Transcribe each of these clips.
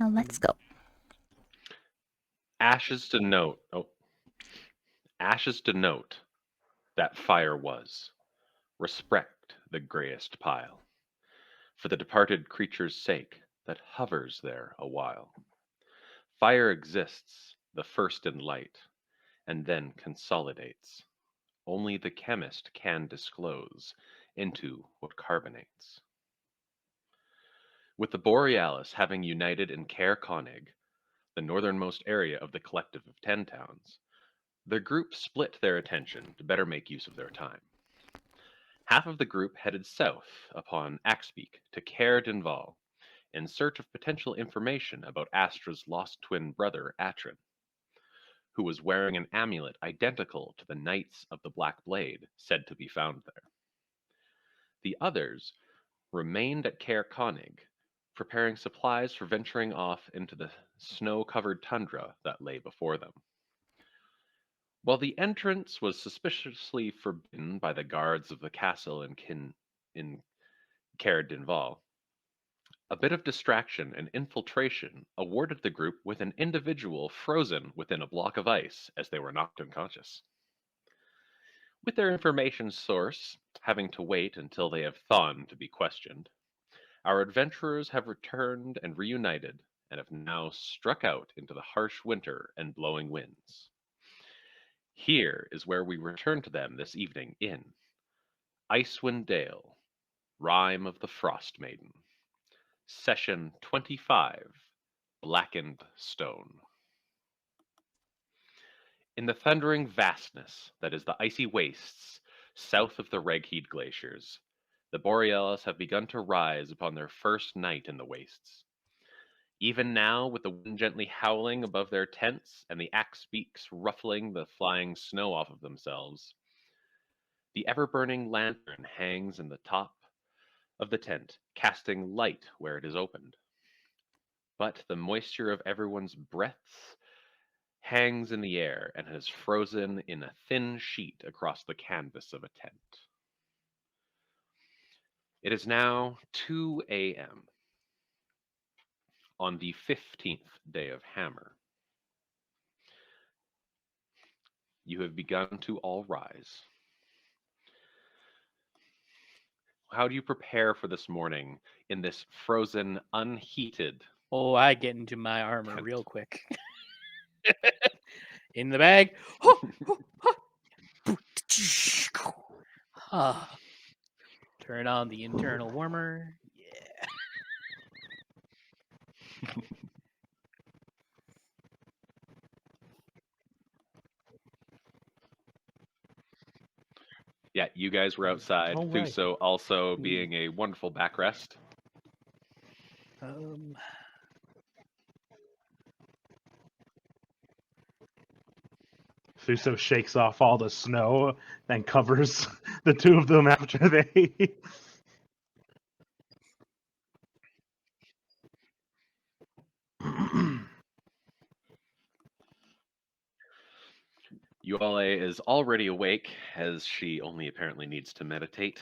Now let's go. Ashes to note that fire was. Respect the greyest pile, for the departed creature's sake that hovers there a while. Fire exists, the first in light, and then consolidates. Only the chemist can disclose into what carbonates. With the Borealis having united in Caer Konig, the northernmost area of the collective of 10 towns, the group split their attention to better make use of their time. Half of the group headed south upon Axpeak to Caer Dinval in search of potential information about Astra's lost twin brother, Atrin, who was wearing an amulet identical to the Knights of the Black Blade said to be found there. The others remained at Caer Konig, preparing supplies for venturing off into the snow-covered tundra that lay before them. While the entrance was suspiciously forbidden by the guards of the castle in Caer Dinval, a bit of distraction and infiltration awarded the group with an individual frozen within a block of ice as they were knocked unconscious. With their information source having to wait until they have thawed to be questioned, our adventurers have returned and reunited and have now struck out into the harsh winter and blowing winds. Here is where we return to them this evening in IceWind Dale, Rime of the Frost Maiden, Session 25, Blackened Stone. In the thundering vastness that is the icy wastes south of the Regheed glaciers, the Borealis have begun to rise upon their first night in the wastes. Even now, with the wind gently howling above their tents and the axe beaks ruffling the flying snow off of themselves, the ever-burning lantern hangs in the top of the tent, casting light where it is opened. But the moisture of everyone's breaths hangs in the air and has frozen in a thin sheet across the canvas of a tent. It is now 2 a.m. on the 15th day of Hammer. You have begun to all rise. How do you prepare for this morning in this frozen, unheated Oh, I get into my armor tent? real quick. In the bag. Turn on the internal warmer. Yeah. Yeah, you guys were outside. All right. Thuso also being a wonderful backrest. Thuso shakes off all the snow, then covers the two of them after they. Yuale is already awake, as she only apparently needs to meditate,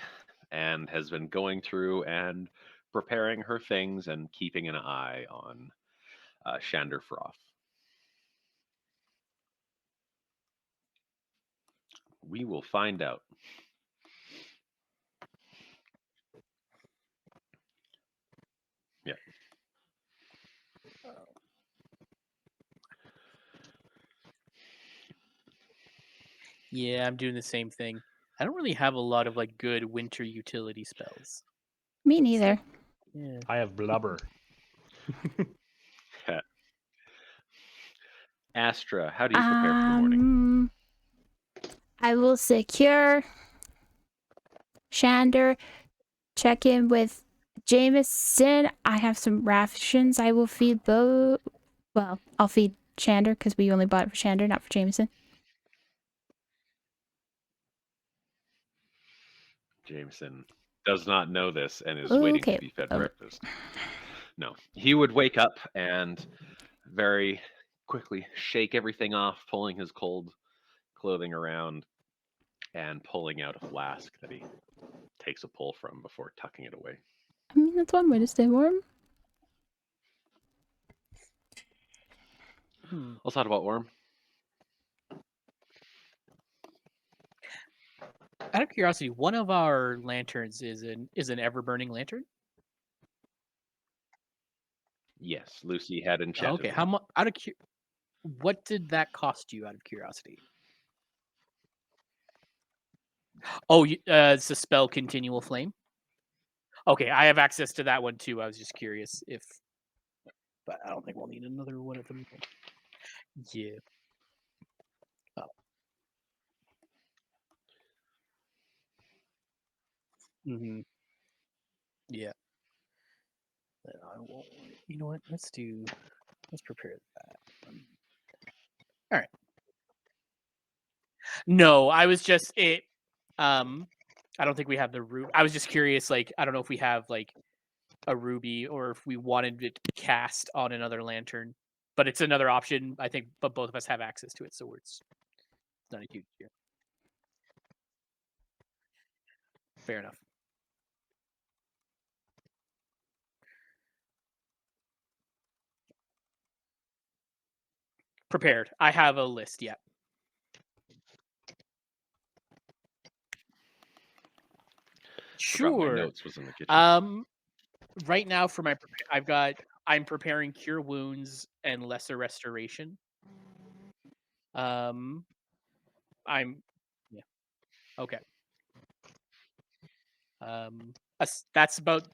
and has been going through and preparing her things and keeping an eye on Shander Froth. We will find out. Yeah. Yeah, I'm doing the same thing. I don't really have a lot of like good winter utility spells. Me neither. Yeah. I have blubber. Astra, how do you prepare for the morning? I will secure Shander, check in with Jameson. I have some rations I will feed both. Well, I'll feed Shander because we only bought it for Shander, not for Jameson. Jameson does not know this and is waiting Okay. to be fed breakfast. No, he would wake up and very quickly shake everything off, pulling his cold clothing around and pulling out a flask that he takes a pull from before tucking it away. I mean, that's one way to stay warm. I'll talk about Orm. Out of curiosity, one of our lanterns is an ever-burning lantern. Yes, Lucy had enchanted. Okay, one. how much? What did that cost you? Out of curiosity. Oh, it's a spell, Continual Flame. Okay, I have access to that one too. I was just curious if, but I don't think we'll need another one of them. Yeah. Oh. Mm-hmm. Yeah. I won't. You know what? Let's prepare that. All right. No, I was just it. I don't think we have the ruby. I was just curious. Like, I don't know if we have like a ruby or if we wanted it cast on another lantern, but it's another option. I think, but both of us have access to it, so it's not a huge deal. Fair enough. Prepared. I have a list. Yeah. Forgot my Sure. notes was in the kitchen. Right now for my, I'm preparing Cure Wounds and Lesser Restoration. I'm yeah. Okay. That's about.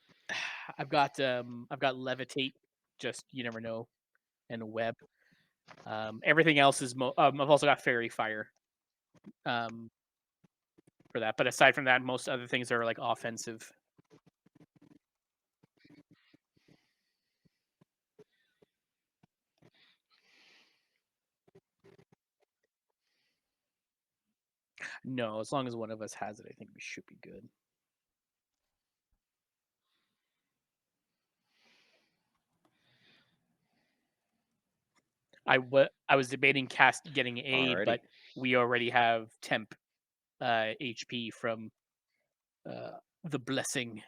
I've got Levitate. Just you never know, and Web. Everything else is. I've also got Fairy Fire. For that, but aside from that, most other things are like offensive. No, as long as one of us has it, I think we should be good. I was debating getting aid, Alrighty. but we already have temp HP from the blessing.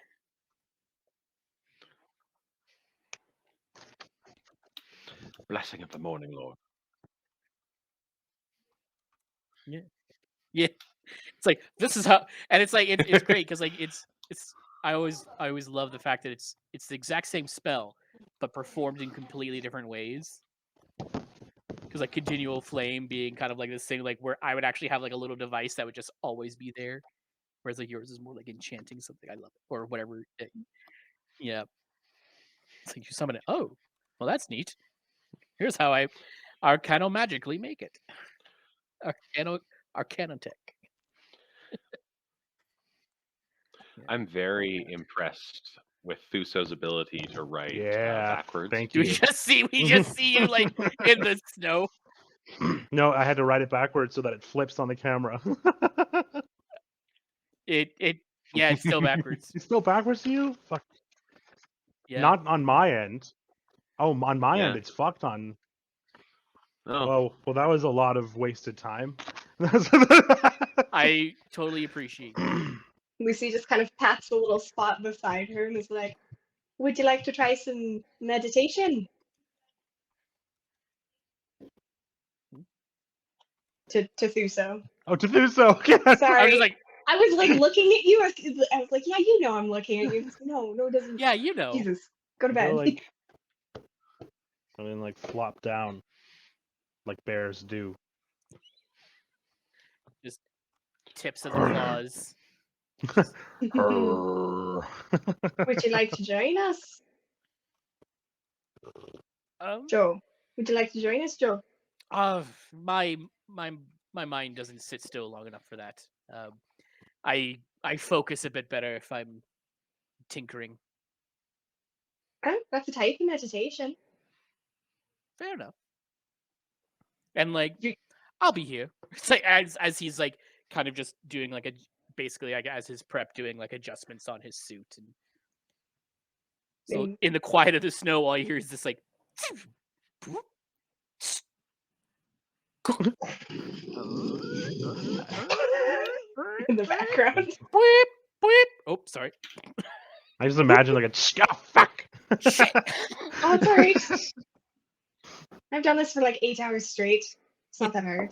Blessing of the Morning Lord. Yeah. It's like this is how, and it's like it's great because like it's I always love the fact that it's the exact same spell, but performed in completely different ways. Because like Continual Flame being kind of like this thing, like where I would actually have like a little device that would just always be there, whereas like yours is more like enchanting something. I love it, or whatever. Yeah, it's like you summon it. Oh, well that's neat. Here's how I arcano-magically make it. Arcanotech. I'm very impressed with Thuso's ability to write backwards. Thank We you. just see you like in the snow. No, I had to write it backwards so that it flips on the camera. It's still backwards. It's still backwards to you? Fuck. Yeah. Not on my end. Oh, on my end, Yeah. it's fucked on. Oh, Well, that was a lot of wasted time. I totally appreciate that. Lucy just kind of pats the little spot beside her and is like, would you like to try some meditation? To Thuso. Oh, to Thuso. Okay. Sorry. I was just like, I was like looking at you. I was like, yeah, you know I'm looking at you. No, it doesn't. yeah, you know. Jesus, go to Go bed. like, and then like flop down, like bears do. Just tips of the claws. Would you like to join us, Joe? Would you like to join us, Joe? My mind doesn't sit still long enough for that. I focus a bit better if I'm tinkering. Oh, that's a type of meditation. Fair enough. And like, I'll be here. It's like as he's like kind of just doing like basically like as his prep doing like adjustments on his suit, and so in the quiet of the snow, all you hear is this like in the background. Beep, beep. Oh, sorry. I just imagine like a fuck. Shit. Oh, it's alright. I've done this for like 8 hours straight. It's not that hard.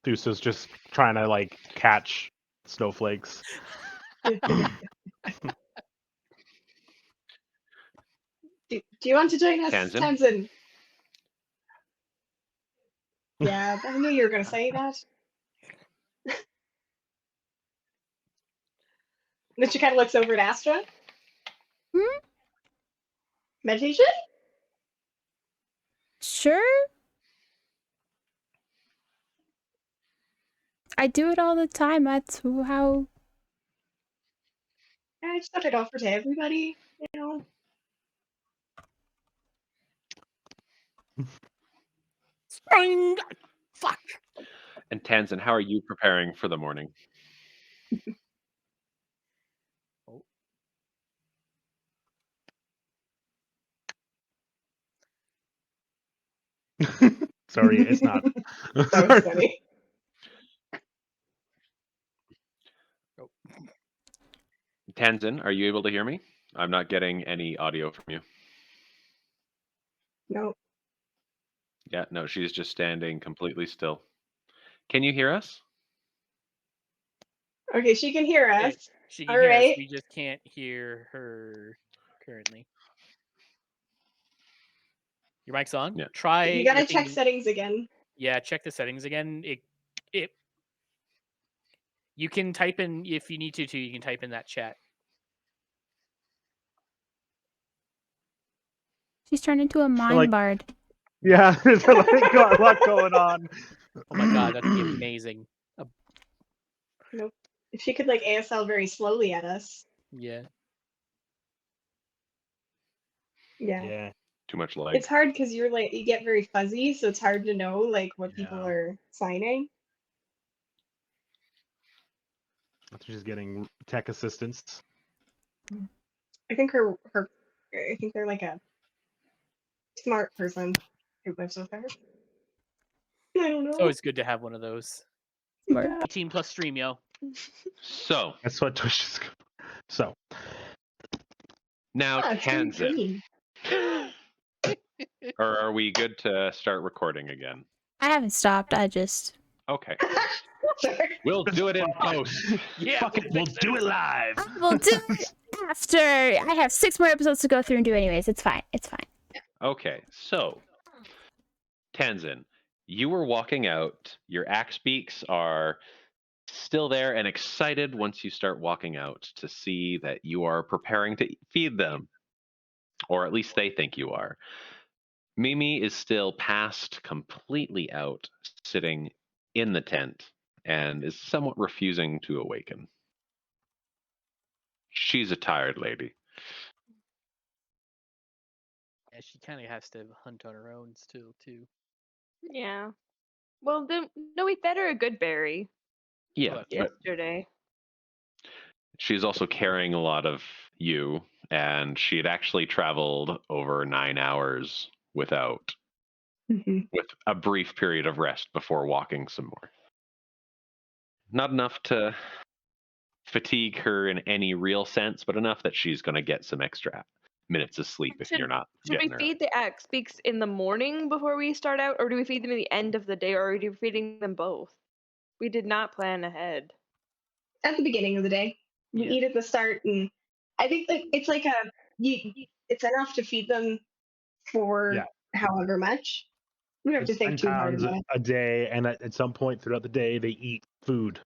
Thuso's just trying to like catch snowflakes. Do you want to join us, Tanzan? Tamsin? Yeah, I knew you were going to say that. Then she kind of looks over at Astra. Hmm? Meditation? Sure. I do it all the time. That's how. I just thought I'd offer to everybody, you know. Spring! Fuck. And Tanzan, how are you preparing for the morning? Sorry, it's not. That was funny. Tanzan, are you able to hear me? I'm not getting any audio from you. No. Yeah, no, she's just standing completely still. Can you hear us? Okay, she can hear Yeah, us. she can All hear us. right. We just can't hear her currently. Your mic's on? Yeah. Try You gotta your check thing. settings again. Yeah, check the settings again. It you can type in if you need to, you can type in that chat. She's turned into a mind like- bard. Yeah, there's a lot going on. Oh my god, that'd be amazing. Nope. If she could like ASL very slowly at us. Yeah. Yeah. Yeah. Too much lag. It's hard because you're like you get very fuzzy, so it's hard to know like what people Yeah. are signing. She's getting tech assistance. I think I think they're like a smart person who lives with her. I don't know. It's always good to have one of those. Smart. Yeah. 18 plus stream, yo. So, That's what Twitch is. So, now Ah, it's very Tanzan. green. Or are we good to start recording again? I haven't stopped. I just. Okay. Sorry. We'll do it in post. Yeah, fuck it, we'll do it live. I will do it after. I have 6 more episodes to go through and do anyways. It's fine. It's fine. Okay, so Tanzan, you were walking out. Your axe beaks are still there and excited once you start walking out to see that you are preparing to feed them, or at least they think you are. Mimi is still passed completely out, sitting in the tent, and is somewhat refusing to awaken. She's a tired lady. Yeah, she kind of has to hunt on her own still, too. Yeah. Well, then, no, we fed her a good berry Yeah, Look, but yesterday. she's also carrying a lot of you, and she had actually traveled over 9 hours with a brief period of rest before walking some more. Not enough to fatigue her in any real sense, but enough that she's going to get some extra minutes of sleep if you're not Should we getting her. feed the axe beaks in the morning before we start out, or do we feed them at the end of the day, or are we feeding them both? We did not plan ahead. At the beginning of the day. You Yeah. eat at the start, and I think like it's like it's enough to feed them for Yeah. however much. We don't have to think 10 too hard pounds about it. a day, and at some point throughout the day, they eat food.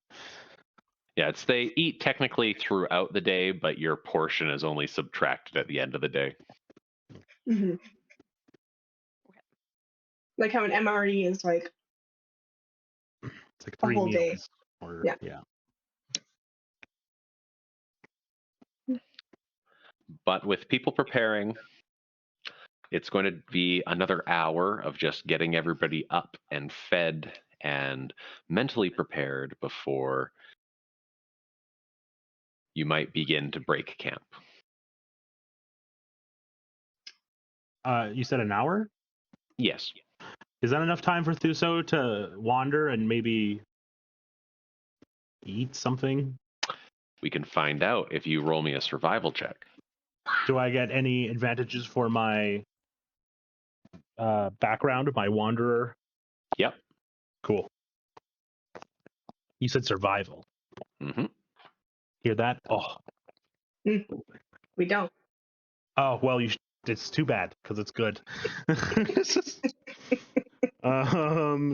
Yeah, they eat technically throughout the day, but your portion is only subtracted at the end of the day. Mm-hmm. Like how an MRE is like It's like A 3 whole day. meals. Or, Yeah. But with people preparing, it's going to be another hour of just getting everybody up and fed and mentally prepared before you might begin to break camp. You said an hour? Yes. Is that enough time for Thuso to wander and maybe eat something? We can find out if you roll me a survival check. Do I get any advantages for my background of my wanderer? Yep. Cool. You said survival. Hmm. Hear that? Oh, We don't. oh. Well, it's too bad because it's good.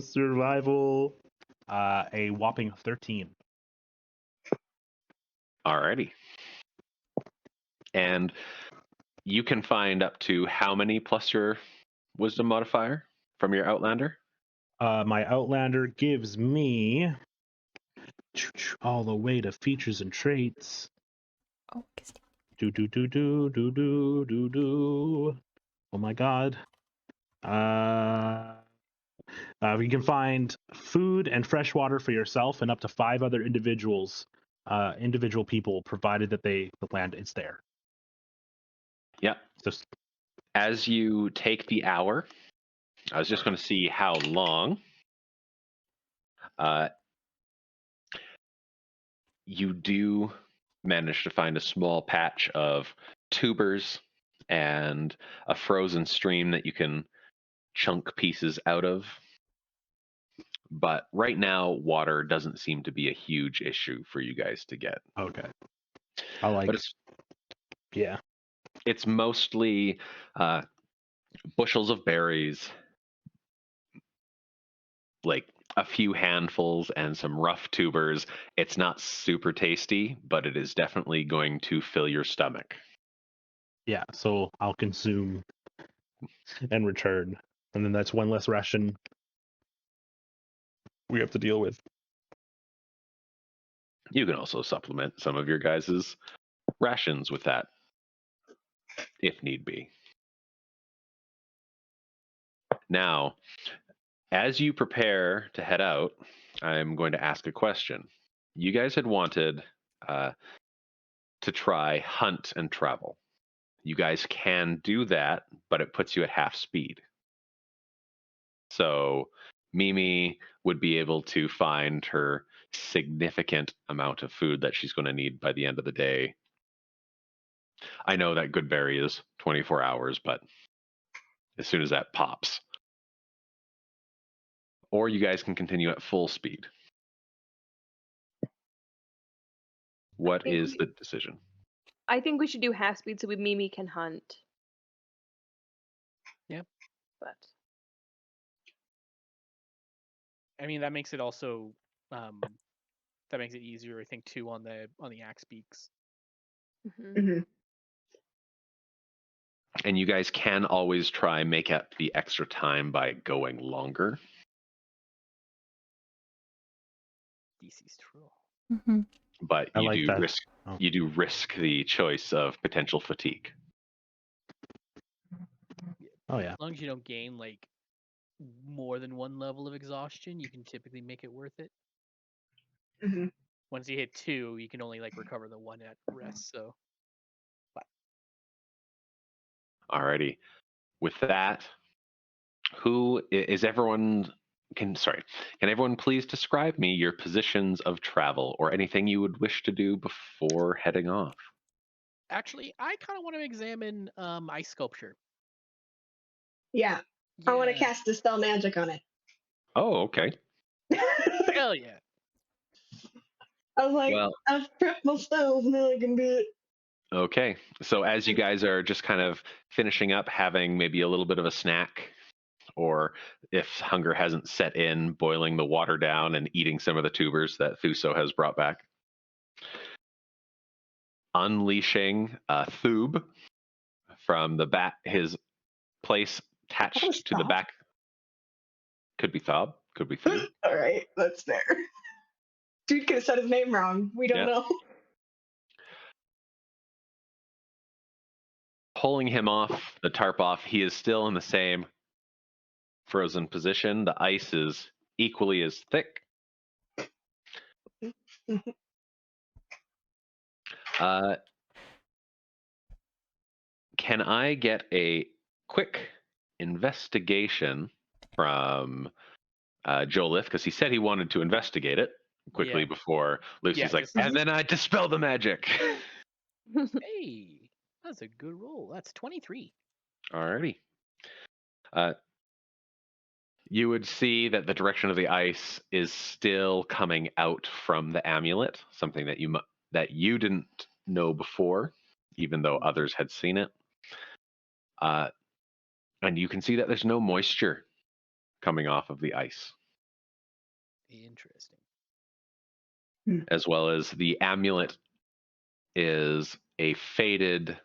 Survival. A whopping 13. Alrighty. And you can find up to how many plus your wisdom modifier from your Outlander? My Outlander gives me all the way to features and traits. Oh, 'cause- Do. Oh my god. You can find food and fresh water for yourself and up to 5 other individual people, provided that the land is there. Yep. Just As you take the hour, I was just going to see how long. You do manage to find a small patch of tubers and a frozen stream that you can chunk pieces out of. But right now, water doesn't seem to be a huge issue for you guys to get. okay. I like. But Yeah. it's mostly bushels of berries, like a few handfuls and some rough tubers. It's not super tasty, but it is definitely going to fill your stomach. Yeah. So I'll consume and return, and then that's one less ration we have to deal with. You can also supplement some of your guys' rations with that, if need be. Now, as you prepare to head out, I'm going to ask a question. You guys had wanted to try hunt and travel. You guys can do that, but it puts you at half speed. So Mimi would be able to find her significant amount of food that she's going to need by the end of the day. I know that Goodberry is 24 hours, but as soon as that pops. Or you guys can continue at full speed. What is the decision? I think we should do half speed so Mimi can hunt. Yeah. But I mean, that makes it also that makes it easier, I think, too, on the axe beaks. mhm. And you guys can always try make up the extra time by going longer. DC's true. Mm-hmm. But I you like do that. risk Oh. you do risk the choice of potential fatigue. Oh yeah. As long as you don't gain like more than one level of exhaustion, you can typically make it worth it. Mhm. Once you hit 2, you can only like recover the 1 at rest. So Alrighty. With that, who is everyone? Can everyone please describe me your positions of travel or anything you would wish to do before heading off? actually, I kind of want to examine ice sculpture. Yeah. I want to Yeah. cast Dispel Magic on it. Oh, okay. Hell yeah. I was like, Well, I've prepped my spells, now I can do it. okay. So as you guys are just kind of finishing up, having maybe a little bit of a snack, or if hunger hasn't set in, boiling the water down and eating some of the tubers that Thuso has brought back. Unleashing Thoob from the back, his place That was attached to the Thob. back. Could be Thob, could be Thoob. All right, that's fair. Dude could have said his name wrong. We don't Yeah. know. Pulling him off, the tarp off, he is still in the same frozen position. The ice is equally as thick. Can I get a quick investigation from Jolith? Because he said he wanted to investigate it quickly Yeah. before Lucy's Yeah, like, just- and then I dispel the magic. Hey, that's a good roll. That's 23. Alrighty. You would see that the direction of the ice is still coming out from the amulet, something that you didn't know before, even though others had seen it. And you can see that there's no moisture coming off of the ice, Interesting. as well as the amulet is a faded.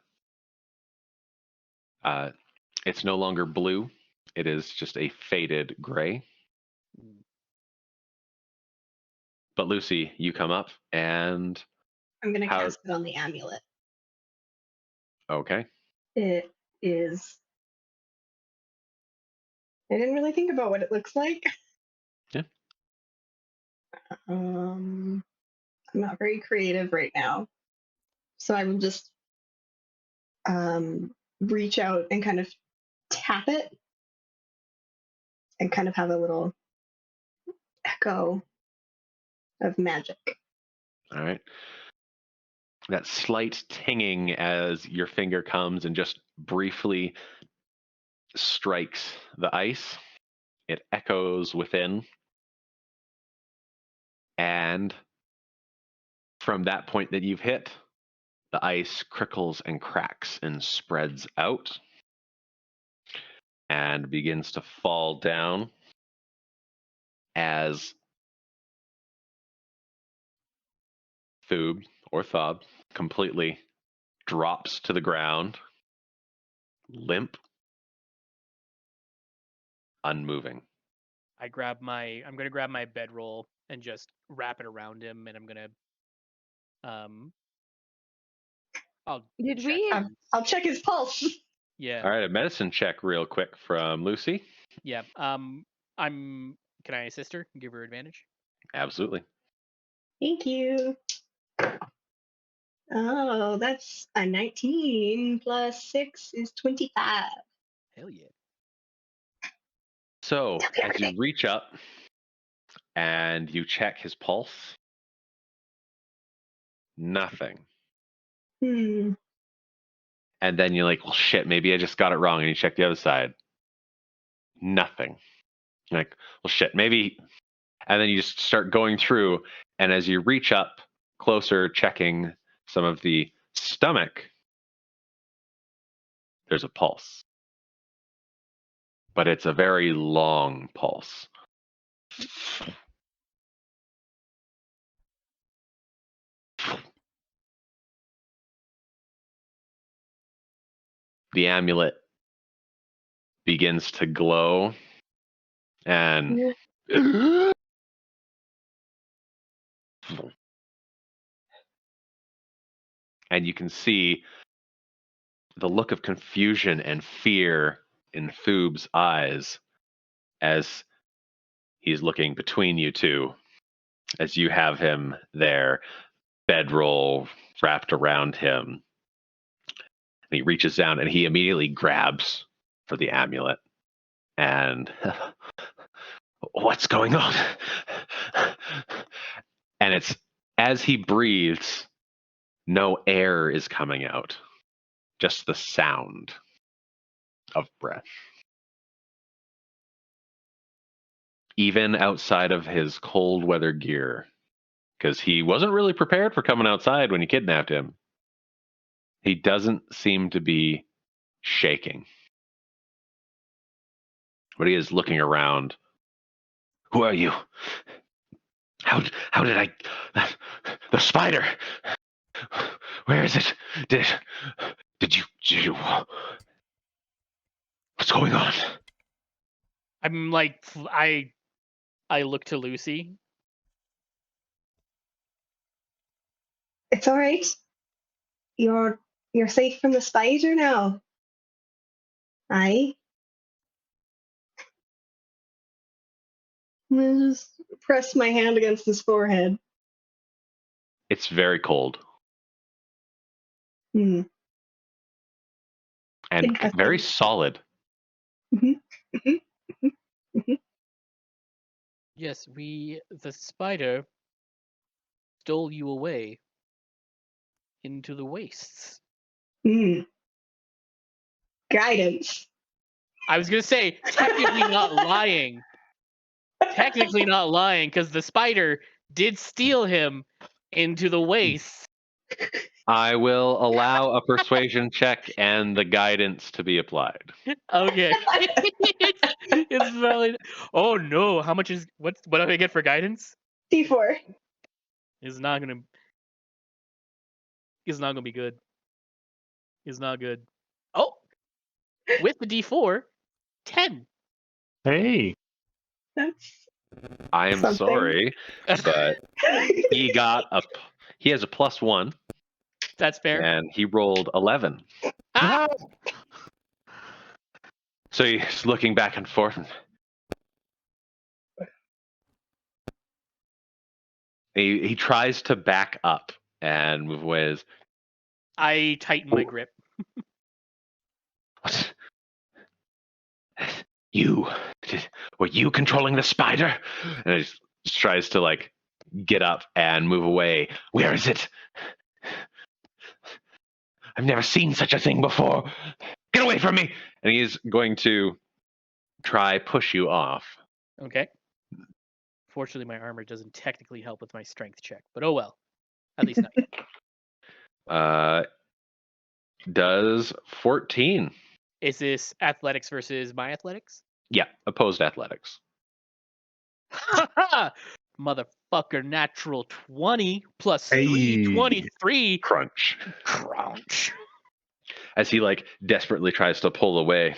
It's no longer blue. It is just a faded gray. Mm. But Lucy, you come up and I'm gonna how? cast it on the amulet. Okay. It is. I didn't really think about what it looks like. Yeah. I'm not very creative right now, so I will just reach out and kind of tap it, and kind of have a little echo of magic. All right. That slight tinging as your finger comes and just briefly strikes the ice. It echoes within. And from that point that you've hit, the ice crickles and cracks and spreads out and begins to fall down as Thoob or Thob completely drops to the ground, limp, unmoving. I'm gonna grab my bedroll and just wrap it around him, and I'm gonna I'll Did check we- him. I'll check his pulse. Yeah. All right, a medicine check real quick from Lucy. Yeah. Can I assist her and give her advantage? Absolutely. Thank you. Oh, that's a 19 plus 6 is 25. Hell yeah. So as you reach up and you check his pulse, nothing. Hmm. And then you're like, well, shit, maybe I just got it wrong. And you check the other side. Nothing. You're like, well, shit, maybe. And then you just start going through. And as you reach up closer, checking some of the stomach, there's a pulse. But it's a very long pulse. The amulet begins to glow and and you can see the look of confusion and fear in Thoob's eyes as he's looking between you two, as you have him there, bedroll wrapped around him. And he reaches down and he immediately grabs for the amulet. And what's going on? And it's as he breathes, no air is coming out, just the sound of breath. Even outside of his cold weather gear, because he wasn't really prepared for coming outside when you kidnapped him. He doesn't seem to be shaking. But he is looking around. Who are you? How did I... The spider! Where is it? Did you... What's going on? I'm like I look to Lucy. It's all right. You're safe from the spider now. I just press my hand against his forehead. It's very cold. Hmm. And Interesting. very solid. Yes, the spider stole you away into the wastes. Hmm. Guidance. I was gonna say, technically not lying, technically not lying because the spider did steal him into the waste. I will allow a persuasion check and the guidance to be applied. Okay. it's valid. Oh no! How much is what do I get for guidance? D4. It's not gonna. It's not gonna be good. It's not good. Oh, with the D4, 10. Hey. That's I am something. sorry, but he has a +1, That's fair. and he rolled 11. Ah! So he's looking back and forth. He tries to back up and move away. I tighten my grip. What? Were you controlling the spider? And he just tries to like get up and move away. Where is it? I've never seen such a thing before. Get away from me! And he's going to try push you off. Okay. Fortunately, my armor doesn't technically help with my strength check, but oh well. At least not yet. Does 14. Is this athletics versus my athletics? Yeah, opposed athletics. Motherfucker, natural 20 plus 3, Hey. 23. Crunch. Crunch. As he like desperately tries to pull away.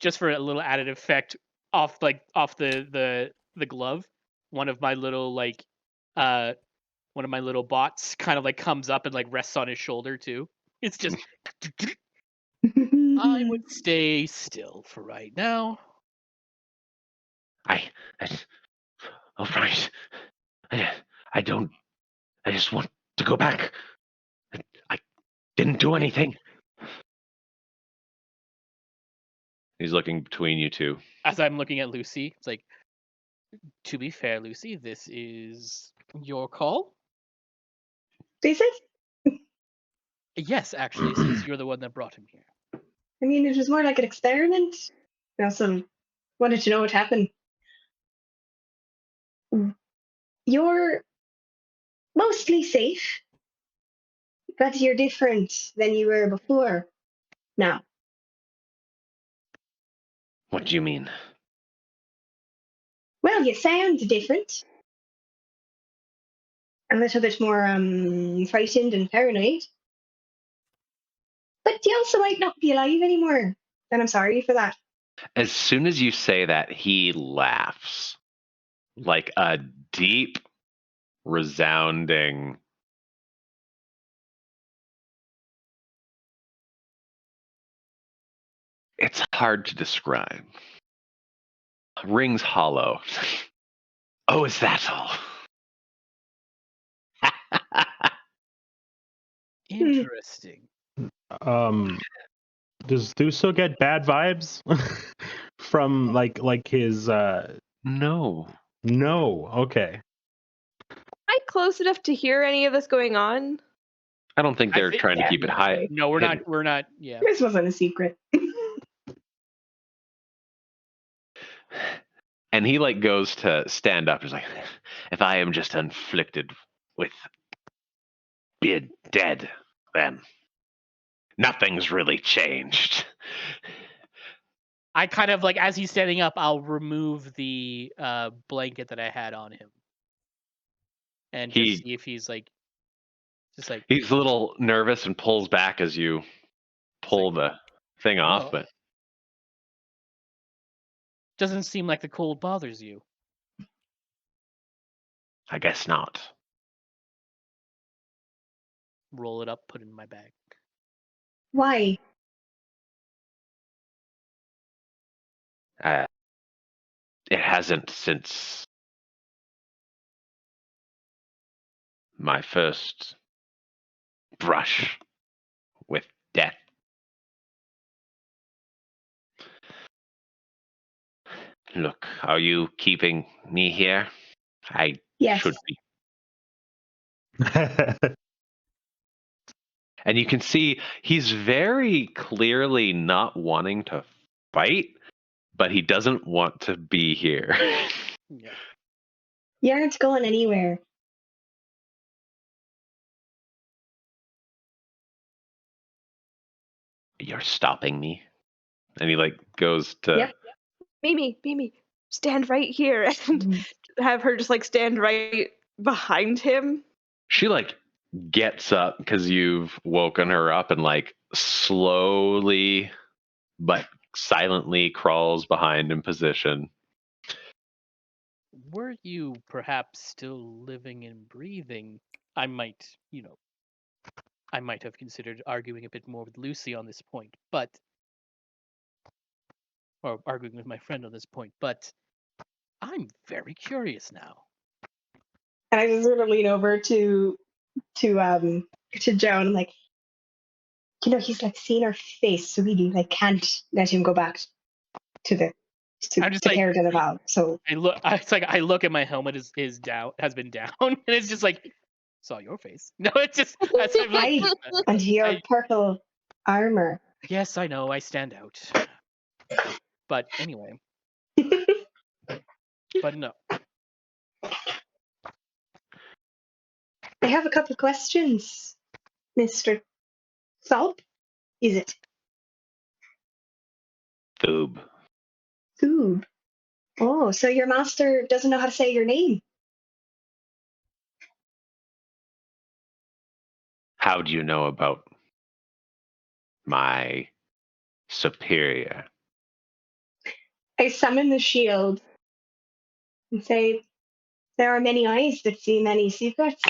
Just for a little added effect off the glove, one of my little bots kind of like comes up and like rests on his shoulder too. It's just I would stay still for right now. All right. I just want to go back. I didn't do anything. He's looking between you two. As I'm looking at Lucy, it's like, to be fair, Lucy, this is your call. Is it? Yes, actually, since you're the one that brought him here. I mean, it was more like an experiment. I also wanted to know what happened. You're mostly safe, but you're different than you were before. Now, What do you mean? well, you sound different. A little bit more frightened and paranoid. But you also might not be alive anymore. And I'm sorry for that. As soon as you say that, he laughs. Like a deep, resounding. It's hard to describe. Rings hollow. Oh, is that all? Interesting. Does Thuso get bad vibes from like his No. No, okay. Am I close enough to hear any of this going on? I don't think they're trying to keep it high. No, we're hidden. not. We're not. Yeah. This wasn't a secret. And he like goes to stand up. He's like, if I am just inflicted with being dead, then nothing's really changed. I kind of like, as he's standing up, I'll remove the blanket that I had on him, and just see if he's like, just like He's a little nervous and pulls back as you pull the thing off, oh. but Doesn't seem like the cold bothers you. I guess not. Roll it up, put it in my bag. Why? It hasn't since my first brush with death. Look, are you keeping me here? I Yes. should be. And you can see he's very clearly not wanting to fight, but he doesn't want to be here. Yeah. You aren't going anywhere. You're stopping me. And he like goes to Yep. Mimi, stand right here, and have her just like stand right behind him. she like gets up because you've woken her up and like slowly but silently crawls behind in position. Were you perhaps still living and breathing, I might, I might have considered arguing a bit more with Lucy on this point, or arguing with my friend on this point, but I'm very curious now. And I just sort of lean over to Joe and I'm like, he's like seen our face, so we like can't let him go back to the I'm just to like, Paradin Val. So I look at my helmet is down, has been down, and it's just like, saw your face. No, it's just, as I'm like, and your I- purple armor. yes, I know, I stand out. But anyway, but no. I have a couple of questions, Mr. Thorpe. Is it Thoob. Thoob? Oh, so your master doesn't know how to say your name. How do you know about my superior? I summon the shield and say, there are many eyes that see many secrets.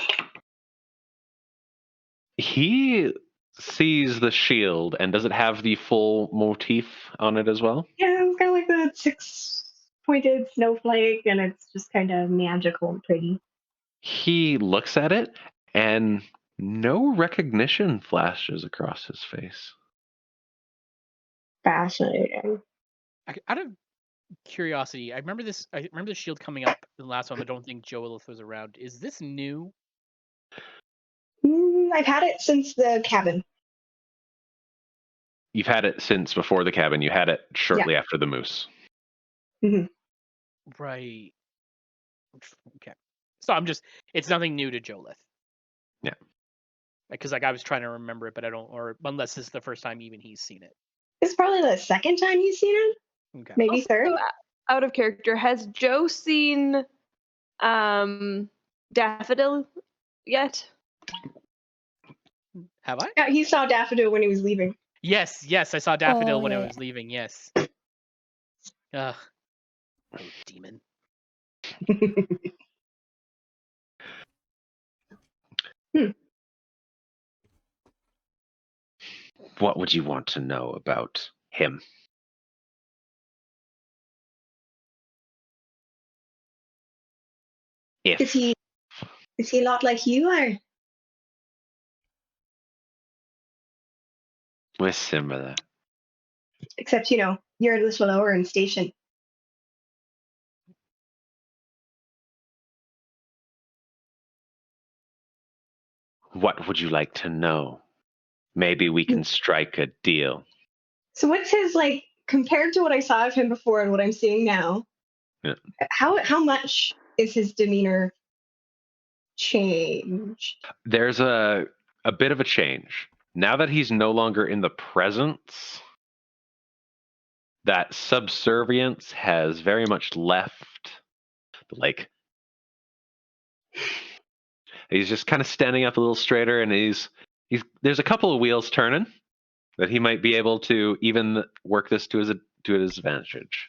He sees the shield, and does it have the full motif on it as well? Yeah, it's kind of like the six-pointed snowflake, and it's just kind of magical and pretty. He looks at it, and no recognition flashes across his face. Fascinating. Out of curiosity, I remember this. I remember the shield coming up in the last one, but I don't think Joelith was around. Is this new? I've had it since the cabin. You've had it since before the cabin. You had it shortly after the moose. Right. Okay. So it's nothing new to Joelith. Yeah. Because like I was trying to remember it, but I don't, or unless this is the first time even he's seen it. It's probably the second time you've seen it. Okay. Maybe Also, third. out of character, has Joe seen Daffodil yet? Have I? Yeah, he saw Daffodil when he was leaving. Yes, I saw Daffodil Oh, when I yeah. was leaving. Yes. Ugh. Oh, demon. What would you want to know about him? Is he a lot like you are? We're similar. Except, you're a little lower in station. What would you like to know? Maybe we can strike a deal. So what's his, like, compared to what I saw of him before and what I'm seeing now, Yeah. how much is his demeanor changed? There's a bit of a change. Now that he's no longer in the presence, that subservience has very much left. Like, he's just kind of standing up a little straighter, and he's there's a couple of wheels turning that he might be able to even work this to his advantage.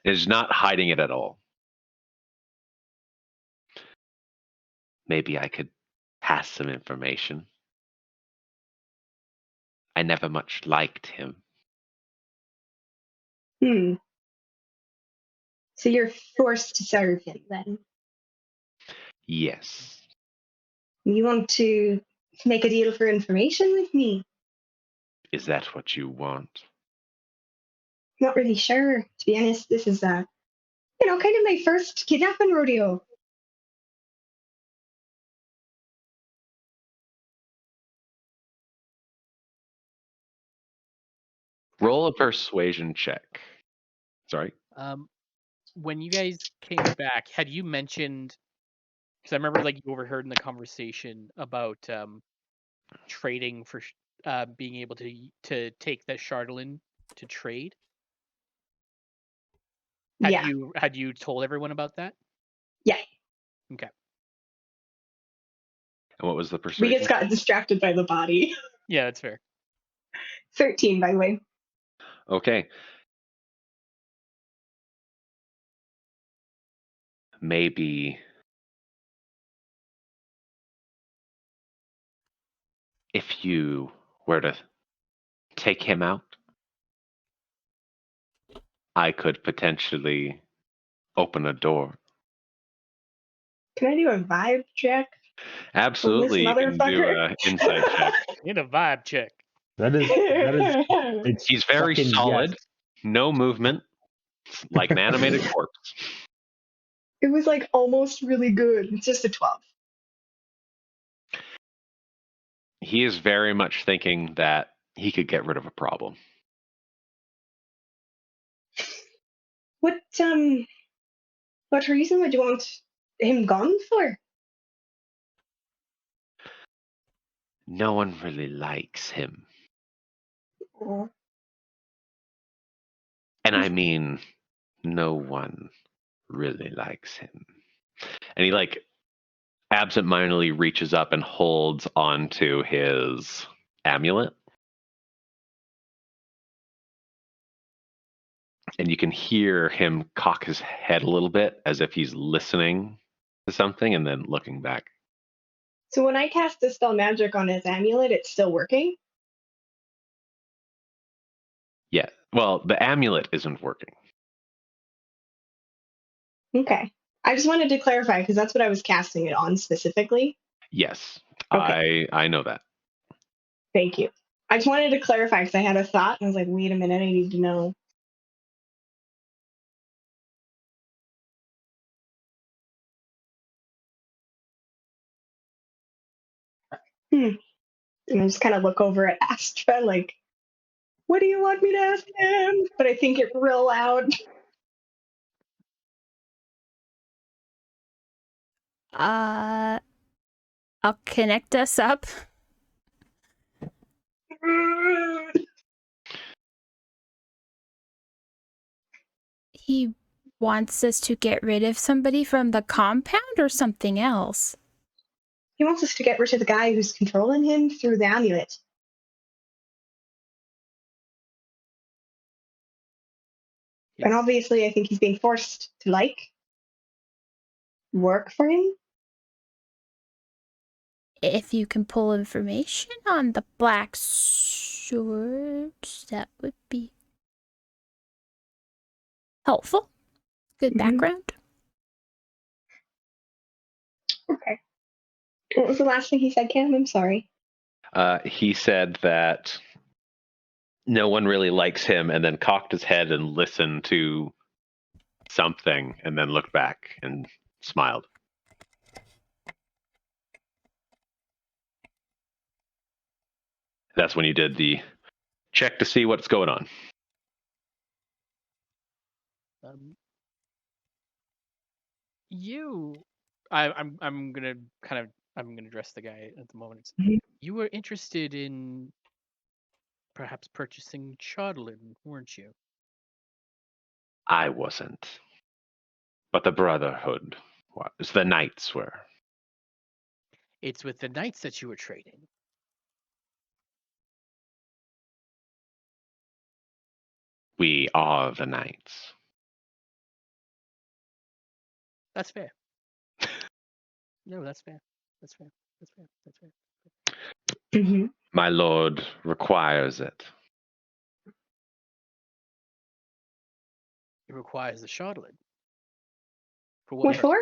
He's not hiding it at all. Maybe I could pass some information. I never much liked him. So you're forced to serve him then? Yes. You want to make a deal for information with me? Is that what you want? Not really sure, to be honest. This is, kind of my first kidnapping rodeo. Roll a persuasion check. Sorry. When you guys came back, had you mentioned? Because I remember like you overheard in the conversation about trading for being able to take the Chardolin to trade. Yeah. Had you told everyone about that? Yeah. Okay. And what was the We persuasion? just got distracted by the body. Yeah, that's fair. 13, by the way. Okay. Maybe if you were to take him out, I could potentially open a door. Can I do a vibe check? Absolutely, you can do motherfucker? an insight check. Need a vibe check. That is it's He's very fucking solid, yes. no movement, like an animated corpse. It was like almost really good. It's just a 12. He is very much thinking that he could get rid of a problem. What reason would you want him gone for? No one really likes him. Oh. And I mean, no one really likes him. And he like absentmindedly reaches up and holds onto his amulet. And you can hear him cock his head a little bit as if he's listening to something and then looking back. So when I cast Dispel Magic on his amulet, it's still working? Yeah. Well, the amulet isn't working. Okay. I just wanted to clarify because that's what I was casting it on specifically. Yes. Okay. I know that. Thank you. I just wanted to clarify because I had a thought and I was like, wait a minute, I need to know. And I just kind of look over at Astra like, what do you want me to ask him? But I think it real loud. I'll connect us up. He wants us to get rid of somebody from the compound or something else. He wants us to get rid of the guy who's controlling him through the amulet. And obviously, I think he's being forced to, like, work for him. If you can pull information on the black swords, that would be helpful. Good background. Okay. What was the last thing he said, Cam? I'm sorry. He said that no one really likes him and then cocked his head and listened to something and then looked back and smiled. That's when you did the check to see what's going on. I'm gonna address the guy at the moment. Mhm. You were interested in perhaps purchasing Chardolin, weren't you? I wasn't. But the Brotherhood was. The Knights were. It's with the knights that you were trading. We are the Knights. That's fair. No, that's fair. That's fair. That's fair. That's fair. Mm-hmm. My lord requires it. It requires the Chardolin. For What for?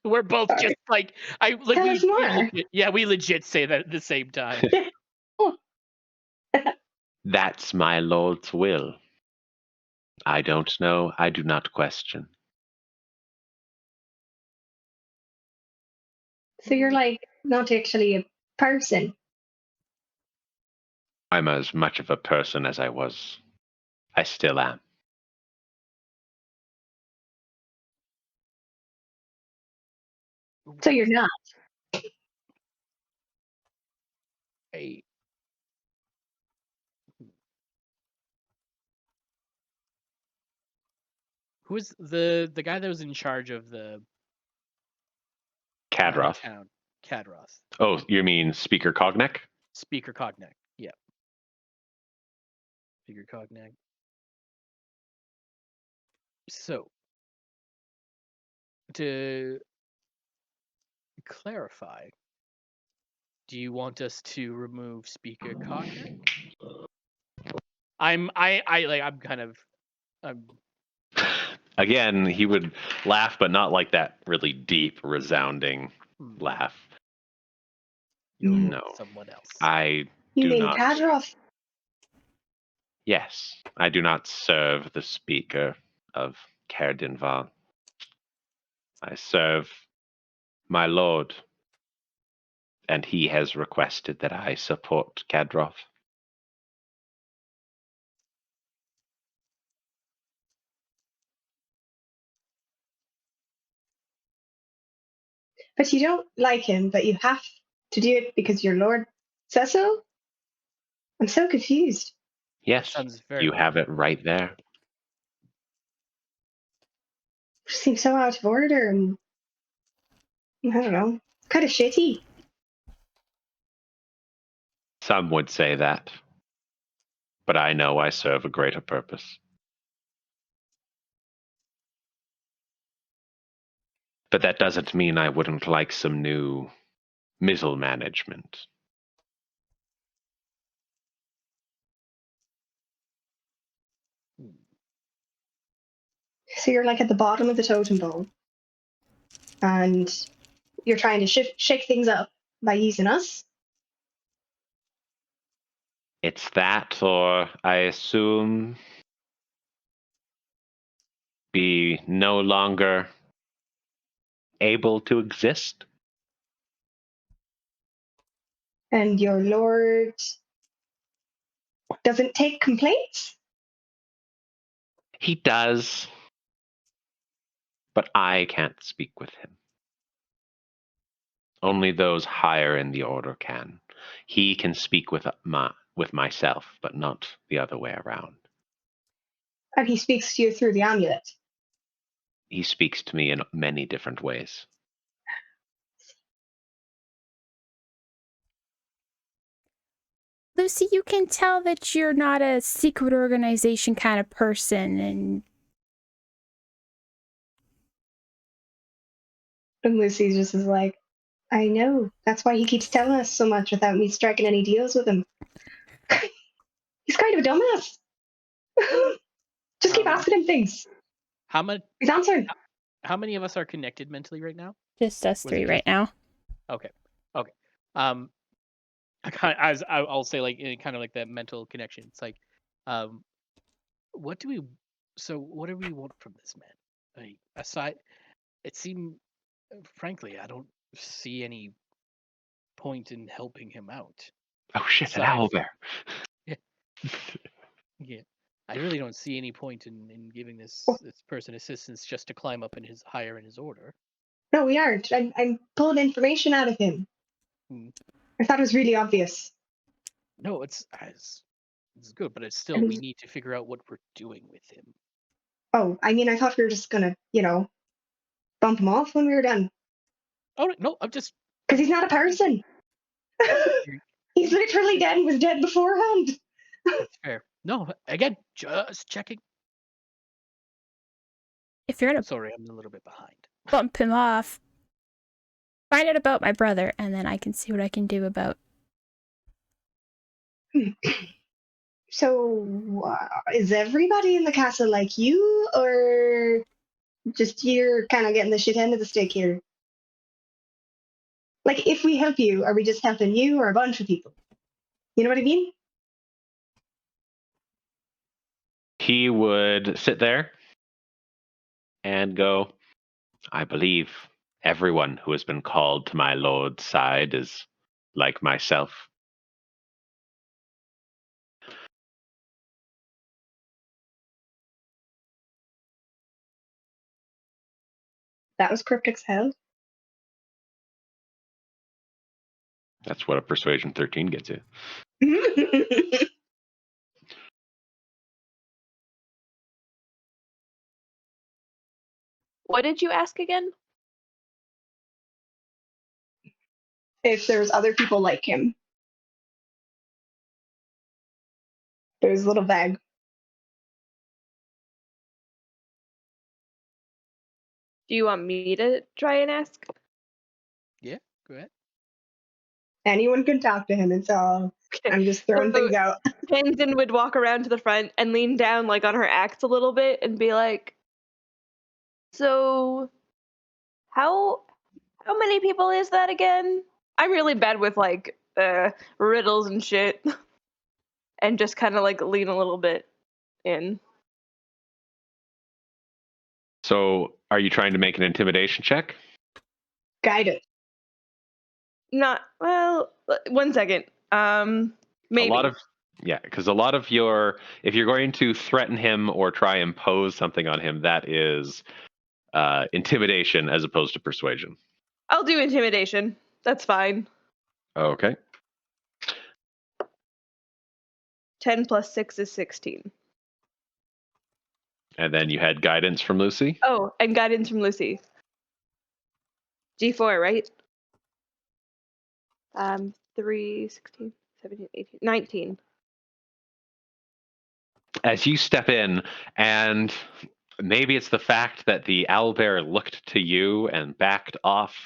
We're both Sorry. just like Tell us more. we legit say that at the same time. That's my lord's will. I don't know. I do not question. So you're like not actually a person. I'm as much of a person as I was I still am. So you're not. Hey. Who was the guy that was in charge of the Kadroth. town? Kadroth. Oh, you mean Speaker Cognac? Speaker Cognac. Yeah. Speaker Cognac. So, to clarify, do you want us to remove Speaker Cognac? I'm Again, he would laugh, but not like that really deep, resounding laugh. You'll Mm. go No. with someone else. I You do mean not. Kadroth? Yes, I do not serve the Speaker of Cerdinval. I serve my lord, and he has requested that I support Kadroth. But you don't like him, but you have to do it because your lord says so? I'm so confused. Yes, Sounds very you weird. have it right there. It seems so out of order and I don't know, kind of shitty. Some would say that, but I know I serve a greater purpose. But that doesn't mean I wouldn't like some new middle management. So you're like at the bottom of the totem pole and you're trying to shake things up by using us. It's that, or I assume be no longer able to exist. And your lord doesn't take complaints? He does, but I can't speak with him. Only those higher in the order can. He can speak with myself, but not the other way around. And he speaks to you through the amulet. He speaks to me in many different ways. Lucy, you can tell that you're not a secret organization kind of person, and Lucy just is like, I know. That's why he keeps telling us so much without me striking any deals with him. He's kind of a dumbass. Just keep asking him things. How much? He's answering. How many of us are connected mentally right now? just us Was three it right now. Okay. I'll say like in kind of like that mental connection. It's like, what do we want from this man? Like, aside, it seemed, frankly, I don't see any point in helping him out. Oh shit, an Aside- owlbear. Yeah, I really don't see any point in giving this person assistance just to climb up in his order. No, we aren't. I'm pulling information out of him. I thought it was really obvious. No, it's good, but it's still, And we need to figure out what we're doing with him. Oh, I mean, I thought we were just gonna, bump him off when we were done. Oh no, I'm just Because he's not a person. He's literally dead and was dead beforehand. That's fair. No, again, just checking. If you're gonna Sorry, I'm a little bit behind. bump him off, find out about my brother, and then I can see what I can do about. So, is everybody in the castle like you, or just you're kind of getting the shit end of the stick here? Like, if we help you, are we just helping you or a bunch of people? You know what I mean? He would sit there and go, I believe everyone who has been called to my lord's side is like myself. That was cryptic as hell. That's what a persuasion 13 gets you. What did you ask again? If there's other people like him. There's a little vague. Do you want me to try and ask? Yeah, go ahead. Anyone can talk to him, and so I'm just throwing things out. Tenzin would walk around to the front and lean down like on her axe a little bit and be like, so how many people is that again? I'm really bad with like riddles and shit. And just kind of like lean a little bit in. So, are you trying to make an intimidation check? Guidance. Not well. 1 second. Maybe. Because a lot of your, if you're going to threaten him or try and impose something on him, that is intimidation as opposed to persuasion. I'll do intimidation. That's fine. Okay. 10 plus 6 is 16. And then you had guidance from Lucy. Oh, and guidance from Lucy. D4, right? 3, 16, 17, 18, 19. As you step in, and maybe it's the fact that the owlbear looked to you and backed off,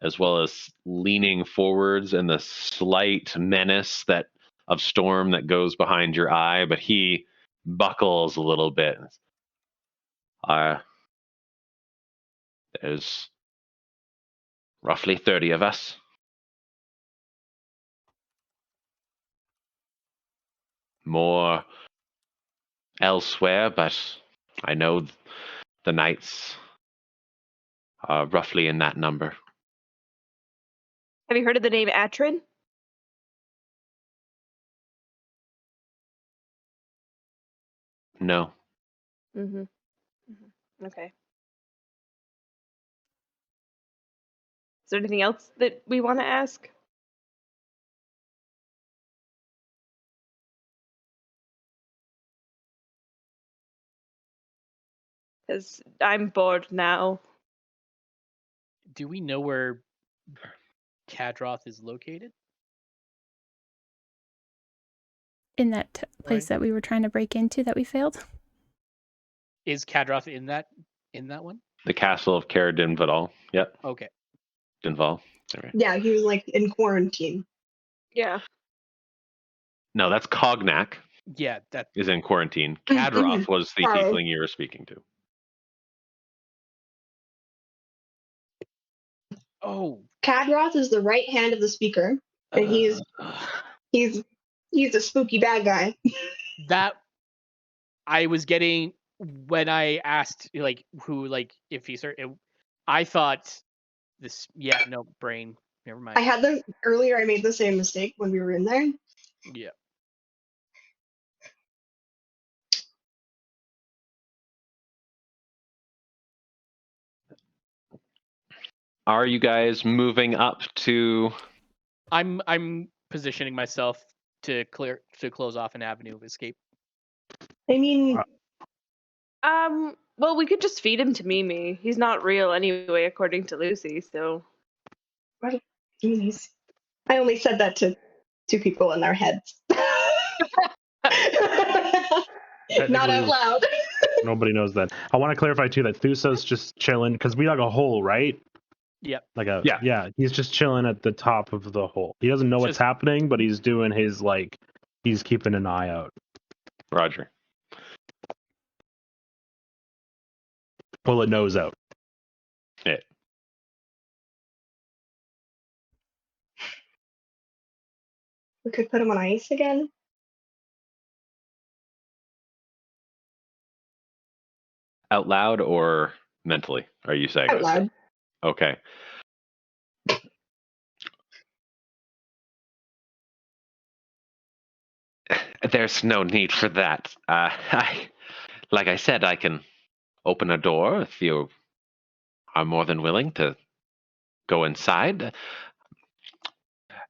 as well as leaning forwards and the slight menace that of storm that goes behind your eye, but he buckles a little bit. There's roughly 30 of us. More elsewhere, but I know the knights are roughly in that number. Have you heard of the name Atrin? No. Mm-hmm. Okay. Is there anything else that we want to ask? Because I'm bored now. Do we know where Kadroth is located? In that place Right. that we were trying to break into that we failed. Is Kadroth in that one? The castle of Caer Dinvidal. Yep. Okay. Dinval. Right. Yeah, he was like in quarantine. Yeah. No, that's Cognac Yeah, that is in quarantine. Mhm. Kadroth was the Sorry. tiefling you were speaking to. oh Kadroth is the right hand of the speaker, and he's a spooky bad guy. that I was getting when I asked like who like if he started. I thought this. Yeah, no brain. Never mind. I had them earlier. I made the same mistake when we were in there. Yeah. Are you guys moving up to? I'm positioning myself to close off an avenue of escape. I mean, Well, we could just feed him to Mimi. He's not real anyway, according to Lucy, so. what? Jeez. I only said that to two people in their heads. Not out loud. Nobody knows that. I want to clarify too that Thusa's just chilling because we dug a hole, right? Yep. Yeah. He's just chilling at the top of the hole. He doesn't know what's Just- happening, but he's doing his he's keeping an eye out. Roger. Pull it nose out. Yeah. We could put him on ice again. Out loud or mentally? Are you saying Out this? loud. Okay. There's no need for that. Like I said, I can open a door if you are more than willing to go inside.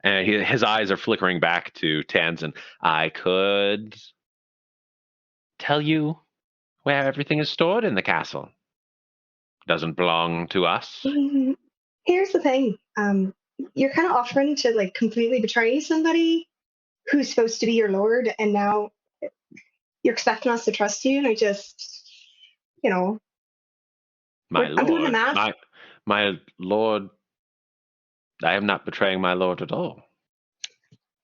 And his eyes are flickering back to Tanzan. I could tell you where everything is stored in the castle. Doesn't belong to us. Here's the thing. You're kind of offering to like completely betray somebody who's supposed to be your lord, and now you're expecting us to trust you. And I just, My I'm doing the lord, math. my lord, I am not betraying my lord at all.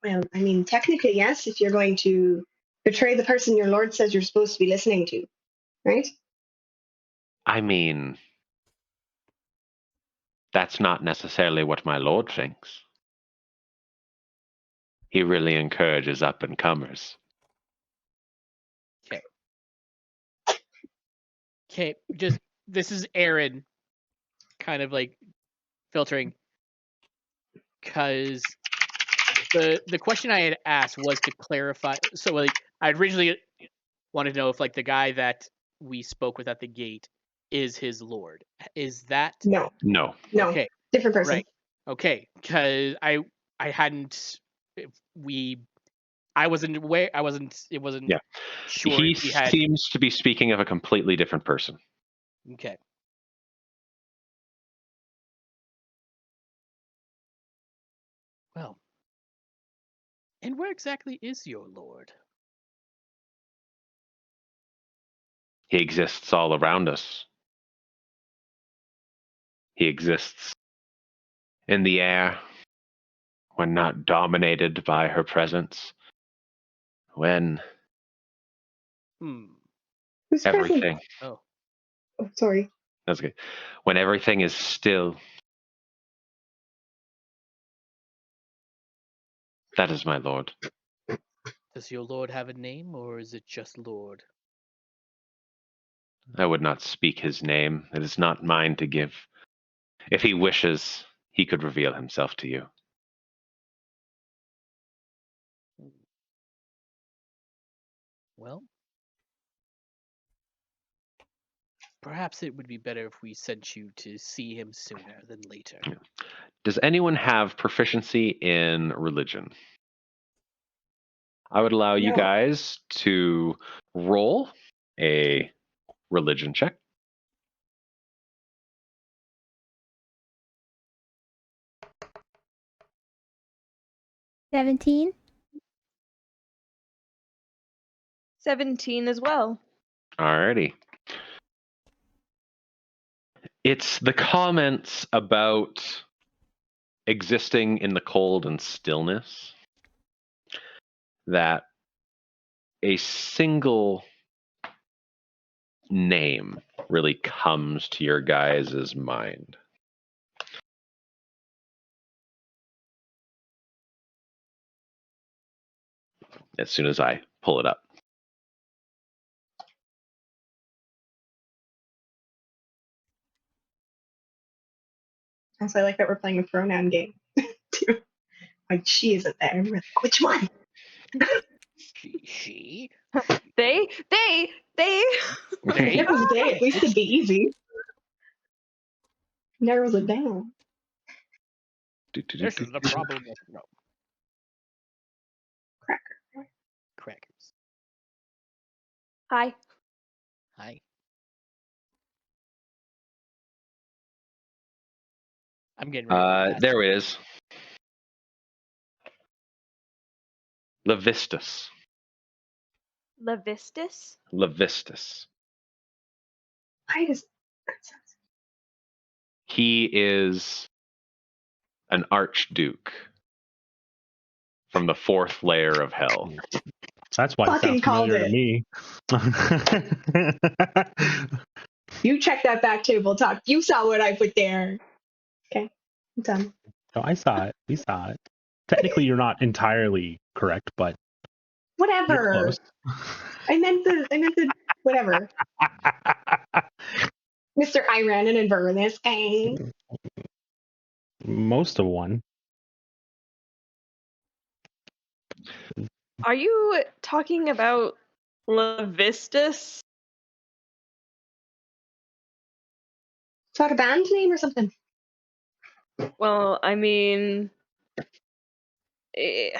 Well, I mean, technically, yes, if you're going to betray the person your lord says you're supposed to be listening to, right? I mean, that's not necessarily what my lord thinks. He really encourages up and comers. Okay. Okay, just this is Aaron kind of like filtering, because the question I had asked was to clarify. So like I originally wanted to know if like the guy that we spoke with at the gate is his lord. Is that No, No. okay? different person. Right. Okay, because I hadn't I wasn't aware. I wasn't. It wasn't Yeah. sure He if we had. seems to be speaking of a completely different person. Okay. Well, and where exactly is your lord? He exists all around us. He exists in the air when not dominated by her presence. When Who's present? everything, Oh, Oh, sorry. that's good. When everything is still, that is my lord. does your lord have a name, or is it just lord? I would not speak his name. It is not mine to give. If he wishes, he could reveal himself to you. Well, perhaps it would be better if we sent you to see him sooner than later. Does anyone have proficiency in religion? I would allow you No. guys to roll a religion check. $17. 17 as well. Alrighty. It's the comments about existing in the cold and stillness that a single name really comes to your guys' mind. As soon as I pull it up. Also, I like that we're playing a pronoun game too. Like she isn't there. And we're like, which one? She. They. It was they. At least it'd be easy. Narrows it down. This is the problem with no Cracker. crackers. Hi. Hi. I'm getting ready to roll fast. There it is. Levistus. Levistus? Levistus. Why does that sound He is an archduke from the fourth layer of hell. That's why it Fucking sounds called familiar to me. You check that back table talk. You saw what I put there. Okay, I'm done. Oh, I saw it. We saw it. Technically, you're not entirely correct, but you're Whatever. close. I meant the whatever. Mr. Iran and Inverness. Okay. Most of one. Are you talking about Levistus? Is that a band name or something? Well, I mean, eh,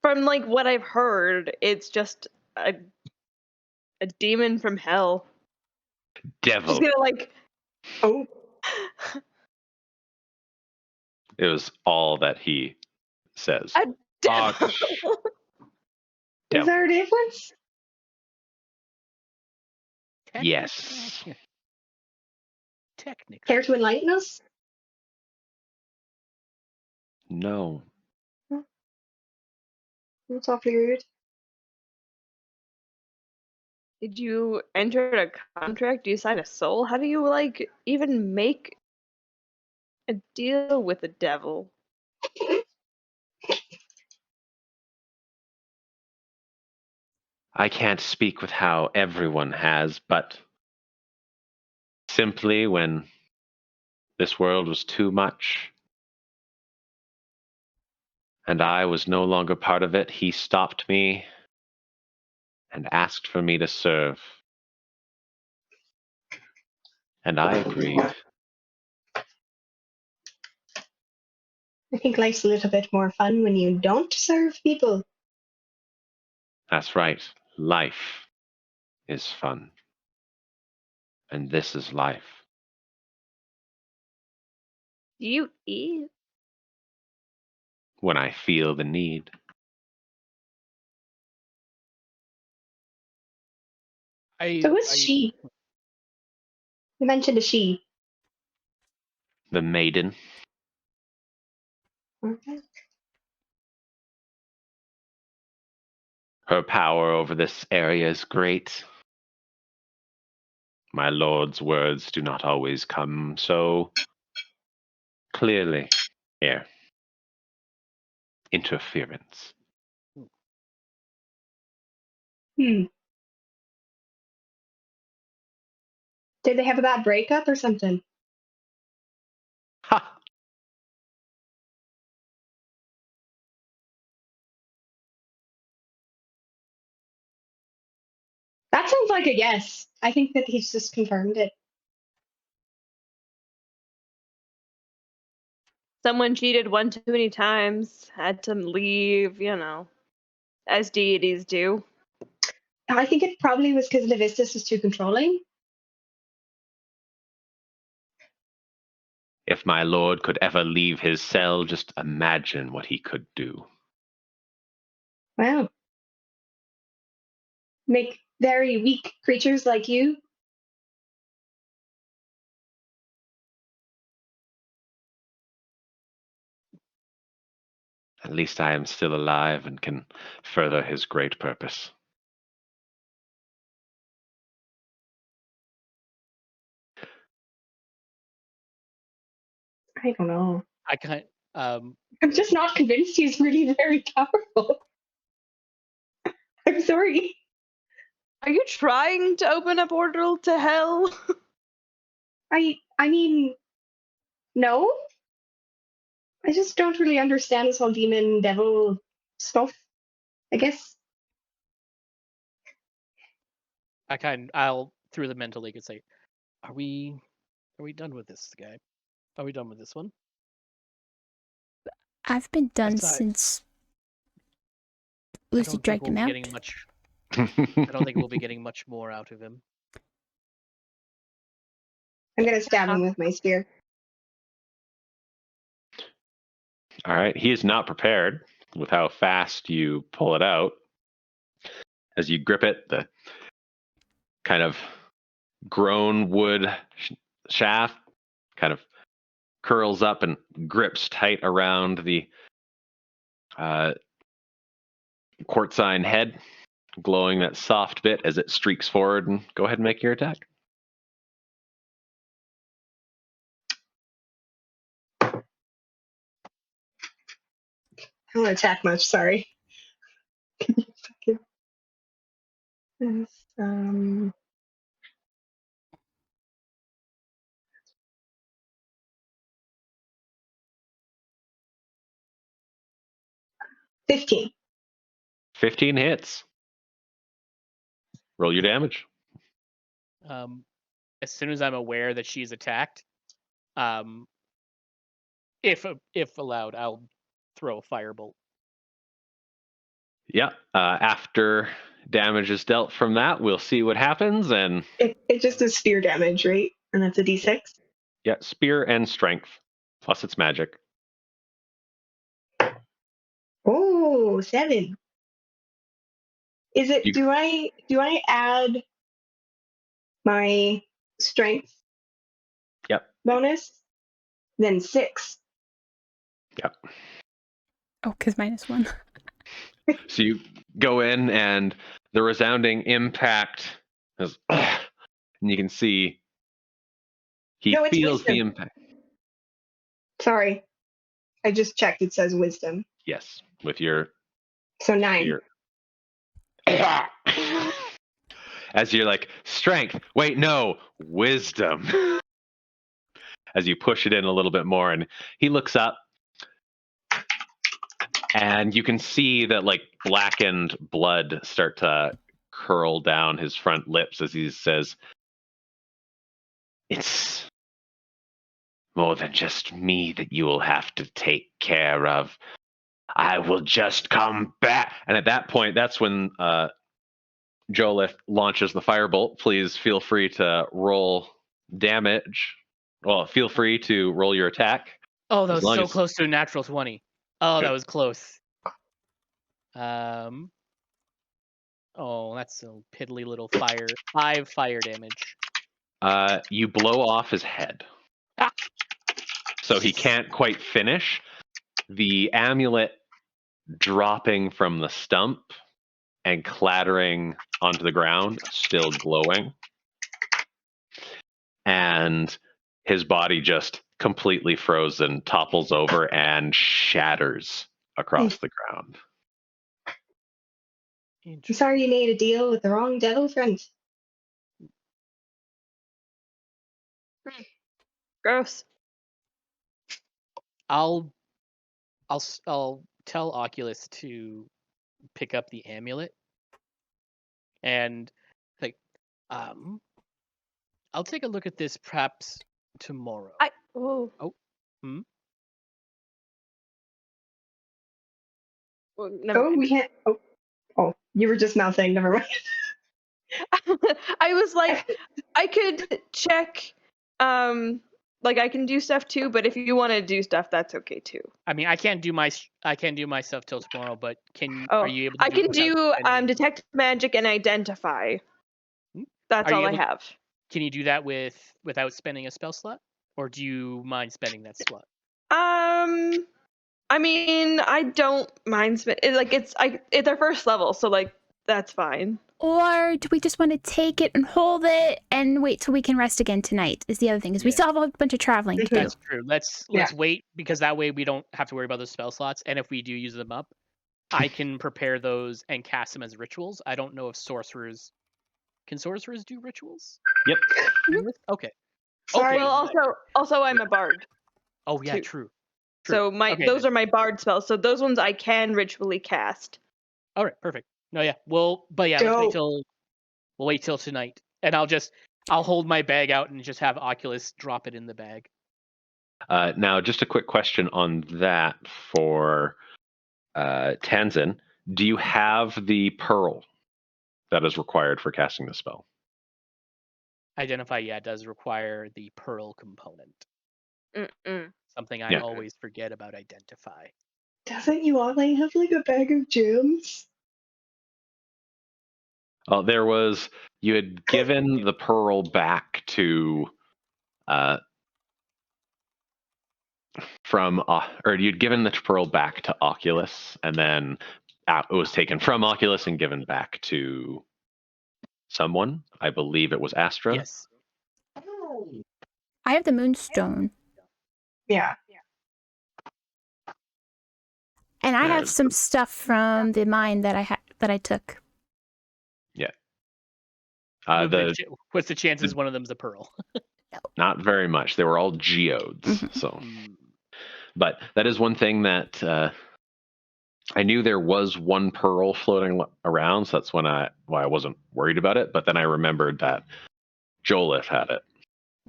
from like what I've heard, it's just a demon from hell. She's Devil. gonna like. Oh, It was all that he says. A devil. Ouch. is there a difference? Yes. Technically. Care to enlighten us? No. That's awfully rude. Did you enter a contract? Do you sign a soul? How do you like even make a deal with the devil? I can't speak with how everyone has, but simply when this world was too much and I was no longer part of it, he stopped me and asked for me to serve. And I agreed. I think life's a little bit more fun when you don't serve people. That's right. Life is fun. And this is life. Do you eat? When I feel the need. So who's she? You mentioned a she. The Maiden. Okay. Her power over this area is great. My lord's words do not always come so clearly here. Interference. Hmm. Did they have a bad breakup or something? Ha! That sounds like a yes. I think that he's just confirmed it. Someone cheated one too many times, had to leave, as deities do. I think it probably was because Levistus was too controlling. If my lord could ever leave his cell, just imagine what he could do. Wow. Make very weak creatures like you. At least I am still alive and can further his great purpose. I don't know. I can't. I'm just not convinced he's really very powerful. I'm sorry. Are you trying to open a portal to hell? I mean, no. I just don't really understand this whole demon devil stuff. I guess. I'll through the mental league and say, are we done with this guy? Are we done with this one? I've been done Aside- since I Lucy don't think dragged we'll him be out. getting much. I don't think we'll be getting much more out of him. I'm gonna stab him with my spear. All right. He is not prepared with how fast you pull it out. As you grip it, the kind of grown wood shaft kind of curls up and grips tight around the quartzine head, glowing that soft bit as it streaks forward. And go ahead and make your attack. I don't attack much, sorry. Yes, 15. 15 hits. Roll your damage. as soon as I'm aware that she's attacked, if allowed, I'll throw a firebolt. Yeah. After damage is dealt from that, we'll see what happens. And It just does spear damage, right? And that's a d6. yeah, spear and strength, plus it's magic. Oh, 7. Is it? You- Do I add my strength Yep. bonus? Then 6. Yep. Oh, because -1. So you go in, and the resounding impact is, and you can see he No, it's feels the wisdom. impact. Sorry, I just checked. It says wisdom. Yes, with your So 9. spear. As you're like, strength. Wait, no, wisdom. As you push it in a little bit more, and he looks up, and you can see that like blackened blood start to curl down his front lips as he says, "It's more than just me that you will have to take care of. I will just come back." And at that point, that's when Jolith launches the firebolt. Please feel free to roll damage. Well, feel free to roll your attack. Oh, that As was long so as- close to a natural 20. Oh, Good. that was close. Oh, that's a piddly little fire. 5 fire damage. You blow off his head. Ah. So he can't quite finish. The amulet dropping from the stump and clattering onto the ground, still glowing. And his body just completely frozen, topples over, and shatters across the ground. I'm sorry you made a deal with the wrong devil friend. Gross. I'll tell Oculus to pick up the amulet, and like, I'll take a look at this perhaps tomorrow. Oh. Hmm? Well, never Oh, mind. we can't. Oh, you were just mouthing. Never mind. I was like, I could check. Like I can do stuff too, but if you want to do stuff, that's okay too. I mean, I can't do my stuff till tomorrow, but Oh, are you able to I do it can without do spending- detect magic and identify. Hmm? That's Are you all I able- have. Can you do that without spending a spell slot, or do you mind spending that slot? I mean, I don't mind it's their first level, so like that's fine. Or do we just want to take it and hold it and wait till we can rest again tonight? Is the other thing. Is we Yeah. still have a bunch of traveling to do. That's true. Let's wait, because that way we don't have to worry about those spell slots. And if we do use them up, I can prepare those and cast them as rituals. I don't know if sorcerers do rituals. Yep. Okay. Sorry. Well, also I'm a bard, Oh yeah, Two. true. so Okay, those then. are my bard spells. So those ones I can ritually cast. All right, perfect. No, yeah. We'll wait till tonight, and I'll hold my bag out and just have Oculus drop it in the bag. Now, just a quick question on that for Tanzin. Do you have the pearl that is required for casting the spell? Identify, yeah, does require the pearl component. Something I Yeah. always forget about identify. Doesn't you all have like a bag of gems? You had given the pearl back to or you'd given the pearl back to Oculus, and then it was taken from Oculus and given back to someone. I believe it was Astra. Yes. I have the moonstone. Yeah. And I have some stuff from the mine that I took. Yeah. What's the chances one of them's a pearl? Not very much. They were all geodes. So, but that is one thing that I knew there was one pearl floating around. So that's why I wasn't worried about it. But then I remembered that Jolith had it.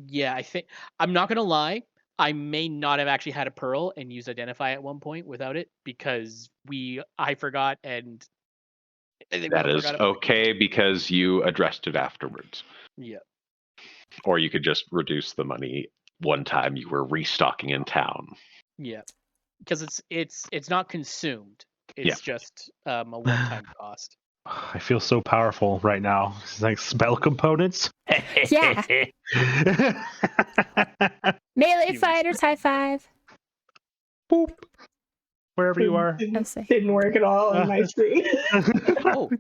Yeah, I think I'm not gonna lie. I may not have actually had a pearl and used identify at one point without it because I forgot and I think That Will is forgot about it. okay because you addressed it afterwards. Yeah. Or you could just reduce the money one time you were restocking in town. Yeah. Because it's not consumed. It's Yeah. just a one-time cost. I feel so powerful right now. It's like spell components. Yeah. Melee Huge. fighters, high five. Boop. Wherever you are. I'll say. Didn't work at all on my screen. Oh.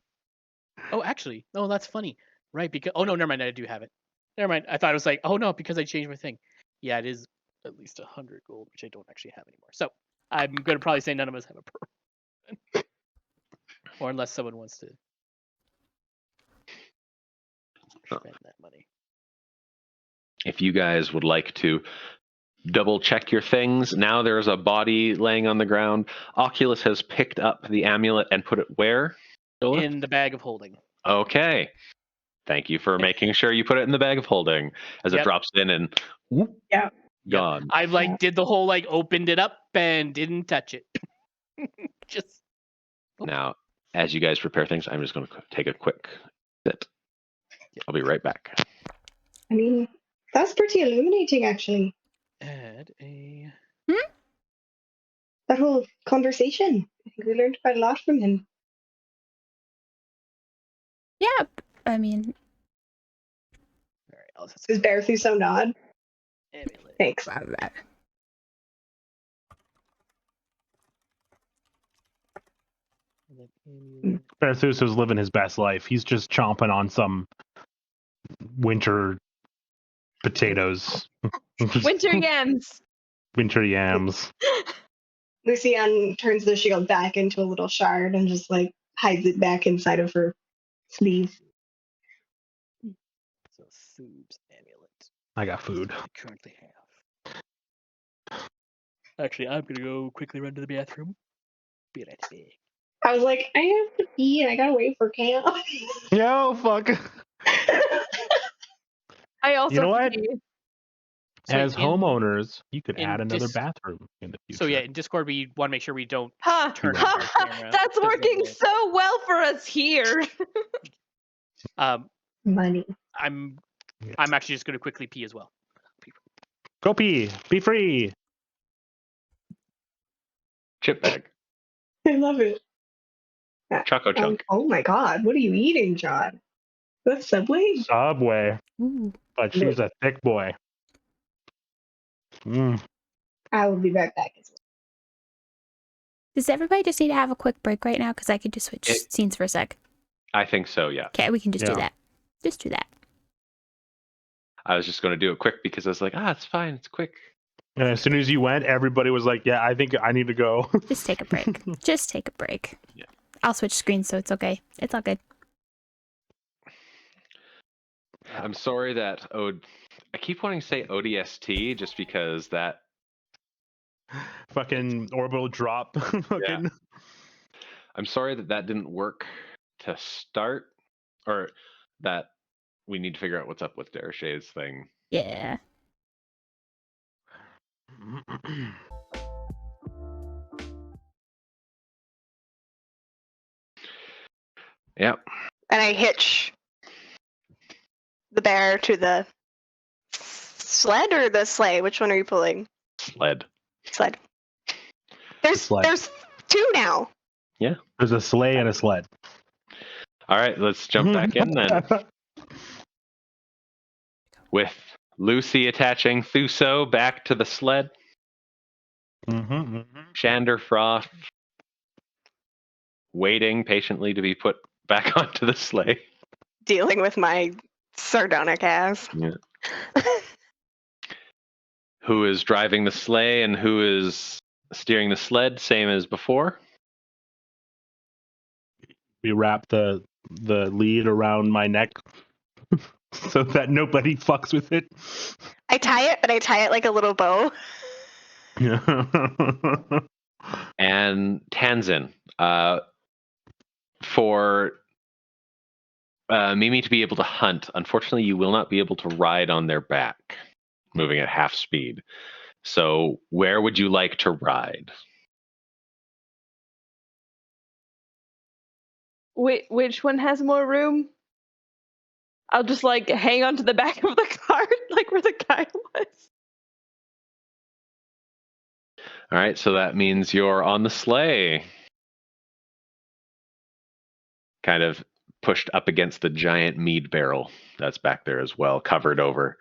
Oh, actually, no, that's funny. Right, because no, never mind, I do have it. Never mind. I thought it was like, oh no, because I changed my thing. Yeah, it is at least 100 gold, which I don't actually have anymore. So I'm gonna probably say none of us have a pearl. Or unless someone wants to spend that money. If you guys would like to double check your things, now there's a body laying on the ground. Oculus has picked up the amulet and put it where? Zola? In the bag of holding. Okay. Thank you for making sure you put it in the bag of holding as it Yep. drops in and whoop, Yeah. gone. I did the whole opened it up and didn't touch it. Just Now, as you guys prepare things, I'm just going to take a quick sit. I'll be right back. I mean, that's pretty illuminating, actually. add a That whole conversation. I think we learned quite a lot from him. Yeah, I mean, all right, I'll just Is Bearthus so nod? amulet. Thanks. And then amulet. Barathus was living his best life. He's just chomping on some winter potatoes. Winter yams. Winter yams. Lucienne turns the shield back into a little shard and just hides it back inside of her sleeve. So Thub's amulet. I got food. I currently have. Actually, I'm gonna go quickly run to the bathroom. Be right back. I was like, I have to pee and I gotta wait for camp. Yo, fuck. I also You know what? pee. So As in- homeowners, you could in add another dis- bathroom in the future. So yeah, in Discord we want to make sure we don't Huh. turn off our camera. That's because working of the- so well for us here. Money. I'm Yeah. actually just gonna quickly pee as well. Go pee. Be free. Chip bag. I love it. Choco chunk. Oh my god, what are you eating, John? That's Subway? Subway. ooh. But she's a thick boy. I will be right back as well. Does everybody just need to have a quick break right now? Because I could just switch scenes for a sec. I think so, yeah. Okay, we can just do Yeah. that. Just do that. I was just going to do it quick because I was like, it's fine. It's quick. And as soon as you went, everybody was like, yeah, I think I need to go. Just take a break. Just take a break. Yeah. I'll switch screens, so it's okay. It's all good. I'm sorry that I keep wanting to say ODST just because that. Fucking orbital drop. Fucking. I'm sorry that didn't work to start, or that we need to figure out what's up with Dereshay's thing. Yeah. Yep. And I hitch the bear to the sled or the sleigh. Which one are you pulling? Sled. Sled. There's Sled. there's two now. There's a sleigh and a sled. All right, let's jump back in then. With Lucy attaching Thuso back to the sled. Shander Froth waiting patiently to be put back onto the sleigh. Dealing with my sardonic ass. Yeah. Who is driving the sleigh and who is steering the sled, same as before. We wrap the lead around my neck so that nobody fucks with it. I tie it, but I tie it like a little bow. And Tanzin, for Mimi to be able to hunt. Unfortunately, you will not be able to ride on their back, moving at half speed. So where would you like to ride? Which one has more room? I'll just like hang on to the back of the cart, like where the guy was. All right, so that means you're on the sleigh. Kind of pushed up against the giant mead barrel that's back there as well, covered over.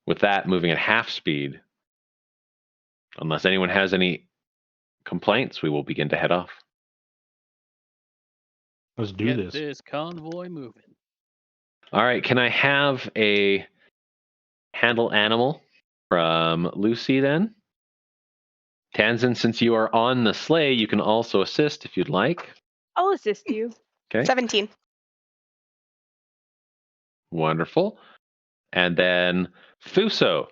With that, moving at half speed, unless anyone has any complaints, we will begin to head off. Let's do Get this. this convoy moving. All right, can I have a handle animal from Lucy then? Tanzan, since you are on the sleigh, you can also assist if you'd like. I'll assist you. Okay, 17. wonderful. And then Fuso.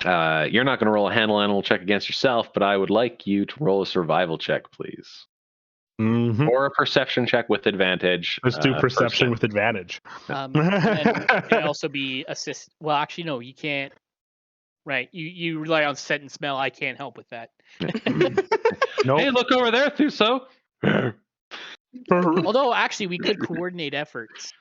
You're not going to roll a handle animal check against yourself, but I would like you to roll a survival check, please. Mm-hmm. Or a perception check with advantage. Let's do perception person. with advantage. And it can also be assist. Well, actually, no, you can't. Right, you rely on scent and smell. I can't help with that. Nope. Hey, look over there, Thuso. Although, actually, we could coordinate efforts.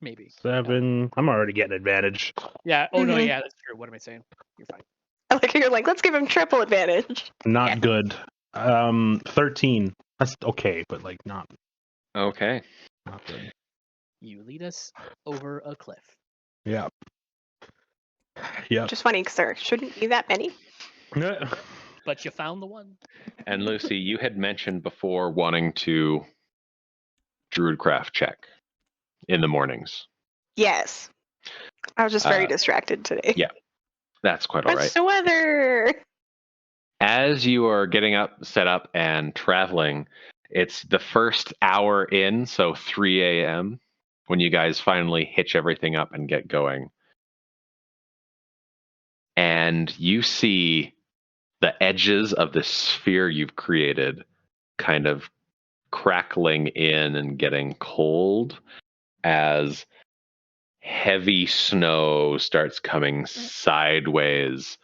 Maybe. 7. I'm already getting advantage. Yeah. Oh no. Mhm. Yeah, that's true. What am I saying? You're fine. I like how you're like, let's give him triple advantage. Not Yeah. good. 13. That's okay, but like not Okay. good. You lead us over a cliff. Yeah. Yep. Which is funny because there shouldn't be that many. But you found the one. And Lucy, you had mentioned before wanting to Druidcraft check in the mornings. Yes. I was just very Uh, distracted today. yeah. That's quite all right. What's the weather? As you are getting up, set up, and traveling, it's the first hour in, so 3 a.m., when you guys finally hitch everything up and get going. And you see the edges of the sphere you've created kind of crackling in and getting cold as heavy snow starts coming sideways.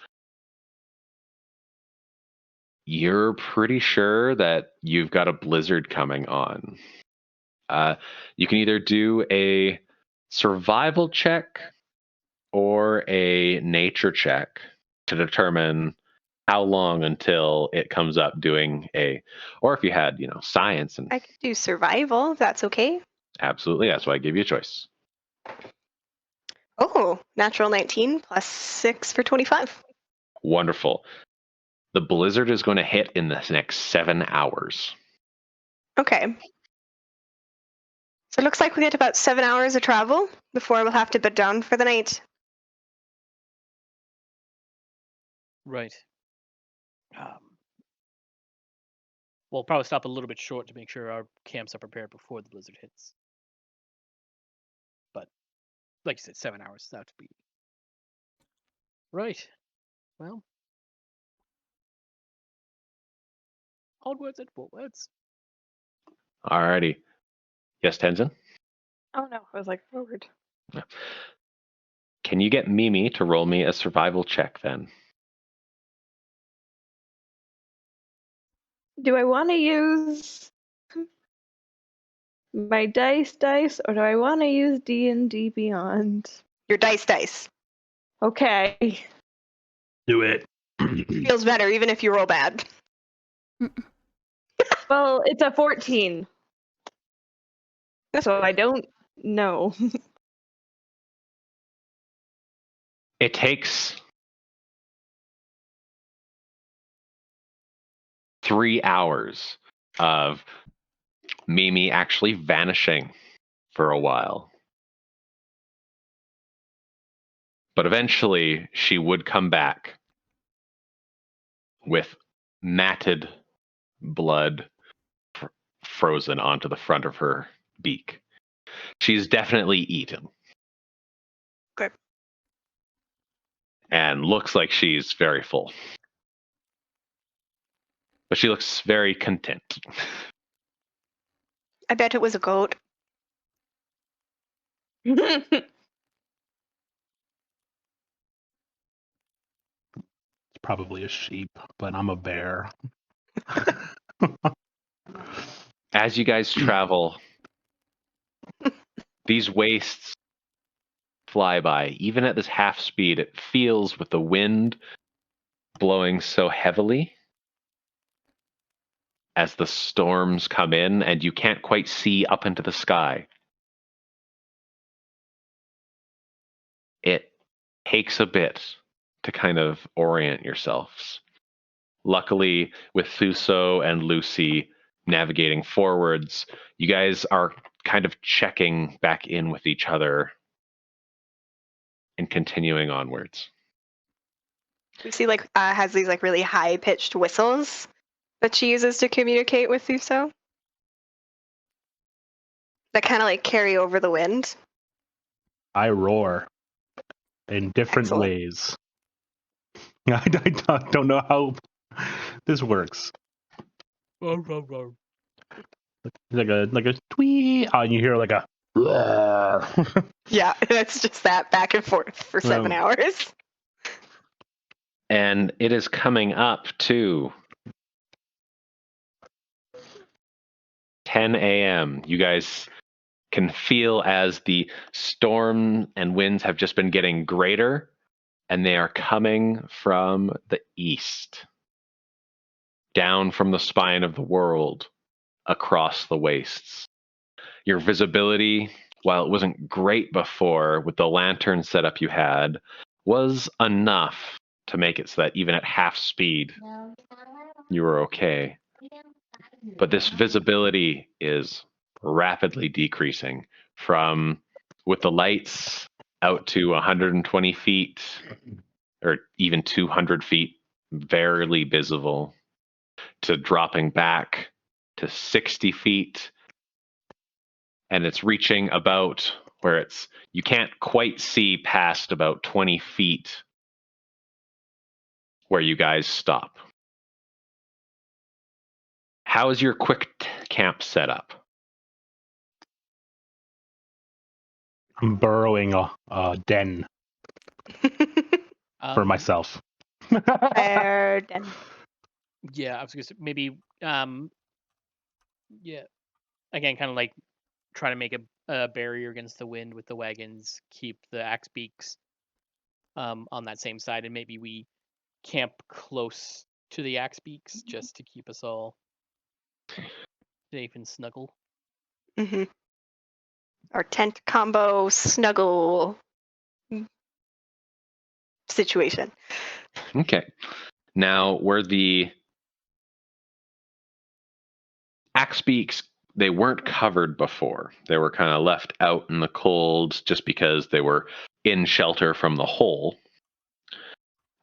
You're pretty sure that you've got a blizzard coming on. You can either do a survival check or a nature check to determine how long until it comes up doing or if you had, science and I could do survival, if that's okay. absolutely, that's why I gave you a choice. Oh, natural 19 plus 6 for 25. Wonderful. The blizzard is going to hit in the next 7 hours. Okay. So it looks like we get about 7 hours of travel before we'll have to bed down for the night. Right. We'll probably stop a little bit short to make sure our camps are prepared before the blizzard hits. But, like you said, 7 hours. That would be right. Well, onwards and forwards. Alrighty. Yes, Tenzin? Oh no, I was like forward. Can you get Mimi to roll me a survival check then? Do I want to use my dice, or do I want to use D&D Beyond? Your dice. Okay. Do it. Feels better even if you roll bad. Well, it's a 14. So I don't know. It takes 3 hours of Mimi actually vanishing for a while. But eventually she would come back with matted blood frozen onto the front of her beak. She's definitely eaten. Good. And looks like she's very full. But she looks very content. I bet it was a goat. It's probably a sheep, but I'm a bear. As you guys travel, these wastes fly by. Even at this half speed, it feels with the wind blowing so heavily as the storms come in and you can't quite see up into the sky. It takes a bit to kind of orient yourselves. Luckily, with Thuso and Lucy navigating forwards, you guys are kind of checking back in with each other and continuing onwards. Lucy has these like really high pitched whistles that she uses to communicate with Thuso. That kind of like carry over the wind. I roar in different Excellent. ways. I don't know how this works. Like a twee, and you hear like a. Yeah, that's just that back and forth for 7 hours. And it is coming up to 10 a.m. You guys can feel as the storm and winds have just been getting greater, and they are coming from the east, down from the spine of the world, across the wastes. Your visibility, while it wasn't great before with the lantern setup you had, was enough to make it so that even at half speed, you were okay. But this visibility is rapidly decreasing from, with the lights, out to 120 feet or even 200 feet, barely visible, to dropping back to 60 feet. And it's reaching about where you can't quite see past about 20 feet where you guys stop. How is your quick camp set up? I'm burrowing a den for myself. Fair den. Yeah, I was gonna say maybe yeah. Again, kind of like trying to make a barrier against the wind with the wagons, keep the axe beaks on that same side, and maybe we camp close to the axe beaks just to keep us all safe and snuggle. Mm-hmm. Our tent combo snuggle situation. Okay. Now, where the axe beaks, they weren't covered before. They were kind of left out in the cold just because they were in shelter from the hole.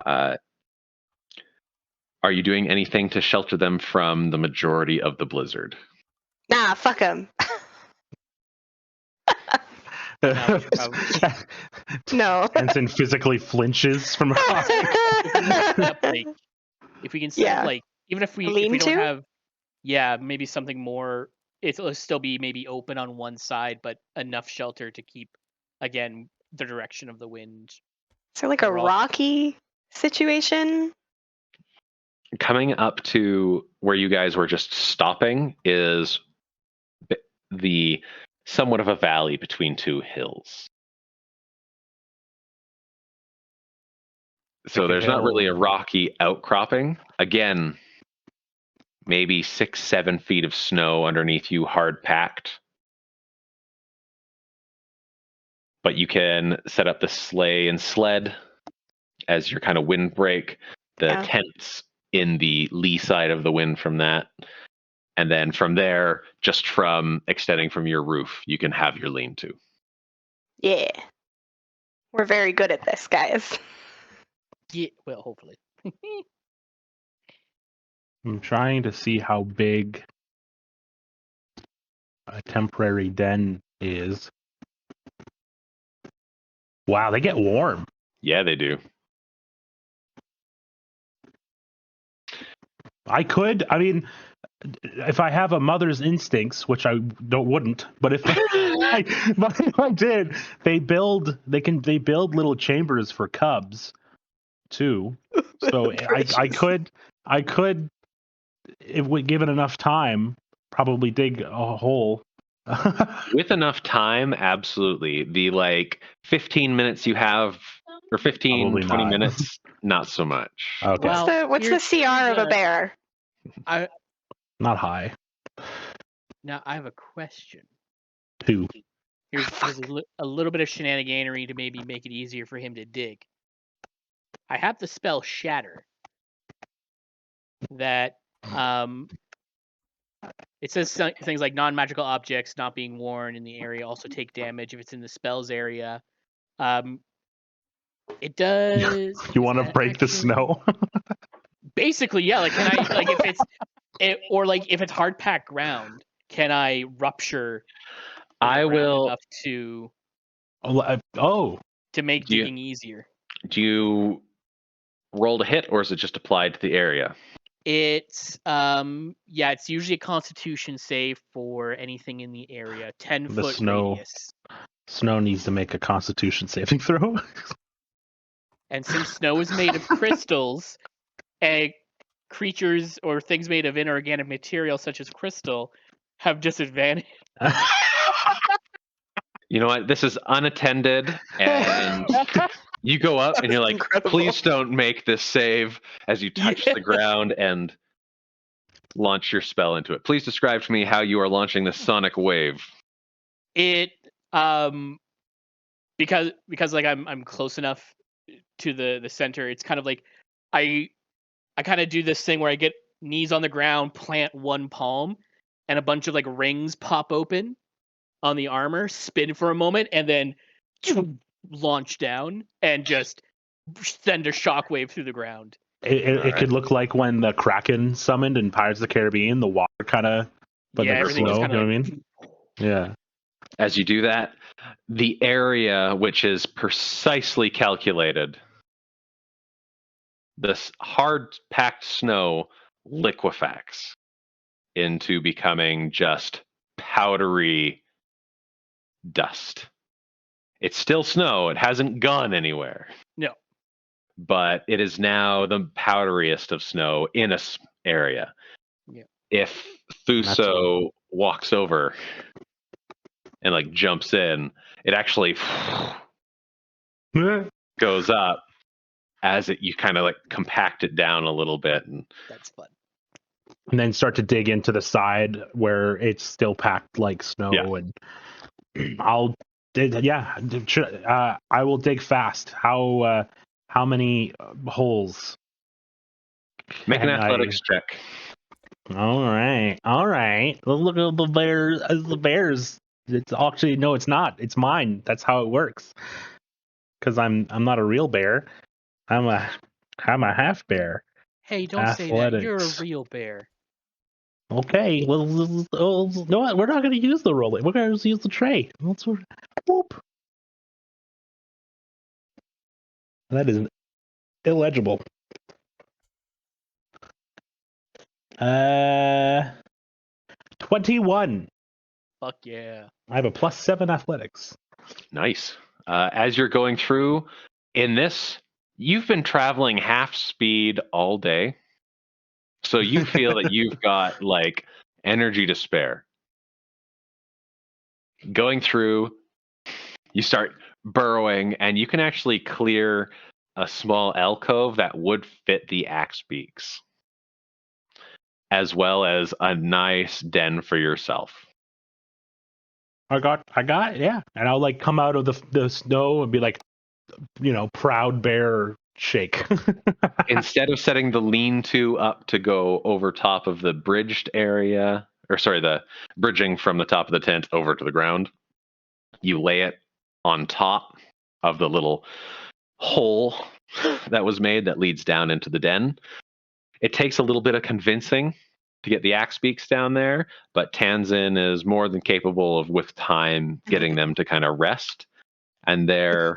Are you doing anything to shelter them from the majority of the blizzard? Nah, fuck them. No, we should probably- No. Ensign physically flinches from across. If we can set up Yeah. like, even if we Lean don't to? have, yeah, maybe something more. It'll still be maybe open on one side, but enough shelter to keep, again, the direction of the wind. Is there like a Overall. rocky situation? Coming up to where you guys were just stopping is the somewhat of a valley between two hills. So Like a there's not hill. really a rocky outcropping. Again, maybe 6-7 feet of snow underneath you, hard packed. But you can set up the sleigh and sled as your kind of windbreak, the tents in the lee side of the wind from that. And then from there, just from extending from your roof, you can have your lean-to. Yeah. We're very good at this, guys. Yeah, well, hopefully. I'm trying to see how big a temporary den is. Wow, they get warm. Yeah, they do. I mean, if I have a mother's instincts, which I wouldn't, but if if I did, they build little chambers for cubs too. So I could, if we given enough time, probably dig a hole. With enough time, absolutely. The 15 minutes you have, or 15, Probably 20 not. minutes, not so much. Okay. Well, What's the CR of a bear? Not high. Now I have a question. 2. Here's a little bit of shenaniganery to maybe make it easier for him to dig. I have the spell Shatter. That it says things like non-magical objects not being worn in the area also take damage if it's in the spell's area. It does. You want to break the snow? Basically, yeah. Like, can I if it's if it's hard packed ground, can I rupture? I will enough to make digging easier. Do you roll to hit, or is it just applied to the area? It's it's usually a Constitution save for anything in the area. 10-foot radius. Snow needs to make a Constitution saving throw. And since snow is made of crystals, creatures or things made of inorganic material such as crystal have disadvantage. You know what? This is unattended, and you go up and you're like, incredible. please don't make this save as you touch the ground and launch your spell into it. Please describe to me how you are launching this sonic wave. It because I'm close enough to the center, it's kind of like I kind of do this thing where I get knees on the ground, plant one palm, and a bunch of rings pop open on the armor, spin for a moment, and then launch down and just send a shockwave through the ground. It could look like when the Kraken summoned in Pirates of the Caribbean, the water kind of, but the snow, you know what I mean? Yeah. As you do that, the area which is precisely calculated, this hard-packed snow liquefacts into becoming just powdery dust. It's still snow. It hasn't gone anywhere. No. But it is now the powderiest of snow in a area. Yeah. If Thuso walks over and jumps in, it actually goes up as you kind of compact it down a little bit. And that's fun. And then start to dig into the side where it's still packed like snow. Yeah. And I will dig fast. How many holes? Make an athletics check. All right. Look at the bears. The bears. It's actually no, it's not. It's mine. That's how it works. Because I'm not a real bear. I'm a half bear. Hey, don't say that. You're a real bear. Okay. Well, no, we're not going to use the roll. We're going to use the tray. Whoop. That is illegible. 21. Fuck yeah. I have a +7 athletics. Nice. As you're going through, in this, you've been traveling half speed all day. So you feel that you've got energy to spare. Going through, you start burrowing, and you can actually clear a small alcove that would fit the axe beaks, as well as a nice den for yourself. I got, yeah. And I'll come out of the snow and be proud bear shake. Instead of setting the lean-to up to go over top of the bridged area, the bridging from the top of the tent over to the ground, you lay it on top of the little hole that was made that leads down into the den. It takes a little bit of convincing to get the axe beaks down there, but Tanzin is more than capable of, with time, getting them to kind of rest. And they're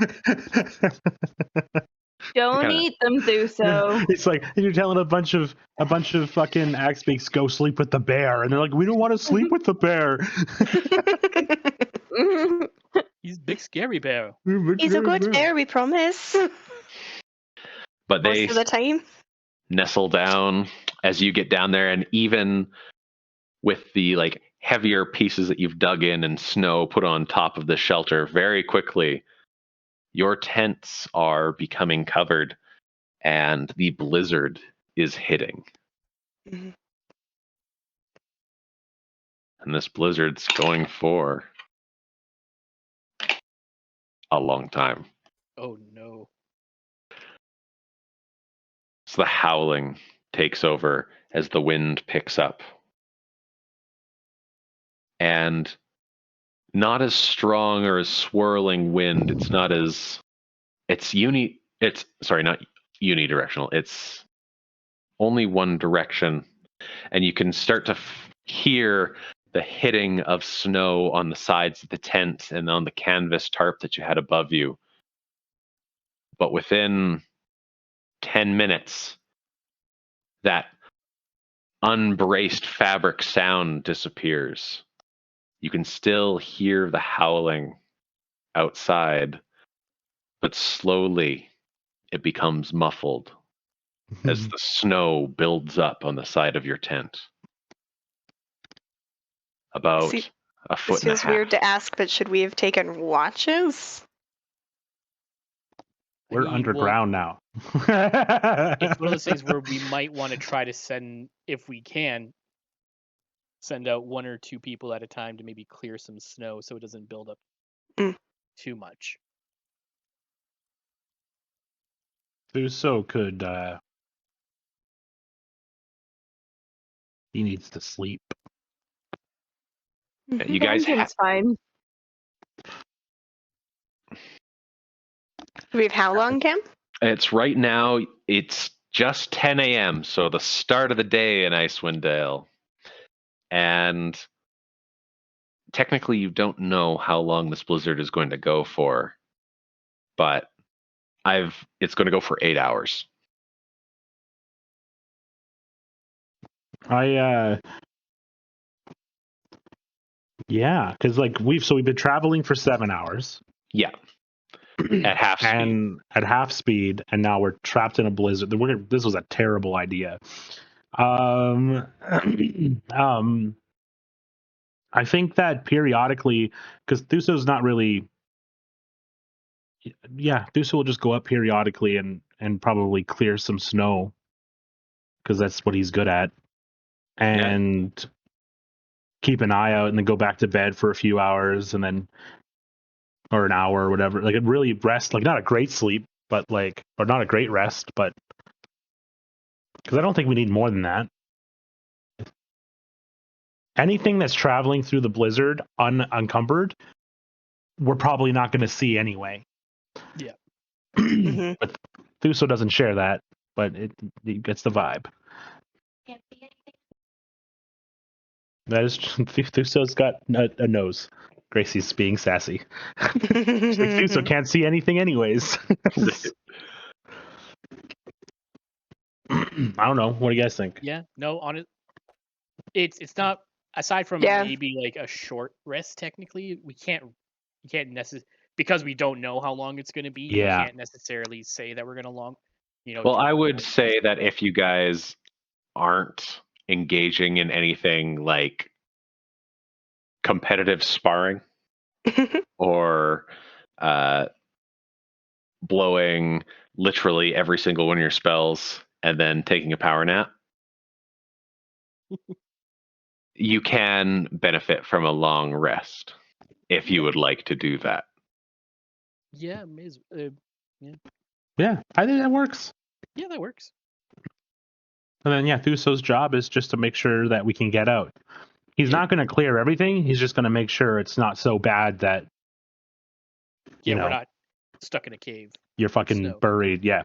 Don't Kinda- eat them, Thuso. It's like you're telling a bunch of fucking axe beaks go sleep with the bear, and they're like, we don't want to sleep with the bear. He's big scary bear. He's a good bear, we promise. But they Most of the time. nestle down as you get down there, and even with the like heavier pieces that you've dug in and snow put on top of the shelter, very quickly your tents are becoming covered and the blizzard is hitting. Mhm. And this blizzard's going for a long time. Oh no. So the howling takes over as the wind picks up. And not as strong or as swirling wind. It's not as it's not unidirectional. It's only one direction. And you can start to hear the hitting of snow on the sides of the tent and on the canvas tarp that you had above you. But within 10 minutes, that unbraced fabric sound disappears. You can still hear the howling outside, but slowly it becomes muffled as the snow builds up on the side of your tent. About See, a foot This and a feels half. weird to ask, but should we have taken watches? We're Well, underground now. it's one of those things where we might want to try to send, if we can, send out 1 or 2 people at a time to maybe clear some snow so it doesn't build up too much. Thuso could. He needs to sleep. You guys Dungeon's fine. We have how long, Cam? it's right now, it's just 10 a.m., so the start of the day in IceWind Dale. And technically you don't know how long this blizzard is going to go for, but it's going to go for 8 hours. Yeah, because like we've been traveling for 7 hours. Yeah. At half speed. And at half speed, and now we're trapped in a blizzard. This was a terrible idea. I think that periodically, because Thuso's not really. Yeah, Thuso will just go up periodically and probably clear some snow, because that's what he's good at, and keep an eye out, and then go back to bed for a few hours, and then or an hour or whatever. Like, really rest, like not a great sleep, but like, or not a great rest, but because I don't think we need more than that. Anything that's traveling through the blizzard unencumbered, we're probably not going to see anyway. Yeah. But Thuso doesn't share that, but it gets the vibe. That is, Thuso's got a nose. Gracie's being sassy. She's like, Thuso can't see anything anyways. I don't know. What do you guys think? Yeah. No, on it. It's not, aside from Yeah. maybe like a short rest. Technically, you can't necessarily, because we don't know how long it's going to be. Yeah. We can't necessarily say that we're going to Well, do I a would long say rest, that but- if you guys aren't engaging in anything like competitive sparring or blowing literally every single one of your spells and then taking a power nap, you can benefit from a long rest if you would like to do that. Yeah, Yeah, I think that works. yeah, that works. And then, yeah, Thuso's job is just to make sure that we can get out. He's not going to clear everything. He's just going to make sure it's not so bad that Yeah, we're not stuck in a cave. you're fucking Snow. buried. Yeah.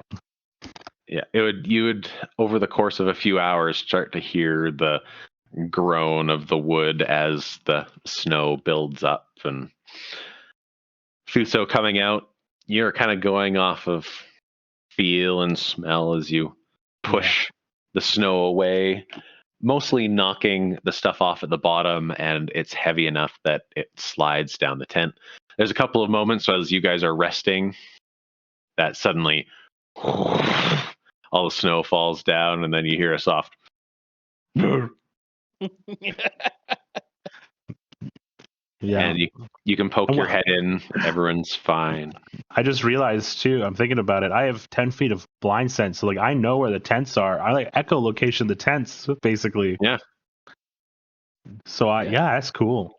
Yeah, you would over the course of a few hours start to hear the groan of the wood as the snow builds up, and Thuso coming out, you're kind of going off of feel and smell as you push the snow away, mostly knocking the stuff off at the bottom, and it's heavy enough that it slides down the tent. There's a couple of moments as you guys are resting that suddenly all the snow falls down, and then you hear a soft Yeah. and you can poke your head in. Everyone's fine. I just realized too, I'm thinking about it. I have 10 feet of blind sense. So like I know where the tents are. I like echolocation the tents, basically. Yeah. So that's cool.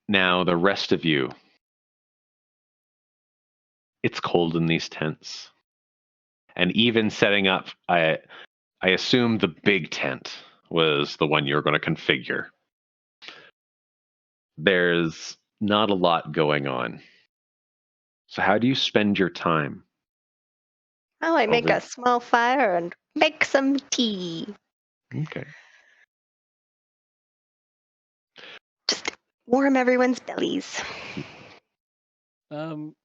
Now the rest of you, it's cold in these tents. And even setting up, I assume the big tent was the one you're going to configure. There's not a lot going on. So how do you spend your time? I make Over- a small fire and make some tea. Okay. Just warm everyone's bellies. Jolith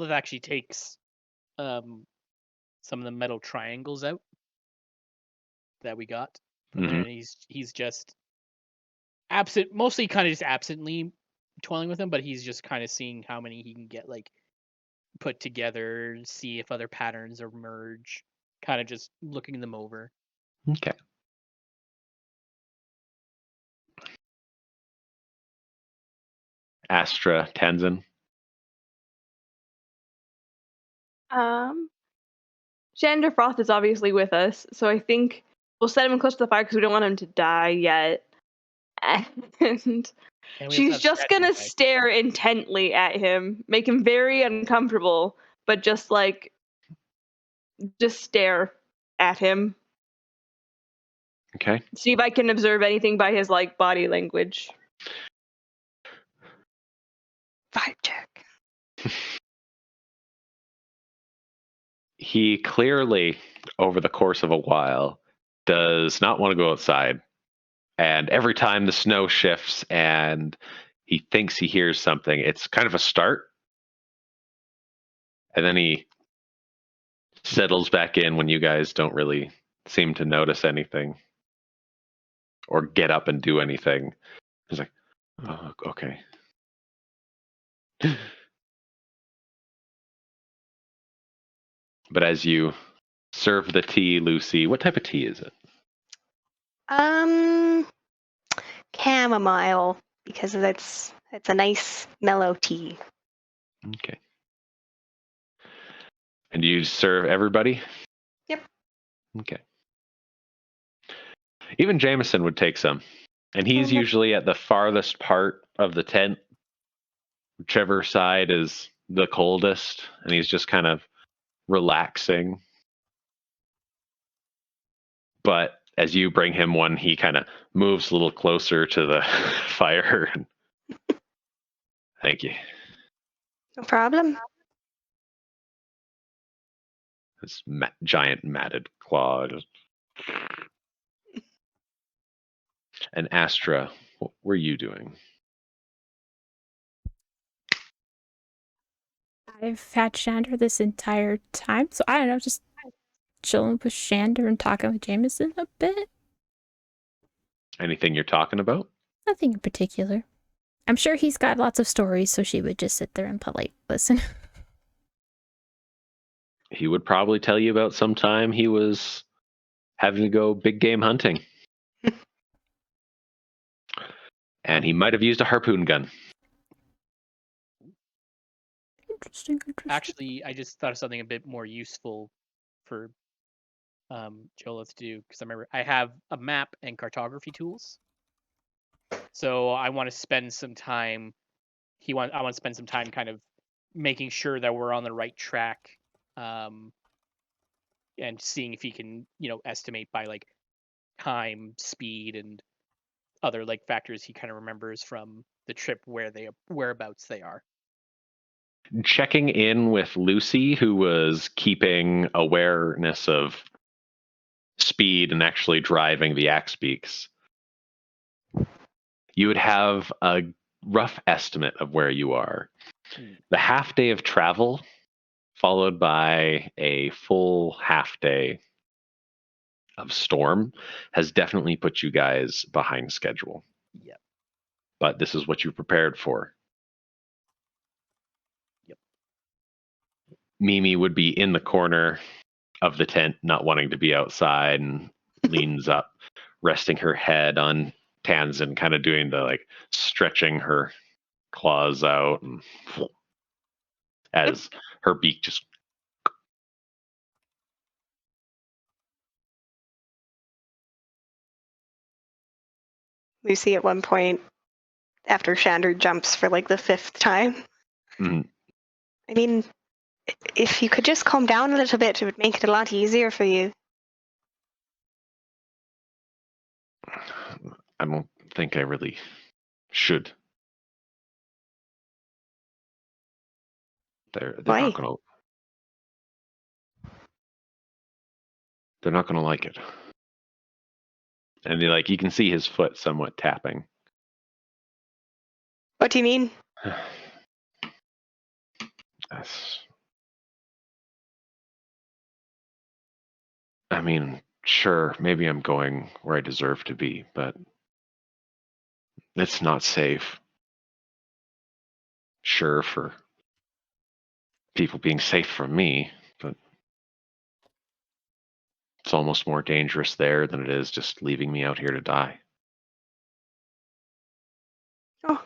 actually takes some of the metal triangles out that we got, Mhm. and he's just mostly kind of just absently toiling with them, but he's just kind of seeing how many he can get like put together, see if other patterns emerge, kind of just looking them over. Okay. Astra, Tanzan. Shander Froth is obviously with us, so I think we'll set him close to the fire because we don't want him to die yet. And And we also she's have just Scratchy gonna Guy. stare intently at him, make him very uncomfortable, but just stare at him. Okay. See if I can observe anything by his like body language. Vibe check. He clearly, over the course of a while, does not want to go outside. And every time the snow shifts and he thinks he hears something, it's kind of a start. And then he settles back in when you guys don't really seem to notice anything or get up and do anything. He's like, oh, okay. But as you serve the tea, Lucy, what type of tea is it? Chamomile, because it's a nice mellow tea. Okay. And do you serve everybody? Yep. Okay. Even Jameson would take some. And he's usually at the farthest part of the tent, whichever side is the coldest. And he's just kind of relaxing. But as you bring him one, he kind of moves a little closer to the fire. Thank you. No problem. This giant matted claw. And Astra, what were you doing? I've had Shander this entire time, so I don't know, just chilling with Shander and talking with Jameson a bit. Anything you're talking about? Nothing in particular. I'm sure he's got lots of stories, so she would just sit there and politely listen. He would probably tell you about some time he was having to go big game hunting. And he might have used a harpoon gun. Interesting. Actually, I just thought of something a bit more useful for Jolith to do, because I remember I have a map and cartography tools. So I want to spend some time. I want to spend some time kind of making sure that we're on the right track, and seeing if he can, estimate by like time, speed, and other like factors he kind of remembers from the trip whereabouts they are. Checking in with Lucy, who was keeping awareness of speed and actually driving the axe beaks. You would have a rough estimate of where you are. Hmm. The half day of travel, followed by a full half day of storm, has definitely put you guys behind schedule. Yep. But this is what you prepared for. Yep. Mimi would be in the corner of the tent, not wanting to be outside, and leans up, resting her head on Tanzan, kind of doing the like stretching her claws out, and as her beak just. Lucy at one point, after Shander jumps for like the 5th time. Mhm. I mean, if you could just calm down a little bit, it would make it a lot easier for you. I don't think I really should. They're Why? not gonna. They're not gonna like it. And like you can see his foot somewhat tapping. What do you mean? I mean, sure, maybe I'm going where I deserve to be, but it's not safe. Sure, for people being safe from me, but it's almost more dangerous there than it is just leaving me out here to die. Oh,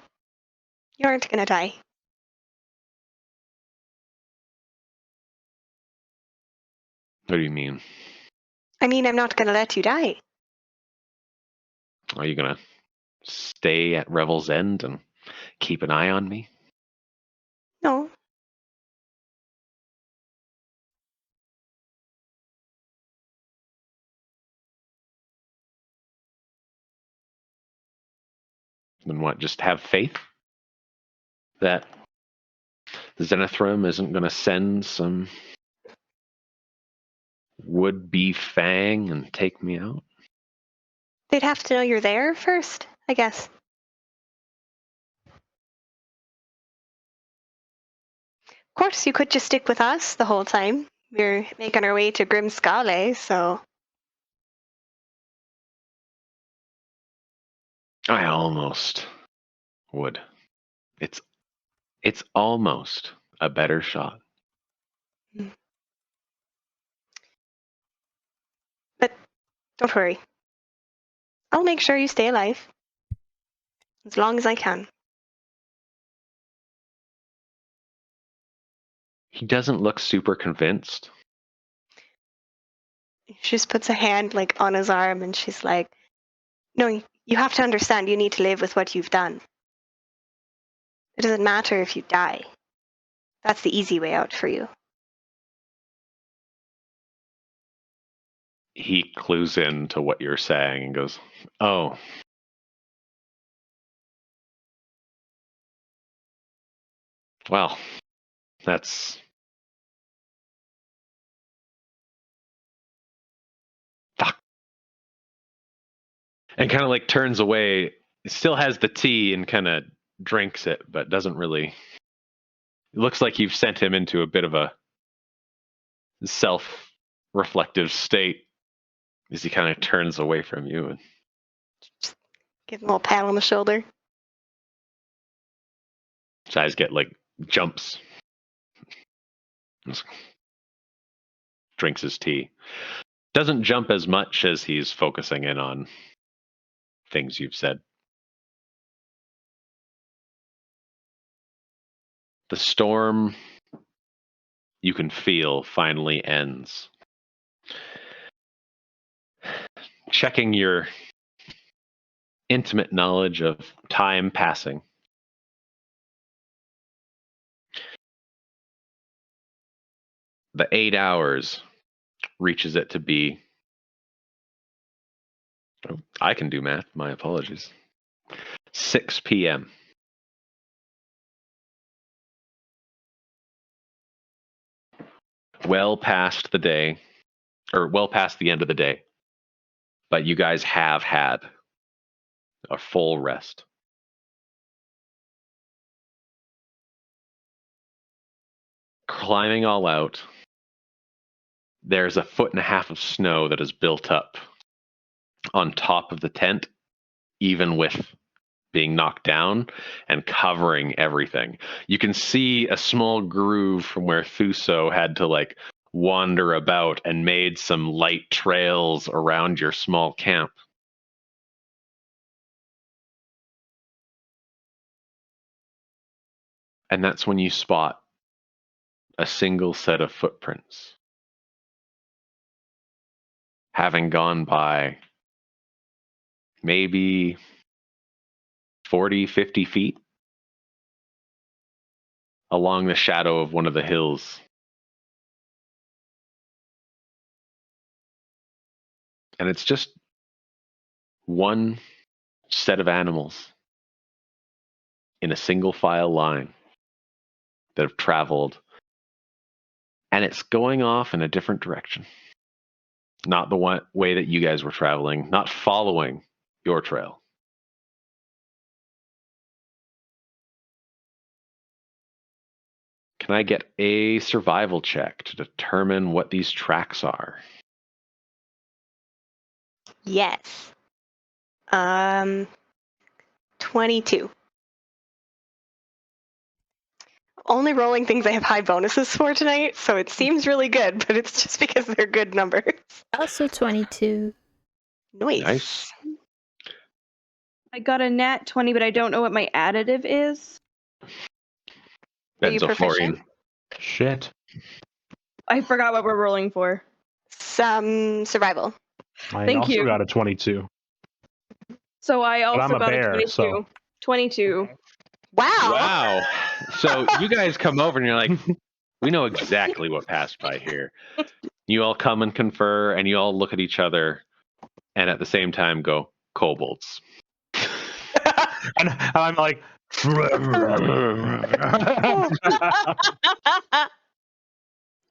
you aren't gonna die. What do you mean? I mean, I'm not gonna let you die. Are you gonna stay at Revel's End and keep an eye on me? No. Then what? Just have faith that Zenithram isn't gonna send some would-be Fang and take me out? They'd have to know you're there first, I guess. Of course, you could just stick with us the whole time. We're making our way to Grimskale, so I almost would. It's almost a better shot. but don't worry. I'll make sure you stay alive. As long as I can. He doesn't look super convinced. She just puts a hand like on his arm and she's like, no, you have to understand you need to live with what you've done. It doesn't matter if you die. That's the easy way out for you. He clues in to what you're saying and goes, "Oh, well, that's fuck." And kind of like turns away. Still has the tea and kind of drinks it, but doesn't really. It looks like you've sent him into a bit of a self-reflective state as he kind of turns away from you and Just give him a little pat on the shoulder. his eyes get like jumps. Drinks his tea. Doesn't jump as much as he's focusing in on things you've said. The storm you can feel finally ends. Checking your intimate knowledge of time passing. The 8 hours reaches it to be. Oh, I can do math. My apologies. 6 p.m. Well past the day, or well past the end of the day. But you guys have had a full rest. climbing all out, there's 1.5 feet of snow that is built up on top of the tent, even with being knocked down and covering everything. You can see a small groove from where Thuso had to like wander about and made some light trails around your small camp. And that's when you spot a single set of footprints, having gone by maybe 40, 50 feet along the shadow of one of the hills. And it's just one set of animals in a single file line that have traveled, and it's going off in a different direction. Not the one way that you guys were traveling, not following your trail. Can I get a survival check to determine what these tracks are? Yes. 22. Only rolling things I have high bonuses for tonight, so it seems really good, but it's just because they're good numbers. Also 22. Nice. I got a nat 20, but I don't know what my additive is. Are you proficient? Benzoflurane. Shit. I forgot what we're rolling for. Some survival. I Thank also you. got a 22. So I But also I'm a got bear, a 22. so 22. Wow. Wow. So you guys come over and you're like, we know exactly what passed by here. You all come and confer, and you all look at each other, and at the same time go, kobolds. and I'm like,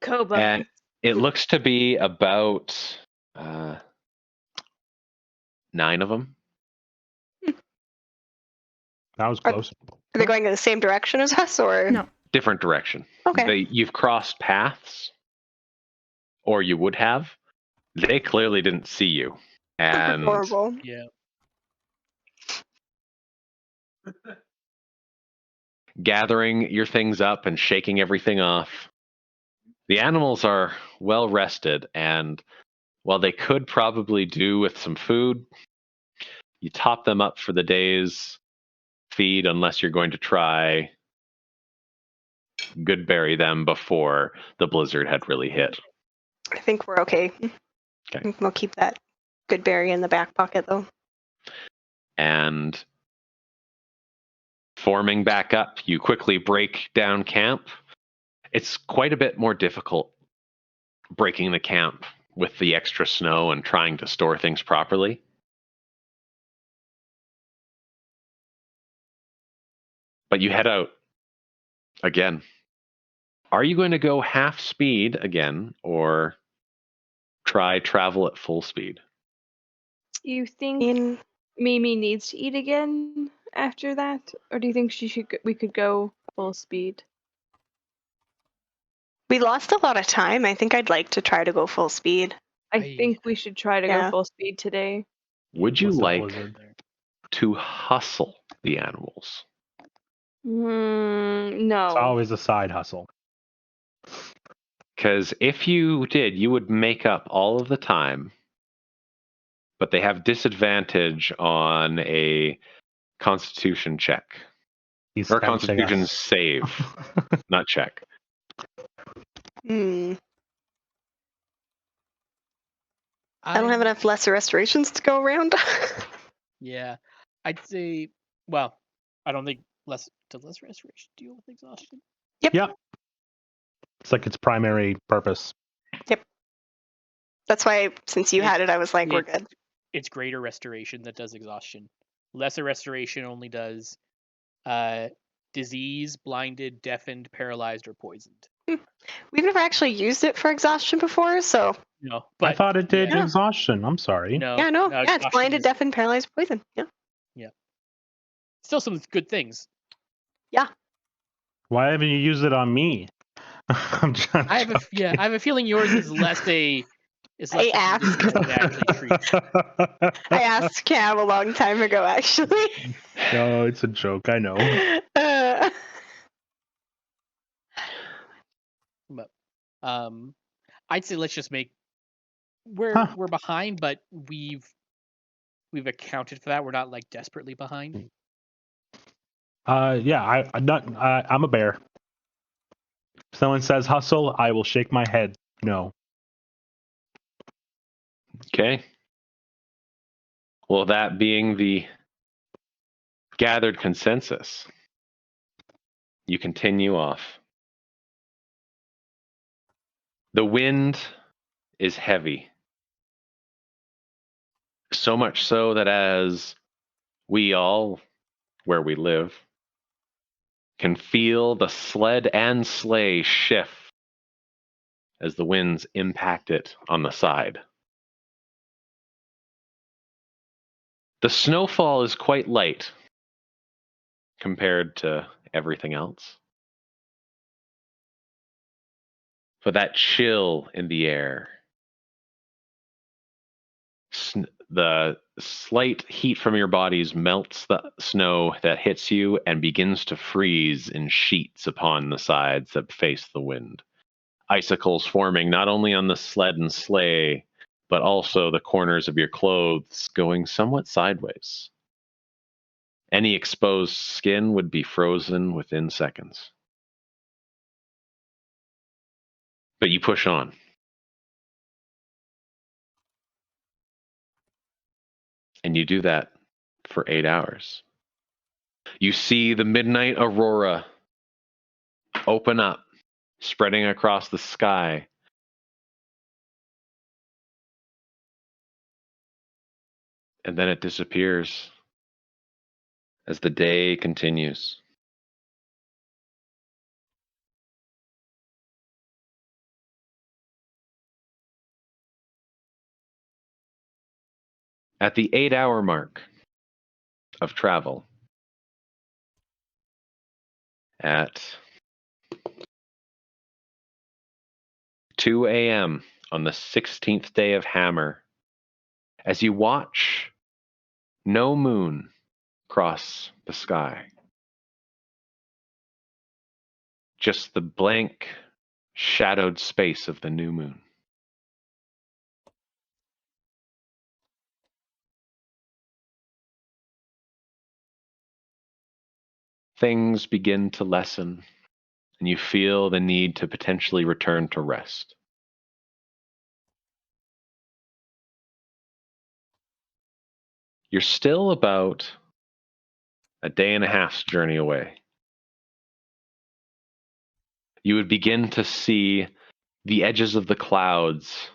Koba. And it looks to be about 9 of them. that was close. Are they going in the same direction as us, or? No. Different direction. Okay. You've crossed paths, or you would have. They clearly didn't see you. And Horrible. Yeah. gathering your things up and shaking everything off. The animals are well rested, and while they could probably do with some food, you top them up for the day's feed unless you're going to try goodberry them before the blizzard had really hit. I think we're okay. Okay. We'll keep that good berry in the back pocket, though. And forming back up, you quickly break down camp. It's quite a bit more difficult breaking the camp with the extra snow and trying to store things properly. But you head out again. Are you going to go half speed again or try travel at full speed? You think Mimi needs to eat again after that, or do you think we could go full speed? We lost a lot of time. I think I'd like to try to go full speed. I think we should try to go full speed today. Would you What's the like blizzard? to hustle the animals? No. It's always a side hustle. Because if you did, you would make up all of the time, but they have disadvantage on a Constitution check. He's Or tempting Constitution us. save, not check. I don't have enough lesser restorations to go around. Yeah, I'd say. Well, I don't think does less restoration deal with exhaustion? Yep. It's like its primary purpose. Yep. That's why, since you had it, I was like, we're good. It's greater restoration that does exhaustion. Lesser restoration only does disease, blinded, deafened, paralyzed, or poisoned. We've never actually used it for exhaustion before, so. No, but I thought it did yeah. exhaustion. I'm sorry. No. Yeah, no. Yeah, it's exhaustion blinded, is- deafened, paralyzed, poison. Yeah. Still some good things. Yeah. Why haven't you used it on me? I'm trying. I have a feeling yours is less a I asked. condition than actually treat. I asked Cam a long time ago, actually. No, it's a joke. I know. But I'd say let's just make we're behind, but we've accounted for that. We're not like desperately behind. Yeah, I'm a bear. If someone says hustle, I will shake my head. No. Okay. Well, that being the gathered consensus, you continue off. The wind is heavy. So much so that as we all, where we live, can feel the sled and sleigh shift as the winds impact it on the side. The snowfall is quite light compared to everything else. But that chill in the air, the slight heat from your bodies melts the snow that hits you and begins to freeze in sheets upon the sides that face the wind. Icicles forming not only on the sled and sleigh, but also the corners of your clothes going somewhat sideways. Any exposed skin would be frozen within seconds. But you push on. And you do that for 8 hours. You see the midnight aurora open up, spreading across the sky. And then it disappears as the day continues. At the 8-hour mark of travel, at 2 a.m. on the 16th day of Hammer, as you watch no moon cross the sky, just the blank, shadowed space of the new moon. Things begin to lessen, and you feel the need to potentially return to rest. You're still about a day and a half's journey away. You would begin to see the edges of the clouds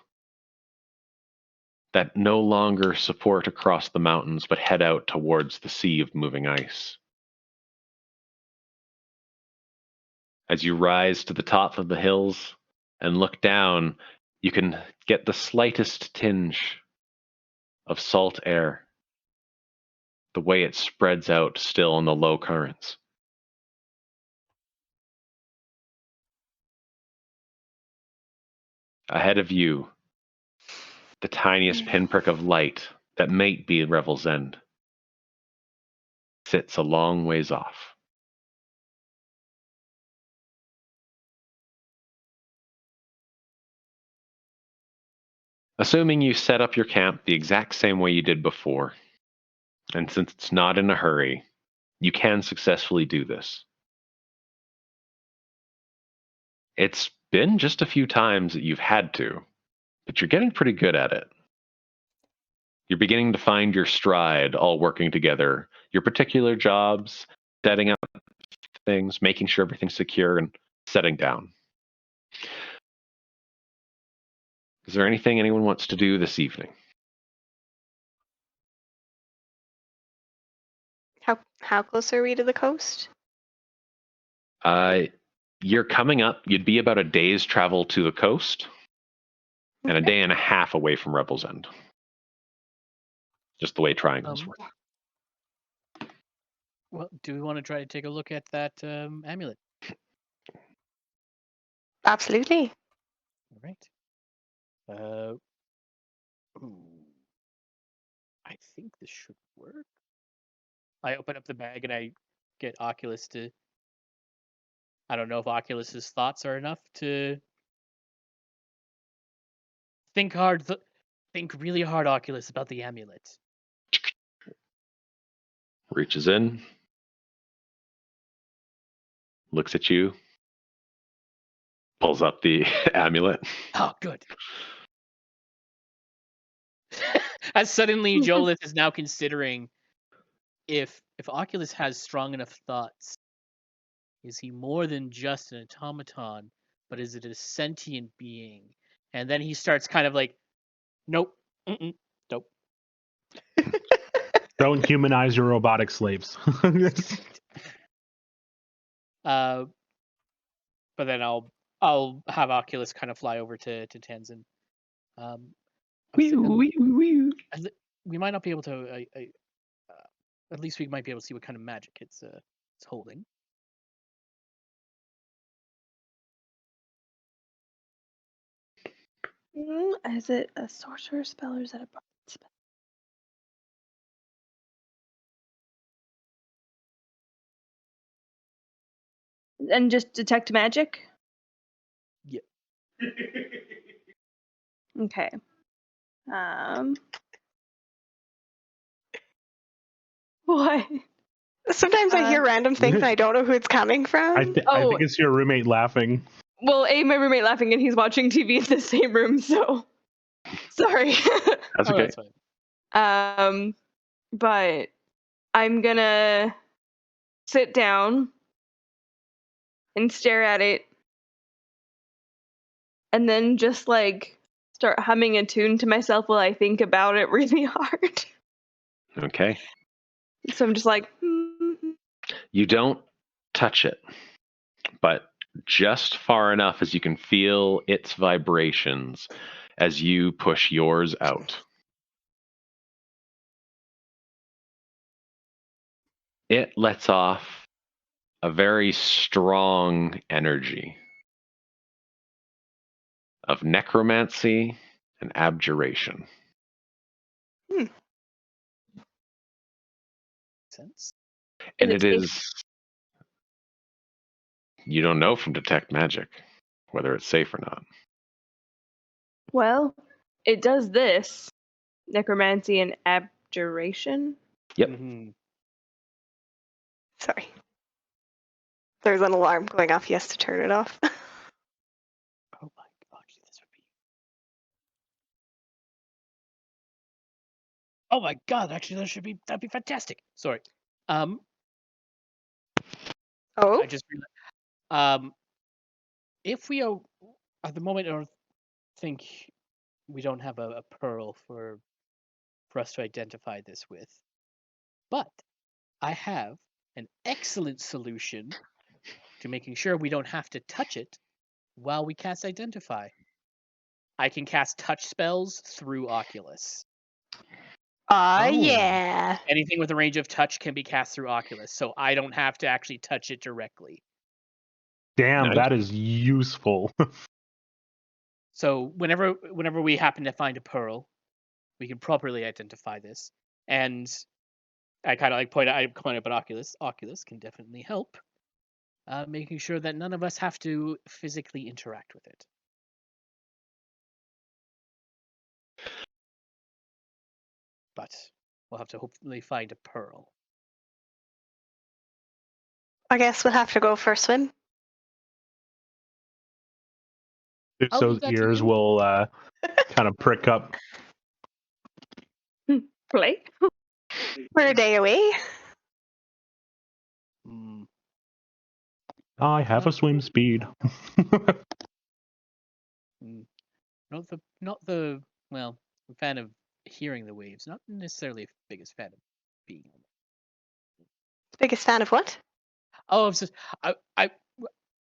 that no longer support across the mountains but head out towards the sea of moving ice. As you rise to the top of the hills and look down, you can get the slightest tinge of salt air, the way it spreads out still in the low currents. Ahead of you, the tiniest pinprick of light that might be Revel's End sits a long ways off. Assuming you set up your camp the exact same way you did before, and since it's not in a hurry, you can successfully do this. It's been just a few times that you've had to, but you're getting pretty good at it. You're beginning to find your stride, all working together, your particular jobs, setting up things, making sure everything's secure, and setting down. Is there anything anyone wants to do this evening? How close are we to the coast? You're coming up, you'd be about a day's travel to the coast and a day and a half away from Revel's End. Just the way triangles work. Well, do we want to try to take a look at that amulet? Absolutely. All right. I think this should work. I open up the bag and I get Oculus to. I don't know if Oculus's thoughts are enough to think hard. Think really hard, Oculus, about the amulet. Reaches in, looks at you, pulls up the amulet. Oh, good. As suddenly Jolith is now considering if Oculus has strong enough thoughts, is he more than just an automaton, but is it a sentient being? And then he starts kind of like, nope, nope. Don't humanize your robotic slaves. But then I'll have Oculus kind of fly over to Tenzin. We might not be able to. At least we might be able to see what kind of magic it's holding. Is it a sorcerer spell or is it a bard spell? And just detect magic? Yeah. Okay. What? Sometimes I hear random things and I don't know who it's coming from. I think it's your roommate laughing. Well, my roommate laughing and he's watching TV in the same room, so sorry. That's okay. That's fine. But I'm gonna sit down and stare at it and then just like start humming a tune to myself while I think about it really hard. Okay. So I'm just like, You don't touch it, but just far enough as you can feel its vibrations as you push yours out. It lets off a very strong energy of necromancy and abjuration. Sense. And Is it it is, you don't know from Detect Magic whether it's safe or not. well, it does this. Necromancy and abjuration. Yep. Mm-hmm. Sorry. There's an alarm going off. He has to turn it off. Oh my god, this would be. Oh my god, actually, that'd be fantastic. Sorry. Oh? I just realized. If we are at the moment, I think we don't have a pearl for us to identify this with, but I have an excellent solution to making sure we don't have to touch it while we cast Identify. I can cast touch spells through Oculus. Yeah. Anything with a range of touch can be cast through Oculus, so I don't have to actually touch it directly. Damn, Nice. that is useful. So whenever we happen to find a pearl, we can properly identify this. And I kind of like point up at Oculus. Oculus can definitely help, making sure that none of us have to physically interact with it. But we'll have to hopefully find a pearl. I guess we'll have to go for a swim. I'll So leave that to ears you. will kind of prick up. Play. We're a day away. I have a swim speed. Not the well, I'm a fan of hearing the waves, not necessarily the biggest fan of being on them. Biggest fan of what? Oh, I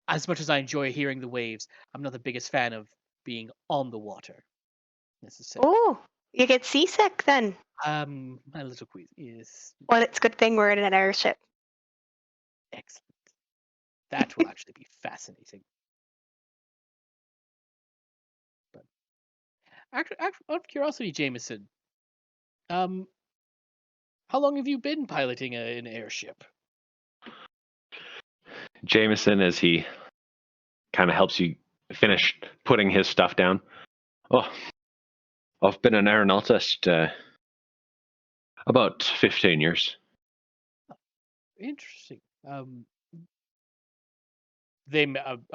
as much as I enjoy hearing the waves, I'm not the biggest fan of being on the water necessarily. Oh, you get seasick then. My little quiz is Well, it's a good thing we're in an airship. excellent. That will actually be fascinating. Out of curiosity, Jameson, how long have you been piloting an airship? Jameson, as he kind of helps you finish putting his stuff down. Oh, I've been an aeronautist about 15 years. Interesting. I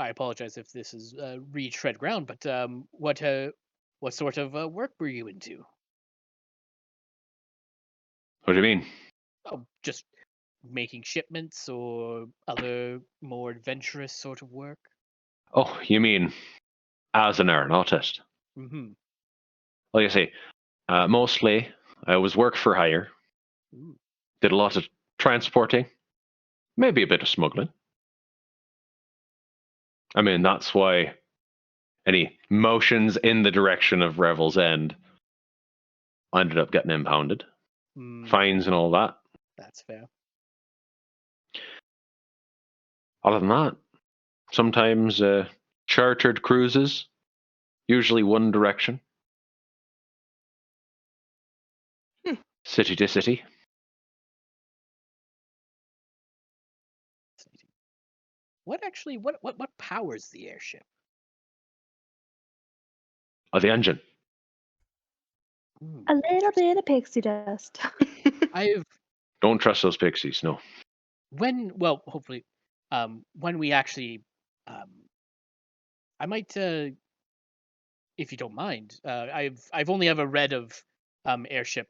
apologize if this is retread ground, but what sort of work were you into? What do you mean? Oh, just making shipments or other more adventurous sort of work? Oh, you mean as an aeronautist? Mm-hmm. Like I say, mostly I was work for hire. Ooh. Did a lot of transporting, maybe a bit of smuggling. I mean, that's why any motions in the direction of Revel's End ended up getting impounded. Fines and all that. That's fair. Other than that, sometimes chartered cruises, usually one direction. City to city. What powers the airship? Oh, the engine. A little bit of pixie dust. I've Don't trust those pixies, no. hopefully, when we actually, I might, if you don't mind, I've only ever read of airship,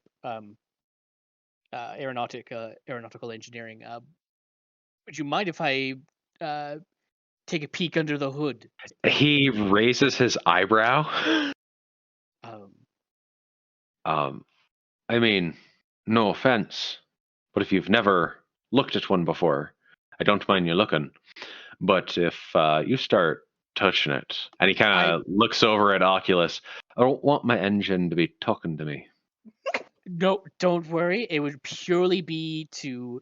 aeronautical engineering. Would you mind if I take a peek under the hood? He raises his eyebrow. I mean, no offense, but if you've never looked at one before, I don't mind you looking. But if you start touching it, and he kind of looks over at Oculus, I don't want my engine to be talking to me. No, don't worry. It would purely be to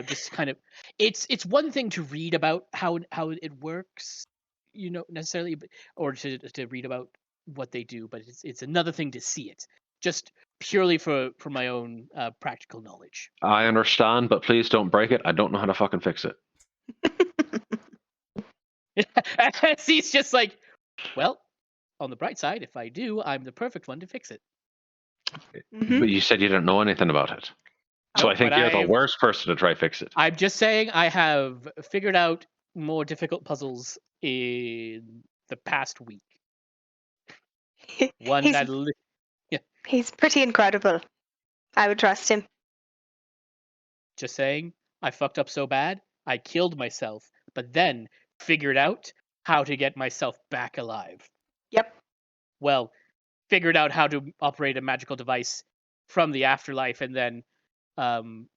just kind of. It's one thing to read about how it works, necessarily, or to read about what they do, but it's another thing to see it. Just purely for my own practical knowledge. I understand, but please don't break it. I don't know how to fucking fix it. He's just like, well, on the bright side, if I do, I'm the perfect one to fix it. But you said you didn't know anything about it. So I think you're the worst person to try fix it. I'm just saying I have figured out more difficult puzzles in the past week. He's pretty incredible. I would trust him. Just saying, I fucked up so bad, I killed myself, but then figured out how to get myself back alive. Yep. Well, figured out how to operate a magical device from the afterlife, and then the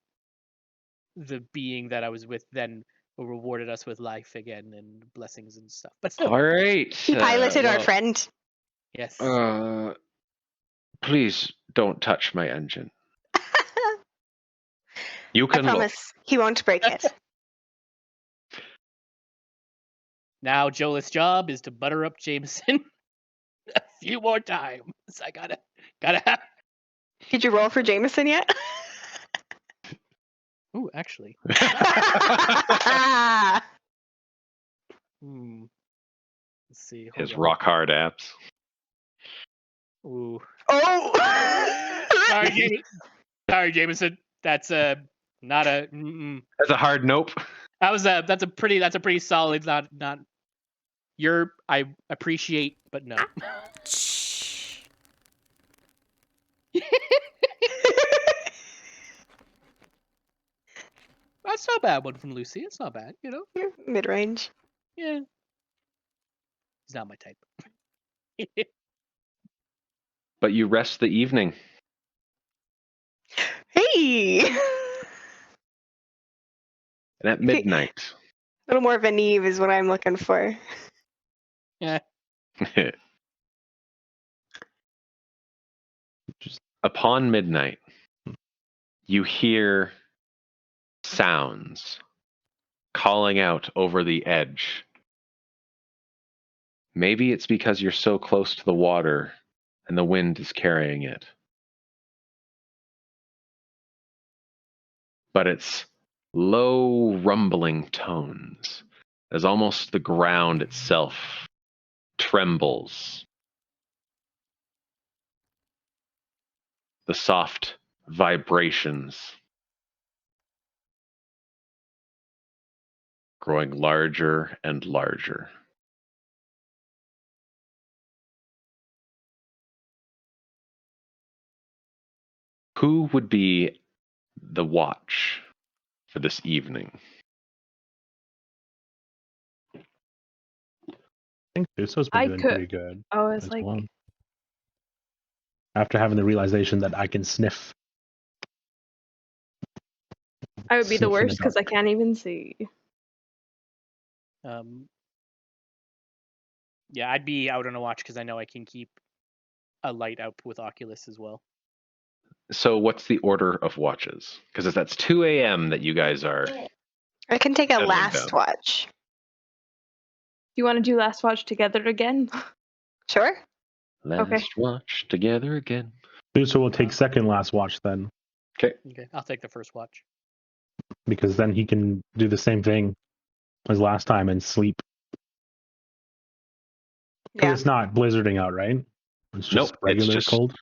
being that I was with then rewarded us with life again and blessings and stuff. But still, all right. He piloted our friend. Yes. Please don't touch my engine. You can I promise he won't break it. Now Joel's job is to butter up Jameson a few more times. I gotta have. Did you roll for Jameson yet? Ooh, actually. Let's see. His rock hard apps. Ooh. Oh. Sorry, Jameson. That's not a. That's a hard nope. That's a pretty solid. Not. I appreciate, but no. That's not a bad one from Lucy. It's not bad, Mid-range. Yeah. He's not my type. But you rest the evening. Hey! And at midnight. A little more of an Eve is what I'm looking for. Yeah. Just upon midnight, you hear sounds calling out over the edge. Maybe it's because you're so close to the water and the wind is carrying it. But it's low rumbling tones, as almost the ground itself trembles. The soft vibrations growing larger and larger. Who would be the watch for this evening? I think Uso's been I doing could- pretty good. I was as like, well. After having the realization that I can sniff. I would be the Sniff in the worst because I dark. can't even see. Yeah, I'd be out on a watch because I know I can keep a light up with Oculus as well. So what's the order of watches? Because that's 2 a.m. that you guys are. I can take a Settling last down. watch. Do you want to do last watch together again? Sure. Last watch together again. Uso will take second last watch then, Okay. Okay, I'll take the first watch. because then he can do the same thing as last time and sleep. Because Yeah. it's not blizzarding out, right? It's just Nope, regular it's just cold.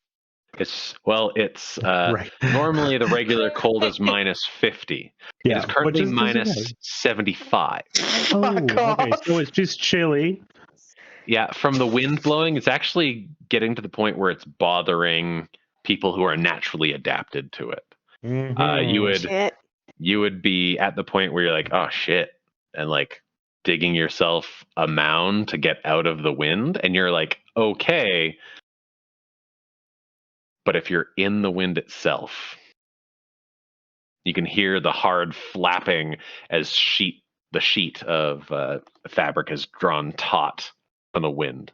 It's Right. normally the regular cold is minus 50. It Yeah, is currently which is minus okay. 75. Fuck Okay, off. so it's just chilly. Yeah, from the wind blowing, it's actually getting to the point where it's bothering people who are naturally adapted to it. Mhm. Shit. You would be at the point where you're like, oh shit, and like digging yourself a mound to get out of the wind, and you're like, okay. But if you're in the wind itself, you can hear the hard flapping as the sheet of fabric is drawn taut from the wind.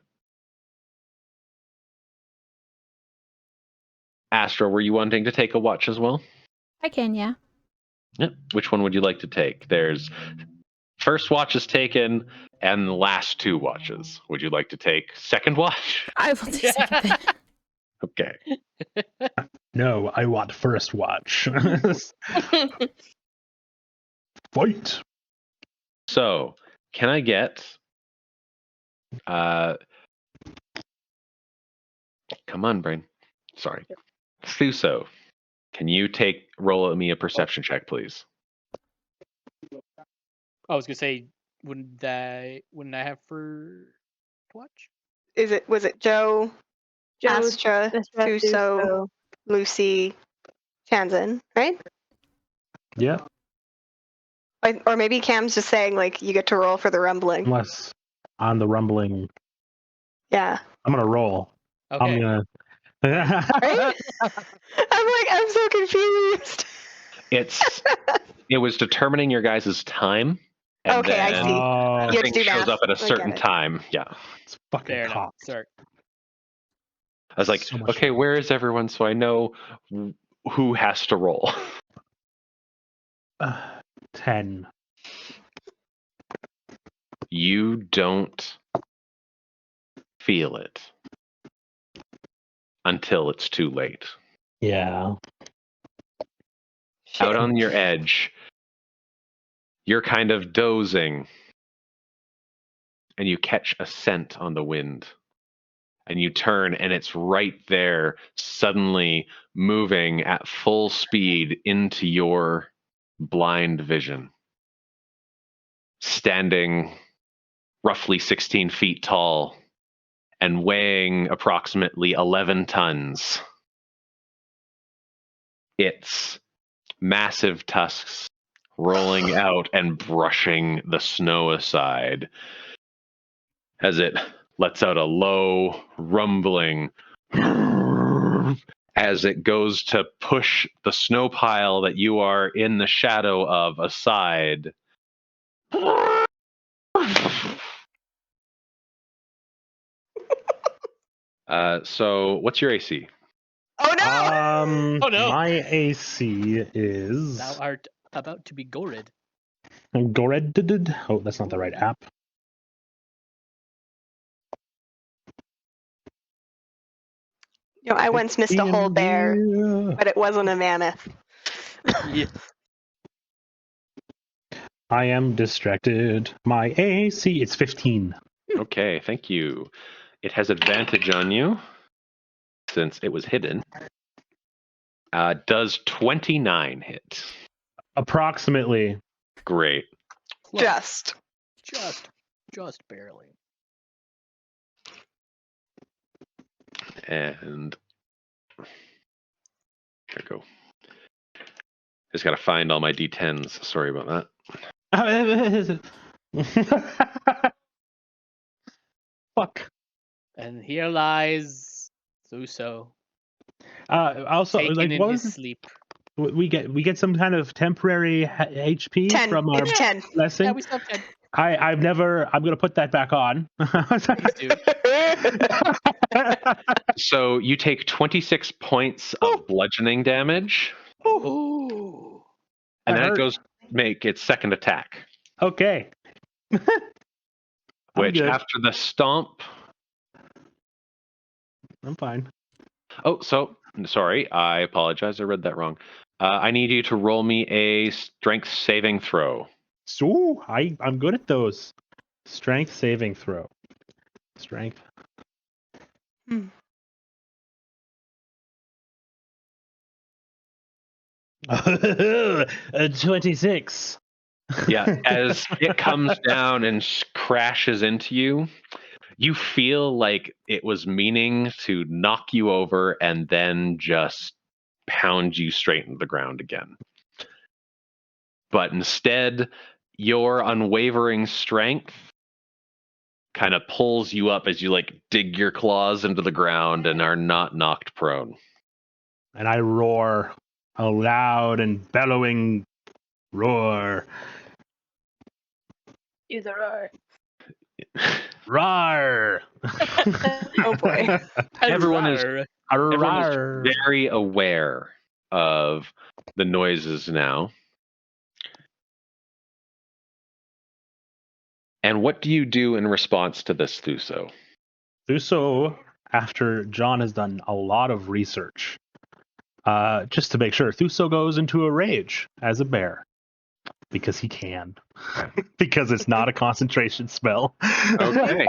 Astra, were you wanting to take a watch as well? I can, yeah. Yep. Which one would you like to take? There's first watch is taken, and the last 2 watches. Would you like to take second watch? I will do second then. Okay. No, I want first watch. Fight. So, can I get come on, brain. Sorry. Thuso, can you roll me a perception check, please? I was gonna say, wouldn't I have for watch? Was it Joe, Joe's Astra, Thuso, Lucy, Chanzen, right? Yeah, Or maybe Cam's just saying like you get to roll for the rumbling. unless on the rumbling, Yeah. I'm gonna roll. Okay. I'm gonna. Right? I'm so confused. It was determining your guys' time. And Okay, I then see. Oh, the You have thing to do shows math. up at a I get certain it. time. Yeah. it's fucking Fair enough. cocked. Sorry. I was like, So much okay, where is everyone so I know who has to roll? 10. You don't feel it until it's too late. Yeah. Shit. Out on your edge, you're kind of dozing, and you catch a scent on the wind. And you turn, and it's right there, suddenly moving at full speed into your blind vision. Standing roughly 16 feet tall and weighing approximately 11 tons. Its massive tusks rolling out and brushing the snow aside as it lets out a low rumbling as it goes to push the snow pile that you are in the shadow of aside. So what's your AC? Oh no! Oh, no. My AC is Thou art about to be gored. Gored. Oh, that's not the right app. I once missed a whole bear, but it wasn't a mammoth. Yeah. I am distracted. My AC, it's 15. Okay, thank you. It has advantage on you since it was hidden. Does 29 hit? Approximately. Great. Close. Just. Just barely. And there we go. Just gotta find all my D10s. Sorry about that. Fuck. And here lies Thuso, Also, taken like, in what his was sleep. we get some kind of temporary HP 10. from our It's 10. blessing? Yeah, we still have 10. I'm gonna put that back on. Please do. So you take 26 points of bludgeoning damage, Ooh. and That then it hurt. goes make its second attack. Okay. I'm Which good. after the stomp. I'm fine. Oh, so sorry. I apologize. I read that wrong. I need you to roll me a strength saving throw. So I'm good at those. Strength saving throw. Strength. Hmm. A 26. Yeah, as it comes down and crashes into you, you feel like it was meaning to knock you over and then just pound you straight into the ground again. But instead, your unwavering strength kind of pulls you up as you like dig your claws into the ground and are not knocked prone. And I roar a loud and bellowing roar. You there are. Roar! Oh boy. Everyone is Roar. very aware of the noises now. And what do you do in response to this, Thuso? Thuso, after John has done a lot of research, just to make sure, Thuso goes into a rage as a bear. Because he can. Because it's not a concentration spell. Okay.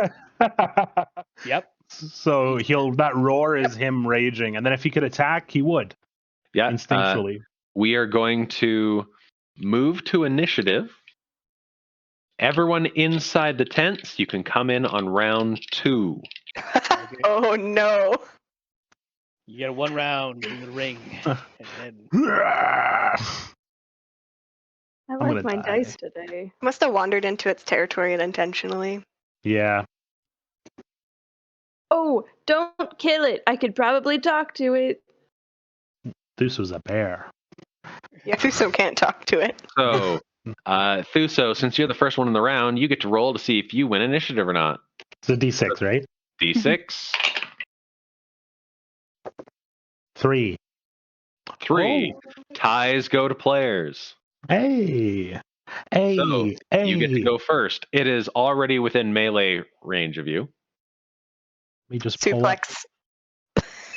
Yep. So that roar is him raging. And then if he could attack, he would. Yeah. Instinctually. We are going to move to initiative. Everyone inside the tents, you can come in on round 2. Oh no. You get 1 round in the ring. And then I gonna like my die. dice today. Must have wandered into its territory unintentionally. Yeah. Oh, don't kill it. I could probably talk to it. This was a bear. Yeah, Thuso can't talk to it. So, Thuso, since you're the first one in the round, you get to roll to see if you win initiative or not. It's a D6, right? D6. 3. 3. Ties go to players. Hey. Hey. So, hey. you get to go first. It is already within melee range of you. Let me just pull up. Suplex.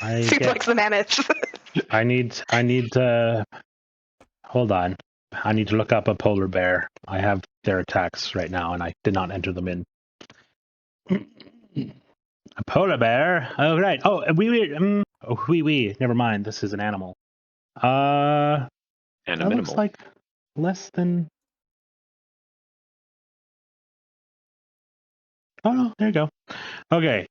I Suplex the mammoth. I need to hold on. I need to look up a polar bear. I have their attacks right now, and I did not enter them in. A polar bear. Oh right. Oh we. Never mind. This is an animal. And a That minimal. looks like less than. Oh no, there you go. Okay.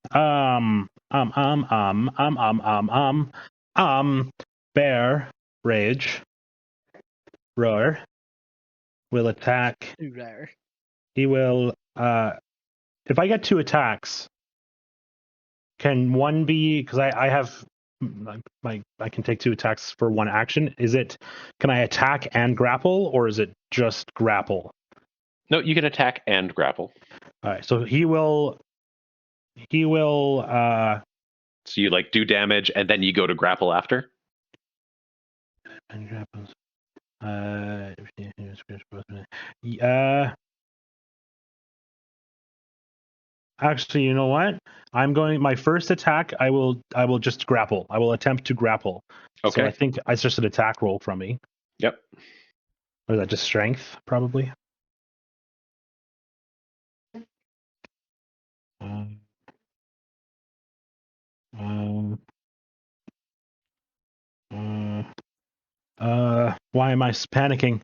Bear rage. Roar. Will attack. Rare. He will. If I get 2 attacks, can one be because I have I can take 2 attacks for 1 action. Can I attack and grapple, or is it just grapple? No, you can attack and grapple. All right, so he will. So you like do damage and then you go to grapple after. And grapples. Actually, you know what? My first attack, I will just grapple. I will attempt to grapple. Okay. So I think it's just an attack roll from me. Yep. Or is that just strength, probably? Um, why am I panicking?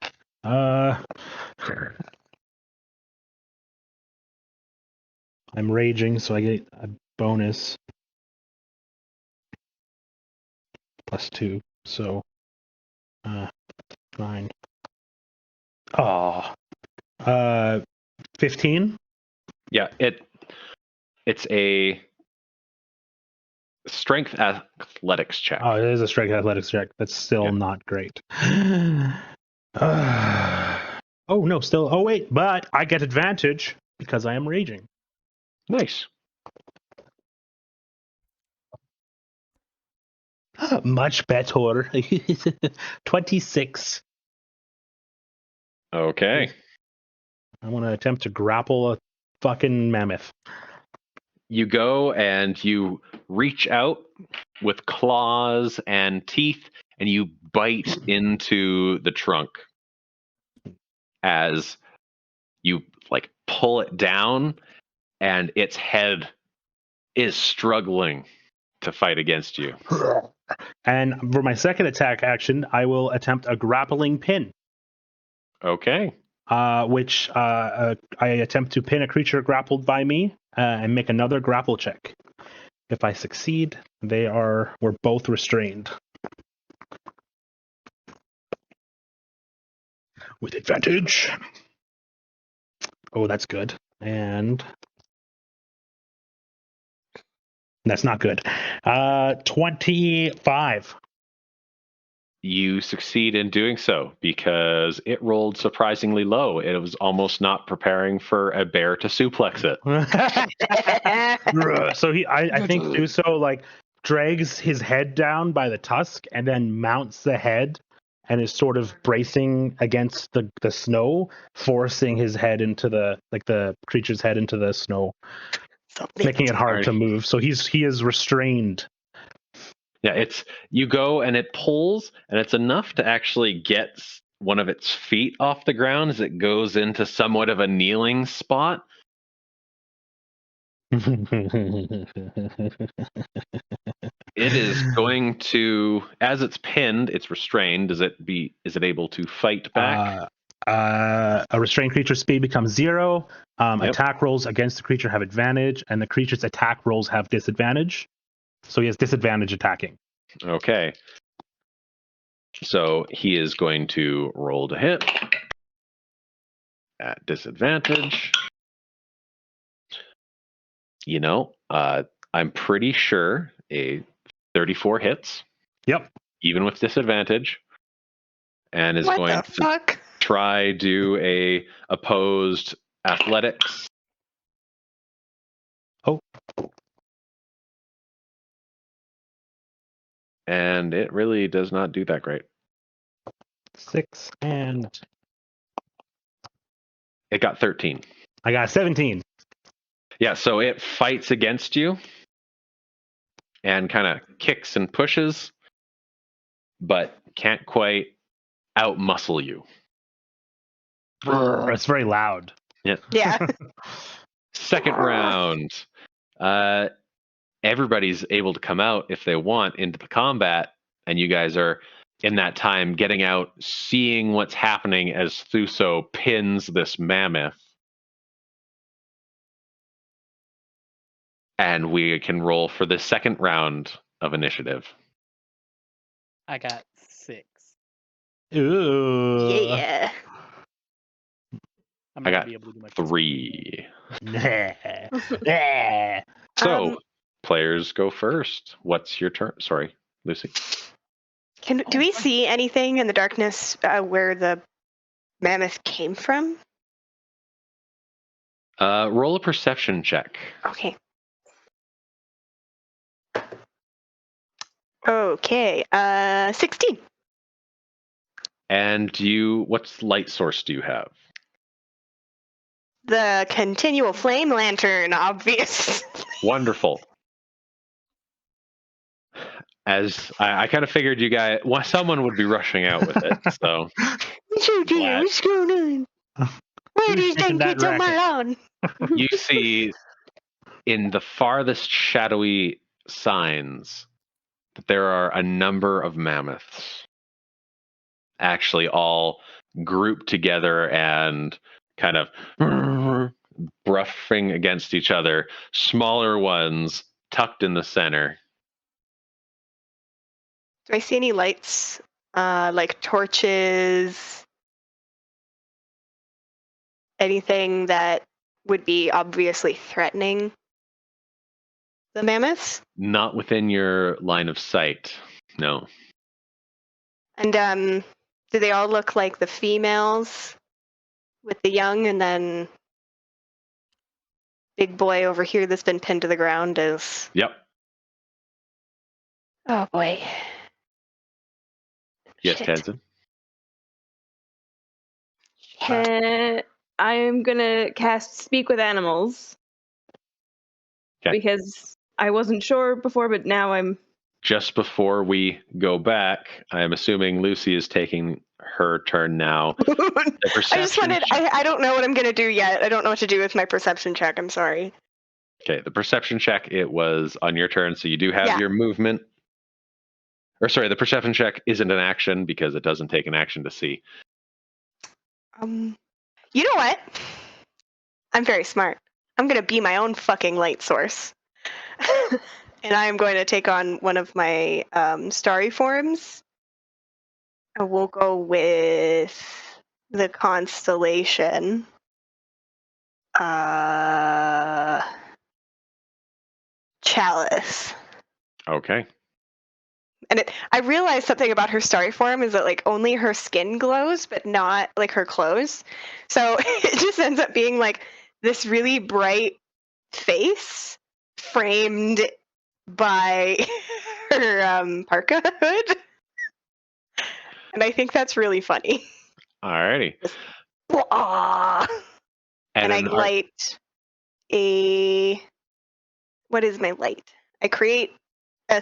I'm raging, so I get a bonus +2. So, 9. Oh, 15. Yeah. It's a strength athletics check. Oh, it is a strength athletics check. That's still not great. Oh no, still. Oh wait, but I get advantage because I am raging. Nice. Much better. 26. Okay. I want to attempt to grapple a fucking mammoth. You go and you reach out with claws and teeth and you bite into the trunk as you like pull it down and its head is struggling to fight against you. And for my second attack action, I will attempt a grappling pin. Okay. Which I attempt to pin a creature grappled by me and make another grapple check. If I succeed, we're both restrained. With advantage. Oh, that's good. And that's not good. 25. You succeed in doing so because it rolled surprisingly low. It was almost not preparing for a bear to suplex it. So I think Thuso like drags his head down by the tusk and then mounts the head and is sort of bracing against the snow, forcing his head into the creature's head into the snow, making it hard to move. So he is restrained. Yeah, you go and it pulls, and it's enough to actually get one of its feet off the ground as it goes into somewhat of a kneeling spot. It is going to, as it's pinned, it's restrained. Is it able to fight back? A restrained creature's speed becomes 0. Yep. Attack rolls against the creature have advantage, and the creature's attack rolls have disadvantage. So he has disadvantage attacking. Okay. So he is going to roll to hit at disadvantage. I'm pretty sure a 34 hits. Yep. Even with disadvantage. And is What going the to fuck? try do a opposed athletics. Oh. And it really does not do that great. 6 and it got 13. I got 17. Yeah, so it fights against you and kind of kicks and pushes, but can't quite outmuscle you. It's very loud. Yeah. Second round. Everybody's able to come out if they want into the combat, and you guys are in that time getting out, seeing what's happening as Thuso pins this mammoth. And we can roll for the second round of initiative. I got 6. Ooh. Yeah. I'm I not got gonna be able to do much. 3. Yeah. So, players go first. What's your turn? Sorry, Lucy. Do we see anything in the darkness where the mammoth came from? Roll a perception check. Okay. Okay. 16. And what light source do you have? The continual flame lantern, obvious. Wonderful. As I kind of figured you guys, well, someone would be rushing out with it. So Oh dear, Glad. what's going on? Why are Who's these making dang that kids on my racket? lawn? you see in the farthest shadowy signs that there are a number of mammoths actually all grouped together and kind of brushing against each other. Smaller ones tucked in the center. Do I see any lights? Like torches? Anything that would be obviously threatening the mammoths? Not within your line of sight. No. And do they all look like the females with the young, and then big boy over here that's been pinned to the ground is? Yep. Oh boy. Yes, Shit. Tenzin. I'm gonna cast Speak with Animals. 'Kay. Because I wasn't sure before, but now I'm. Just before we go back, I am assuming Lucy is taking her turn now. The I just perception wanted. I don't know what I'm gonna do yet. I don't know what to do with my perception check. I'm sorry. Okay, the perception check, it was on your turn, so you do have Yeah. your movement. Or sorry, the perception check isn't an action because it doesn't take an action to see. You know what? I'm very smart. I'm gonna be my own fucking light source. And I am going to take on one of my starry forms. And we'll go with the constellation. Chalice. Okay. And I realized something about her starry form is that like only her skin glows, but not like her clothes. So it just ends up being like this really bright face framed by her parka hood. And I think that's really funny. Alrighty. Wah! And I light a. What is my light? I create a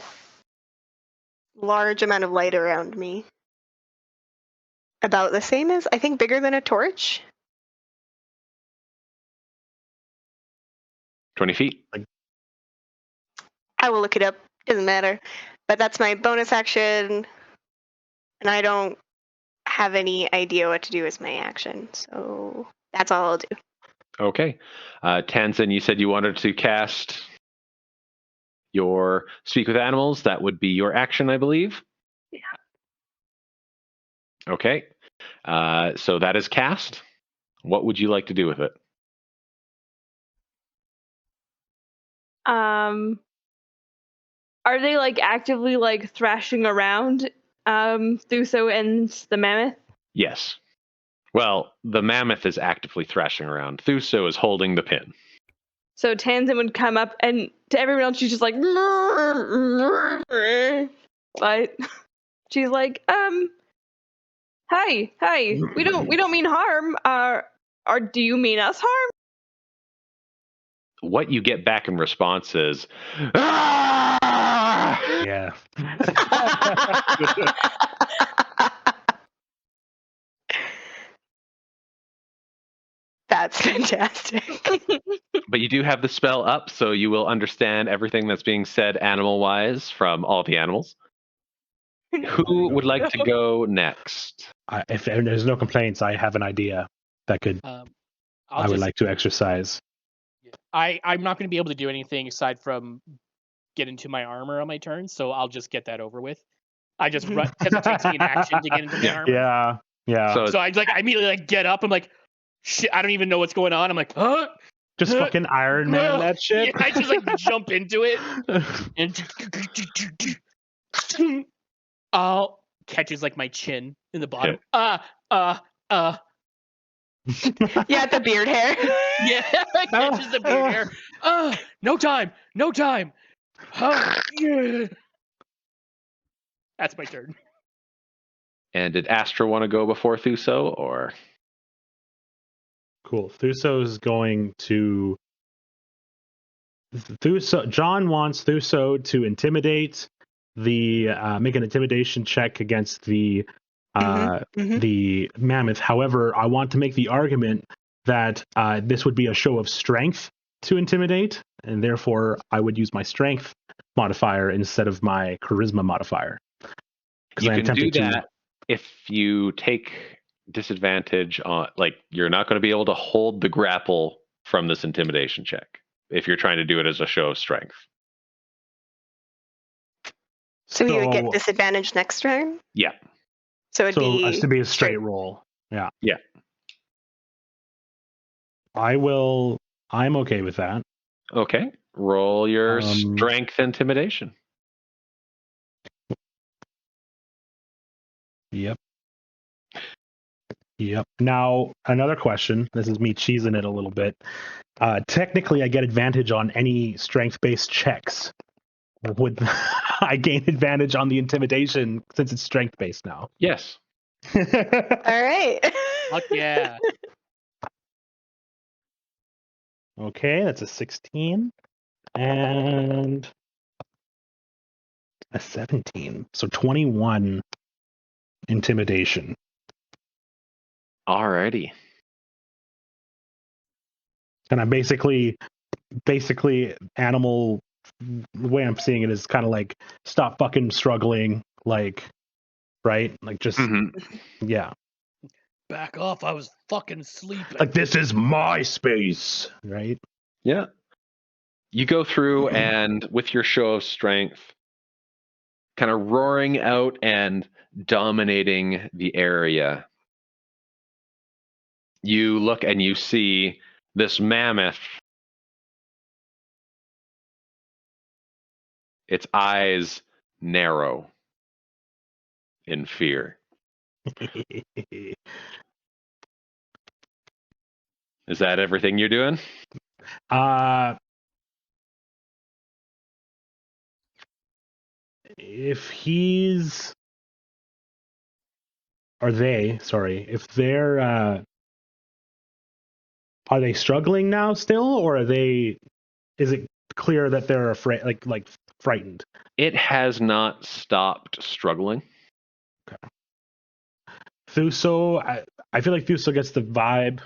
large amount of light around me. About the same as, I think, bigger than a torch. 20 feet. I will look it up. Doesn't matter. But that's my bonus action. And I don't have any idea what to do as my action. So that's all I'll do. Okay. Tanzan, you said you wanted to cast your Speak with Animals. That would be your action, I believe. Yeah. Okay. So that is cast. What would you like to do with it? Are they like actively like thrashing around Thuso and the mammoth? Yes. Well, the mammoth is actively thrashing around. Thuso is holding the pin. So Tanzan would come up, and to everyone else, she's just like, but she's like, hi, we don't mean harm. Or do you mean us harm? What you get back in response is, "Ah!" Yeah. That's fantastic. But you do have the spell up, so you will understand everything that's being said animal-wise from all the animals. Who would like to go next? If there's no complaints, I have an idea that could I would like to exercise. I'm not going to be able to do anything aside from get into my armor on my turn, so I'll just get that over with. I just run because it takes me an action to get into my armor. Yeah, yeah. So So I immediately get up. I'm like, shit, I don't even know what's going on. I'm like, huh? Just fucking Iron Man that shit. Yeah, I just jump into it and catches my chin in the bottom. Yeah, the beard hair. Yeah, catches the beard hair. No time. Yeah. That's my turn. And did Astra want to go before Thuso, or? Cool. Thuso's going to. John wants Thuso to intimidate make an intimidation check against the mammoth. However, I want to make the argument that this would be a show of strength to intimidate, and therefore I would use my strength modifier instead of my charisma modifier. You can do that if you take disadvantage on, like, you're not going to be able to hold the grapple from this intimidation check if you're trying to do it as a show of strength. So you would get disadvantage next turn? Yeah. So it'd be a straight roll. Yeah. Yeah. I'm okay with that. Okay. Roll your strength intimidation. Yep. Now, another question. This is me cheesing it a little bit. Technically, I get advantage on any strength-based checks. Would I gain advantage on the intimidation since it's strength-based now? Yes. All right. Fuck yeah. Okay, that's a 16 and a 17. So 21 intimidation. Alrighty. And I'm basically animal, the way I'm seeing it is kind of like, stop fucking struggling, like, right? Like, just, yeah. Back off, I was fucking sleeping. Like, this is my space, right? Yeah. You go through and with your show of strength, kind of roaring out and dominating the area, you look and you see this mammoth. Its eyes narrow in fear. Is that everything you're doing? If they're are they struggling now still, or is it clear that they're afraid, like frightened? It has not stopped struggling. Okay. Thuso, I feel like Thuso gets the vibe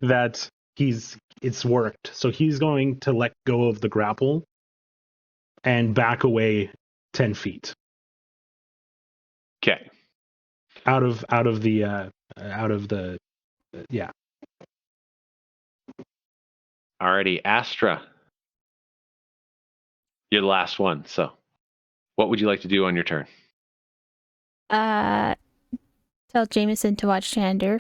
that it's worked. So he's going to let go of the grapple and back away 10 feet. Okay. Out of the yeah. Alrighty, Astra. You're the last one. So, what would you like to do on your turn? Tell Jameson to watch Chander.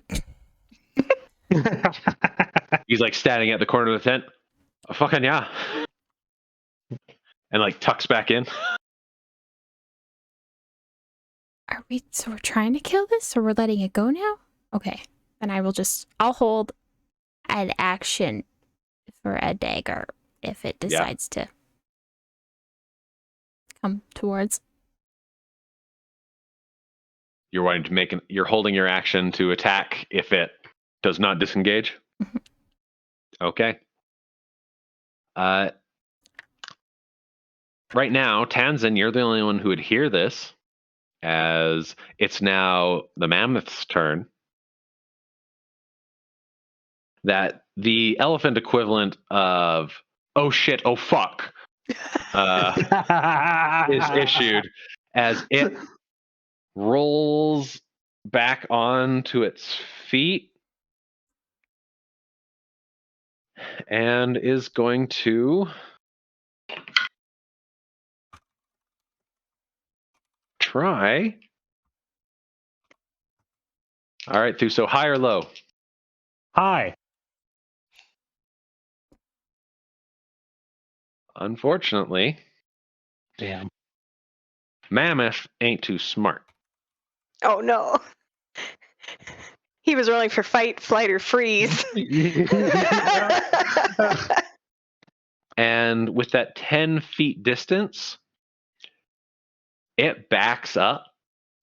He's like standing at the corner of the tent. Oh, fucking yeah. And like tucks back in. So we're trying to kill this, or we're letting it go now? Okay. Then I'll hold an action for a dagger if it decides to come towards. You're wanting to you're holding your action to attack if it does not disengage? Okay. Right now, Tanzan, you're the only one who would hear this, as it's now the mammoth's turn. That the elephant equivalent of "oh shit, oh fuck" is issued as it rolls back onto its feet and is going to try. All right, Thuso, high or low? High. Unfortunately, damn, Mammoth ain't too smart. Oh no. He was rolling for fight, flight, or freeze. And with that 10 feet distance, it backs up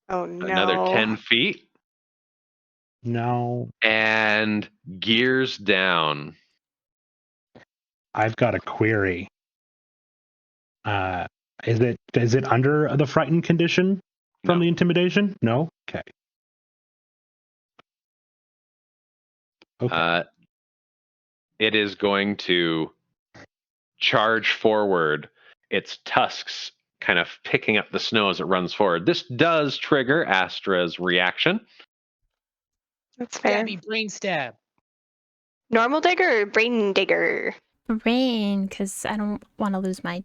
Oh no. another 10 feet No, and gears down. I've got a query. Is it under the frightened condition from No. the intimidation? No. Okay. Okay. It is going to charge forward, its tusks kind of picking up the snow as it runs forward. This does trigger Astra's reaction. That's fair. Stabby brain stab. Normal digger or brain digger? Rain, because I don't want to lose my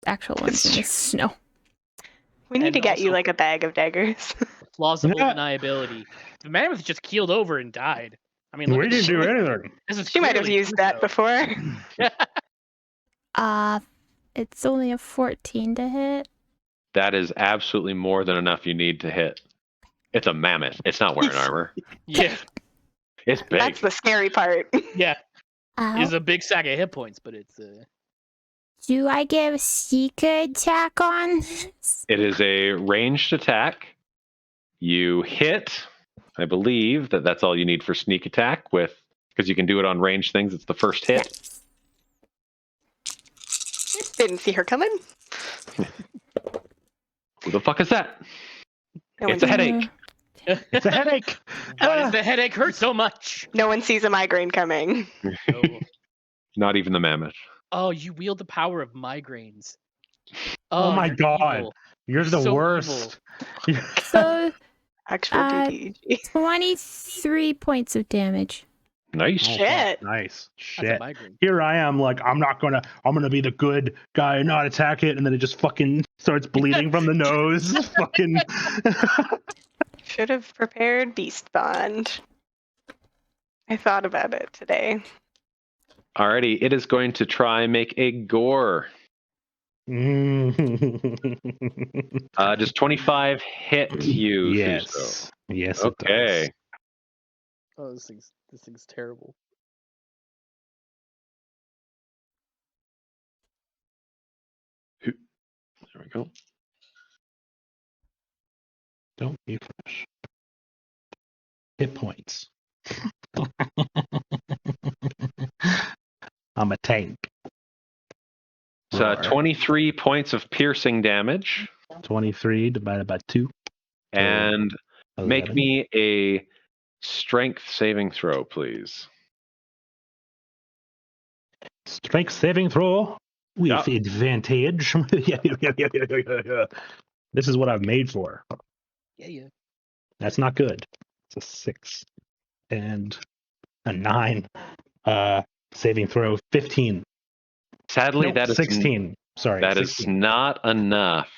actual ones in the snow. We need And to get you also- like a bag of daggers. Plausible Yeah. deniability. The mammoth just keeled over and died. I mean, look We at didn't this. do anything. This is She might have clearly used that Tuso. before. It's only a 14 to hit. That is absolutely more than enough you need to hit. It's a mammoth. It's not wearing armor. Yeah, It's big. That's the scary part. yeah. Ow. It's a big sack of hit points, but it's Do I get a sneak attack on this? It is a ranged attack. You hit. I believe that's all you need for sneak attack because you can do it on ranged things. It's the first hit. Yes. Didn't see her coming. Who the fuck is that? No It's one, a headache. It's a headache. why does the headache hurt so much? no one sees a migraine coming. Oh. Not even the mammoth. Oh, you wield the power of migraines. Oh my you're God. evil. You're the so worst. So Actual DDG. 23 points of damage. Nice. Oh, Shit. Nice. That's a Shit. migraine. Here I am, like I'm gonna be the good guy and not attack it, and then it just fucking starts bleeding from the nose. Fucking. Should have prepared Beast Bond. I thought about it today. Alrighty, it is going to try make a gore. Does 25 hit you? Thuso? Yes. Yes. It Okay. Oh, this thing's terrible. There we go. Don't be fresh. Hit points. I'm a tank. So Roar. 23 points of piercing damage, 23 divided by 2. and 11. make me a strength saving throw, please. Strength saving throw with Yep. advantage. This is what I've made for. Yeah. That's not good. It's a 6 and a 9. Saving throw 15. Sadly, Nope, that is 16. Sorry, that is 16. not enough.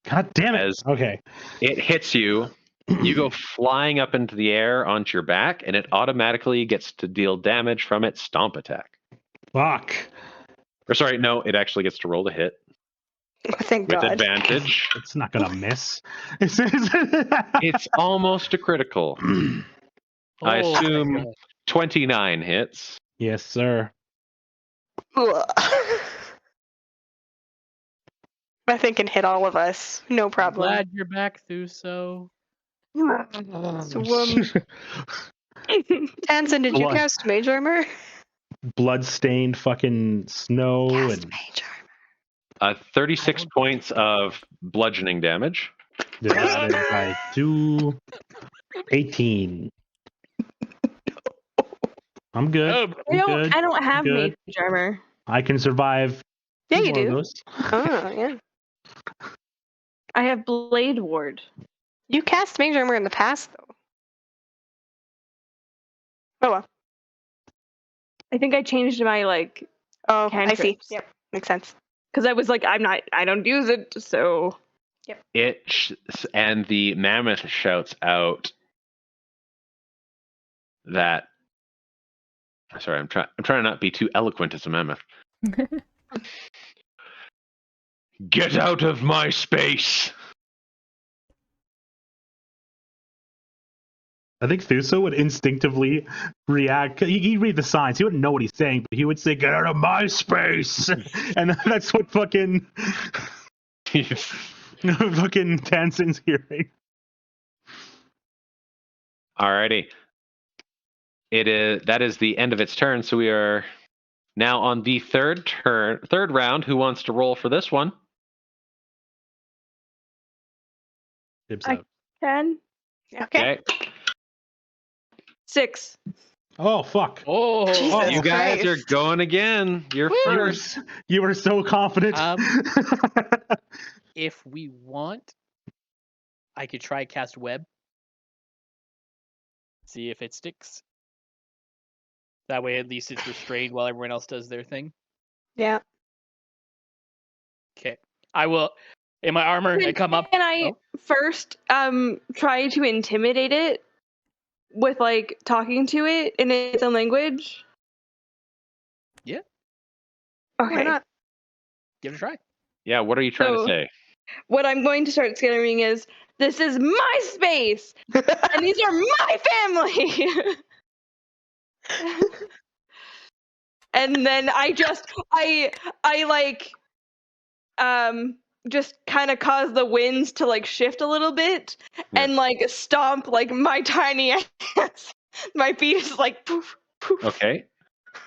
God damn it. As- Okay. It hits you. You go flying up into the air onto your back, and it automatically gets to deal damage from its stomp attack. Fuck. Or sorry, no, it actually gets to roll the hit Thank with God. advantage. It's not gonna miss. It's almost a critical. I Oh, thank assume God. 29 hits. Yes, sir. Ugh. I think can hit all of us. No I'm problem. glad you're back, Thuso. Tanzan, did you Blood. cast Mage Armor? Blood-stained fucking snow Cast and Mage Armor. 36 points of bludgeoning damage. divided by 2. 18. I'm good. Oh, I'm good. I don't have Good. mage armor. I can survive. Yeah, 2 you more of do. those. Oh, yeah. I have blade ward. You cast Mage Armor in the past, though. Oh, well. I think I changed my Oh, I see. Cantrips. Yep, makes sense. because I was like, I don't use it, so And the mammoth shouts out that. Sorry, I'm trying to not be too eloquent as a mammoth. Get out of my space! I think Thuso would instinctively react. He'd read the signs. He wouldn't know what he's saying, but he would say, "Get out of my space," and that's what fucking fucking Tansen's hearing. Alrighty. That is the end of its turn. So we are now on the third round. Who wants to roll for this one? Dibs I- out. 10, Okay. 6. Oh fuck! Oh, Jesus. You guys are Christ. going again. You're first. You were so confident. if we want, I could try cast web. See if it sticks. That way, at least it's restrained while everyone else does their thing. Yeah. Okay, I will. In my armor, I come up. Can I first try to intimidate it with like talking to it in its own language? Yeah. Okay. Why not? Give it a try. Yeah, what are you trying to So- say? What I'm going to start screaming is, "This is my space, and these are my family." And then I like just kind of cause the winds to like shift a little bit and like stomp like my tiny ass. My feet is like poof poof. Okay.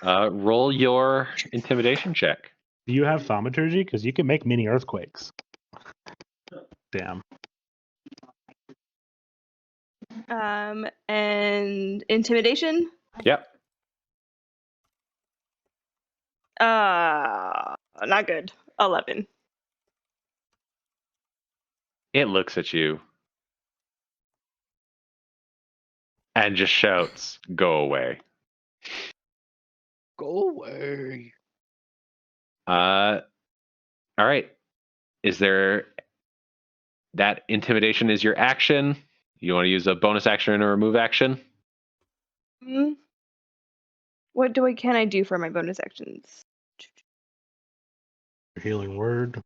Roll your intimidation check. Do you have thaumaturgy? Because you can make mini earthquakes. Damn. And intimidation. Yep. Not good. 11. It looks at you and just shouts, "Go away." Go away. All right. Is there that intimidation is your action? You want to use a bonus action or a move action? What can I do for my bonus actions? Healing word.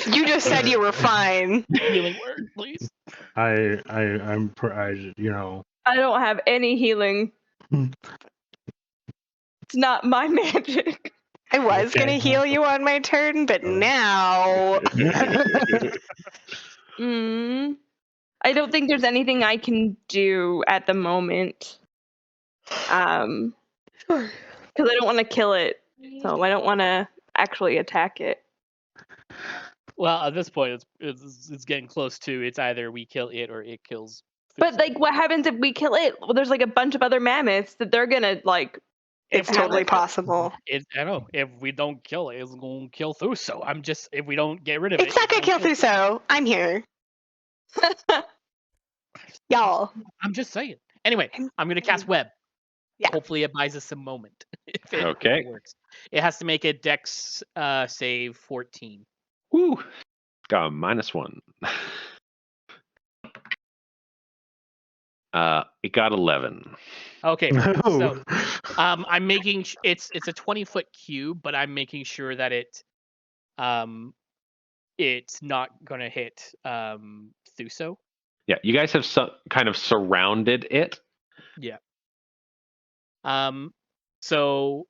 You just said you were fine. Healing word, please. I I don't have any healing. Hmm. It's not my magic. I was Okay. gonna heal you on my turn, but now I don't think there's anything I can do at the moment. Because I don't want to kill it, so I don't want to actually attack it. Well, at this point, it's getting close to. It's either we kill it or it kills. But Thuso. like, what happens if we kill it? Well, there's like a bunch of other mammoths that they're gonna like. it's totally possible. I know if we don't kill it, it's gonna kill Thuso. I'm just if we don't get rid of it, It's not gonna kill Thuso. I'm here. Y'all. I'm just saying. Anyway, I'm gonna cast web. Yeah. Hopefully, it buys us a moment. If it Okay. works. It has to make a Dex save 14. Woo! Got a -1. It got 11. Okay, No. so I'm making it's a 20-foot cube, but I'm making sure that it's not gonna hit Thuso. Yeah, you guys have kind of surrounded it. Yeah. So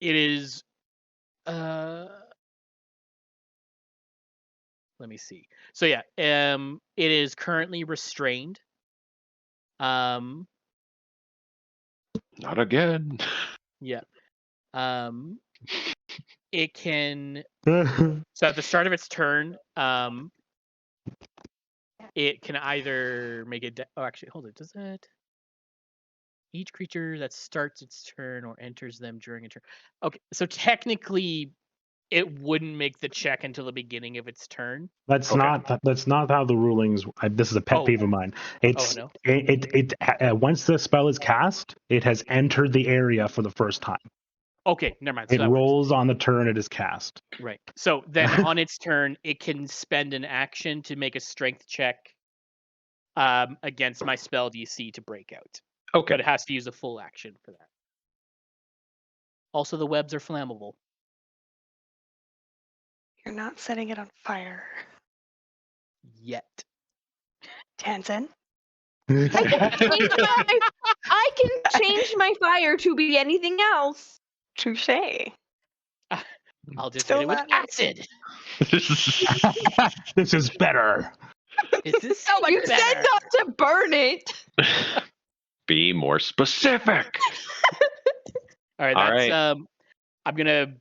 it is. Let me see. So yeah, it is currently restrained. Not again. Yeah. It can. So at the start of its turn, it can either make it. Oh, actually, hold it. Does it? Each creature that starts its turn or enters them during a turn. Okay, so technically, it wouldn't make the check until the beginning of its turn. That's Okay. not how the rulings. This is a pet Oh. peeve of mine. It's no. it once the spell is cast, it has entered the area for the first time. Okay, never mind. So It that works. rolls on the turn it is cast. Right. So then on its turn, it can spend an action to make a strength check against my spell DC to break out. Okay. But it has to use a full action for that. Also, the webs are flammable. You're not setting it on fire. Yet. Tansen. I can change my fire to be anything else. Touche. I'll just Still hit it with not- acid. This is better. Is this so much You better? said not to burn it. Be more specific. All right, All that's right. I'm gonna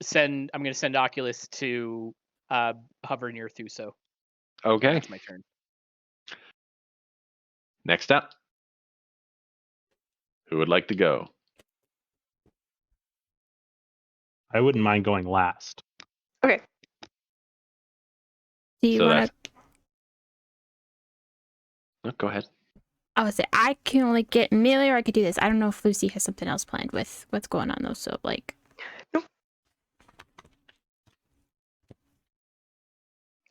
send Oculus to hover near Thuso. Okay. That's my turn. Next up. Who would like to go? I wouldn't mind going last. Okay. Do you So want to? Oh, go ahead. I would say I can only get melee, or I could do this. I don't know if Lucy has something else planned with what's going on though. So like,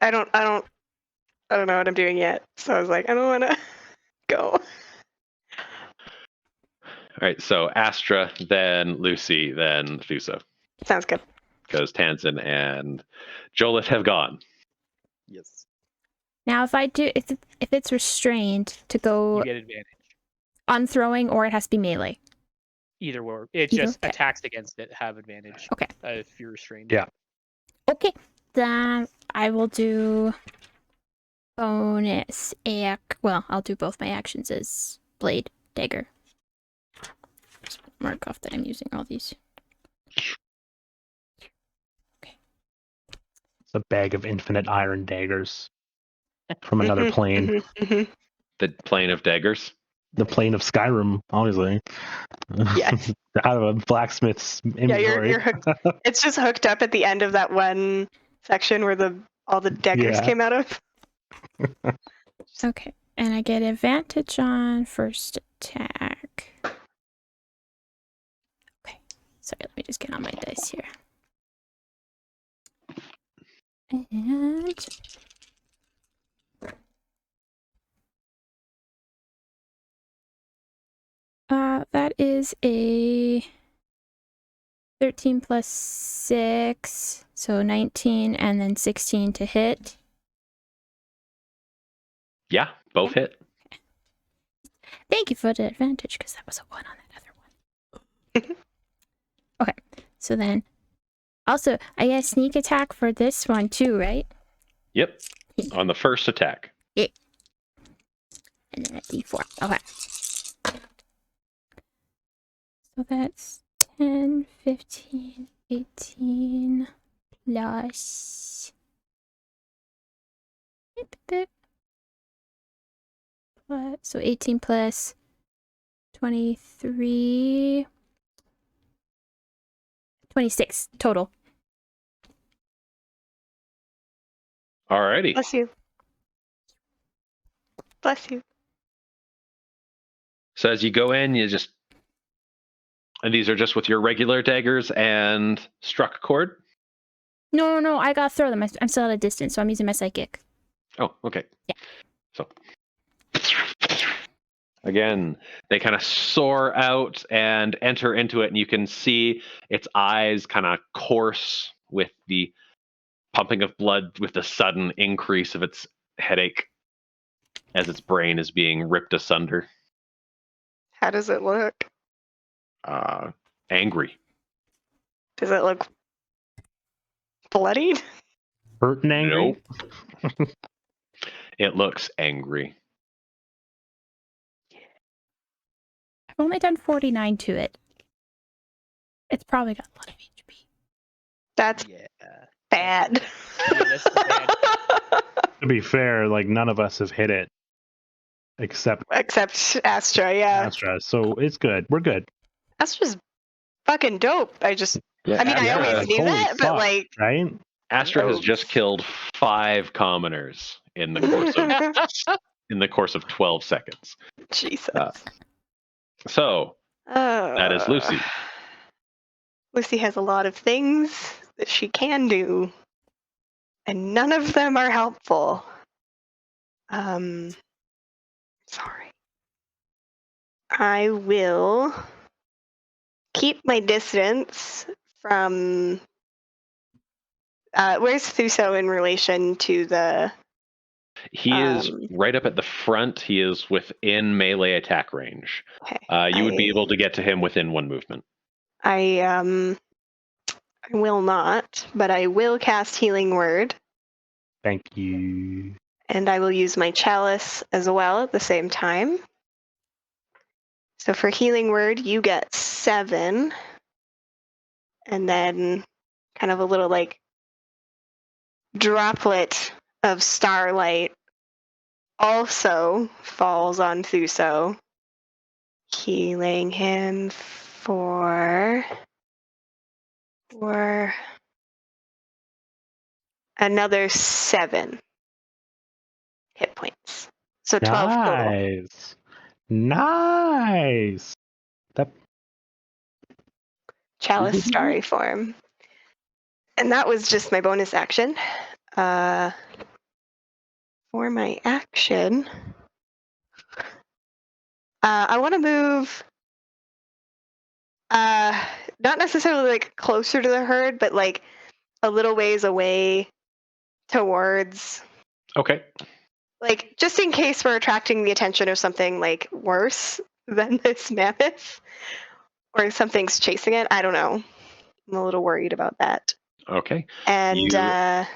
I don't know what I'm doing yet. So I was like, I don't want to go. All right. So Astra, then Lucy, then Thuso. Sounds good. Because Tanzan and Jolith have gone. Yes. now if I do, if it's restrained to You go get advantage. on throwing, or it has to be melee. Either or. It's Either? just Okay. attacks against it have advantage. Okay. If you're restrained. Yeah. Okay, then I will do bonus act. Well, I'll do both my actions as blade, dagger. Just mark off that I'm using all these. It's a bag of infinite iron daggers from another plane. The plane of daggers. The plane of Skyrim, obviously. Yes. Out of a blacksmith's Yeah, inventory. you're hooked. It's just hooked up at the end of that one section where all the daggers Yeah. came out of. Okay, and I get advantage on first attack. Okay, sorry, let me just get on my dice here. And that is a 13 plus 6, so 19, and then 16 to hit. Yeah, both hit. Thank you for the advantage, because that was a 1 on that other one. Okay, so then, also, I get a sneak attack for this one too, right? Yep. On the first attack. And then a d4. Okay. So that's 10, 15, 18 plus. So 18 plus 23. 26 total. Alrighty. Bless you. Bless you. So as you go in, and these are just with your regular daggers and struck cord? No, I gotta throw them. I'm still at a distance, so I'm using my psychic. Oh, okay. Yeah. So again, they kind of soar out and enter into it, and you can see its eyes kind of course with the pumping of blood, with the sudden increase of its headache as its brain is being ripped asunder. How does it look? Angry. Does it look bloodied? Hurt and angry? Nope. It looks angry. I've only done 49 to it. It's probably got a lot of HP. That's Yeah. bad. Yeah, that's bad. To be fair, like none of us have hit it except Except Astra, yeah. Astra, so it's good. We're good. Astra's fucking dope. I mean, I Astra, always knew holy that, but fuck, like, right? Astra has just killed 5 commoners in the course of 12 seconds. Jesus. So that is Lucy. Lucy has a lot of things that she can do, and none of them are helpful. Sorry. I will keep my distance from. Where's Thuso in relation to the? He is right up at the front. He is within melee attack range. Okay, You would be able to get to him within 1 movement. I will not, but I will cast Healing Word. Thank you. And I will use my chalice as well at the same time. So for healing word, you get 7. And then kind of a little like droplet of starlight also falls on Thuso, healing him for another 7 hit points. So 12 total. Nice. Nice. That Chalice starry form. And that was just my bonus action. For my action, I want to move not necessarily like closer to the herd, but like a little ways away towards, Okay. like, just in case we're attracting the attention of something like worse than this mammoth, or something's chasing it. I don't know. I'm a little worried about that. Okay. And You- I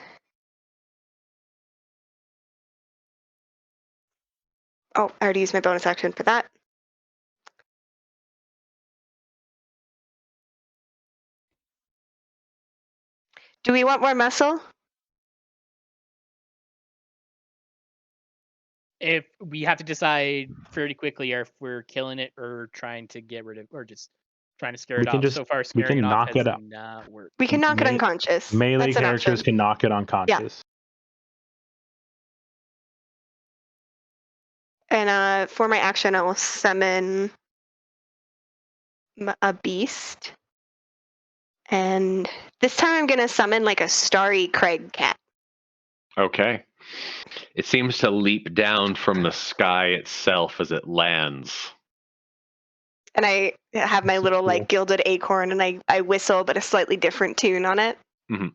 already used my bonus action for that. Do we want more muscle? If we have to decide fairly quickly if we're killing it or trying to get rid of, or just trying to scare We it can off. just- So far, we scaring can it off knock has it out. not worked. We can knock it Me- unconscious. melee That's an characters option. can knock it unconscious. And for my action, I will summon a beast. And this time I'm going to summon like a starry Craig cat. Okay. It seems to leap down from the sky itself as it lands. And I have my That's so little cool. like gilded acorn, and I whistle, but a slightly different tune on it. Mhm.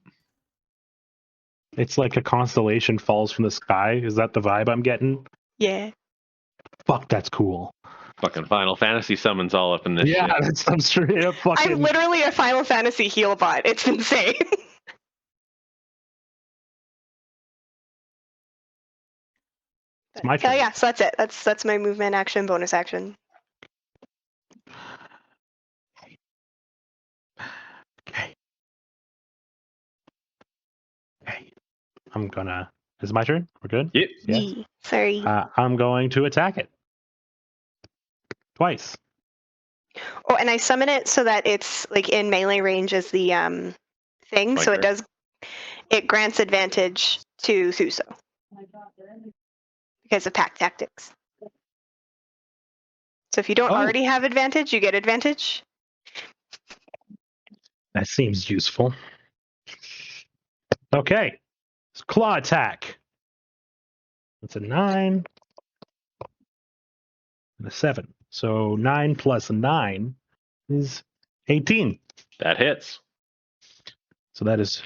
It's like a constellation falls from the sky. Is that the vibe I'm getting? Yeah. Fuck, that's cool. Fucking Final Fantasy summons all up in this Yeah, shit. that's some straight up fucking. I'm literally a Final Fantasy heal bot. It's insane. It's my Oh turn. yeah, so that's it. That's my movement action, bonus action. Okay. Okay. I'm gonna. Is it my turn? We're good? Yep. Yeah. Yee. Sorry. I'm going to attack it. Twice. Oh, and I summon it so that it's like in melee range as the thing. So Okay. it grants advantage to Thuso because of pack tactics. So if you don't Oh. already have advantage, you get advantage. That seems useful. Okay. It's claw attack. That's a 9 and a 7. So 9 plus 9 is 18. That hits. So that is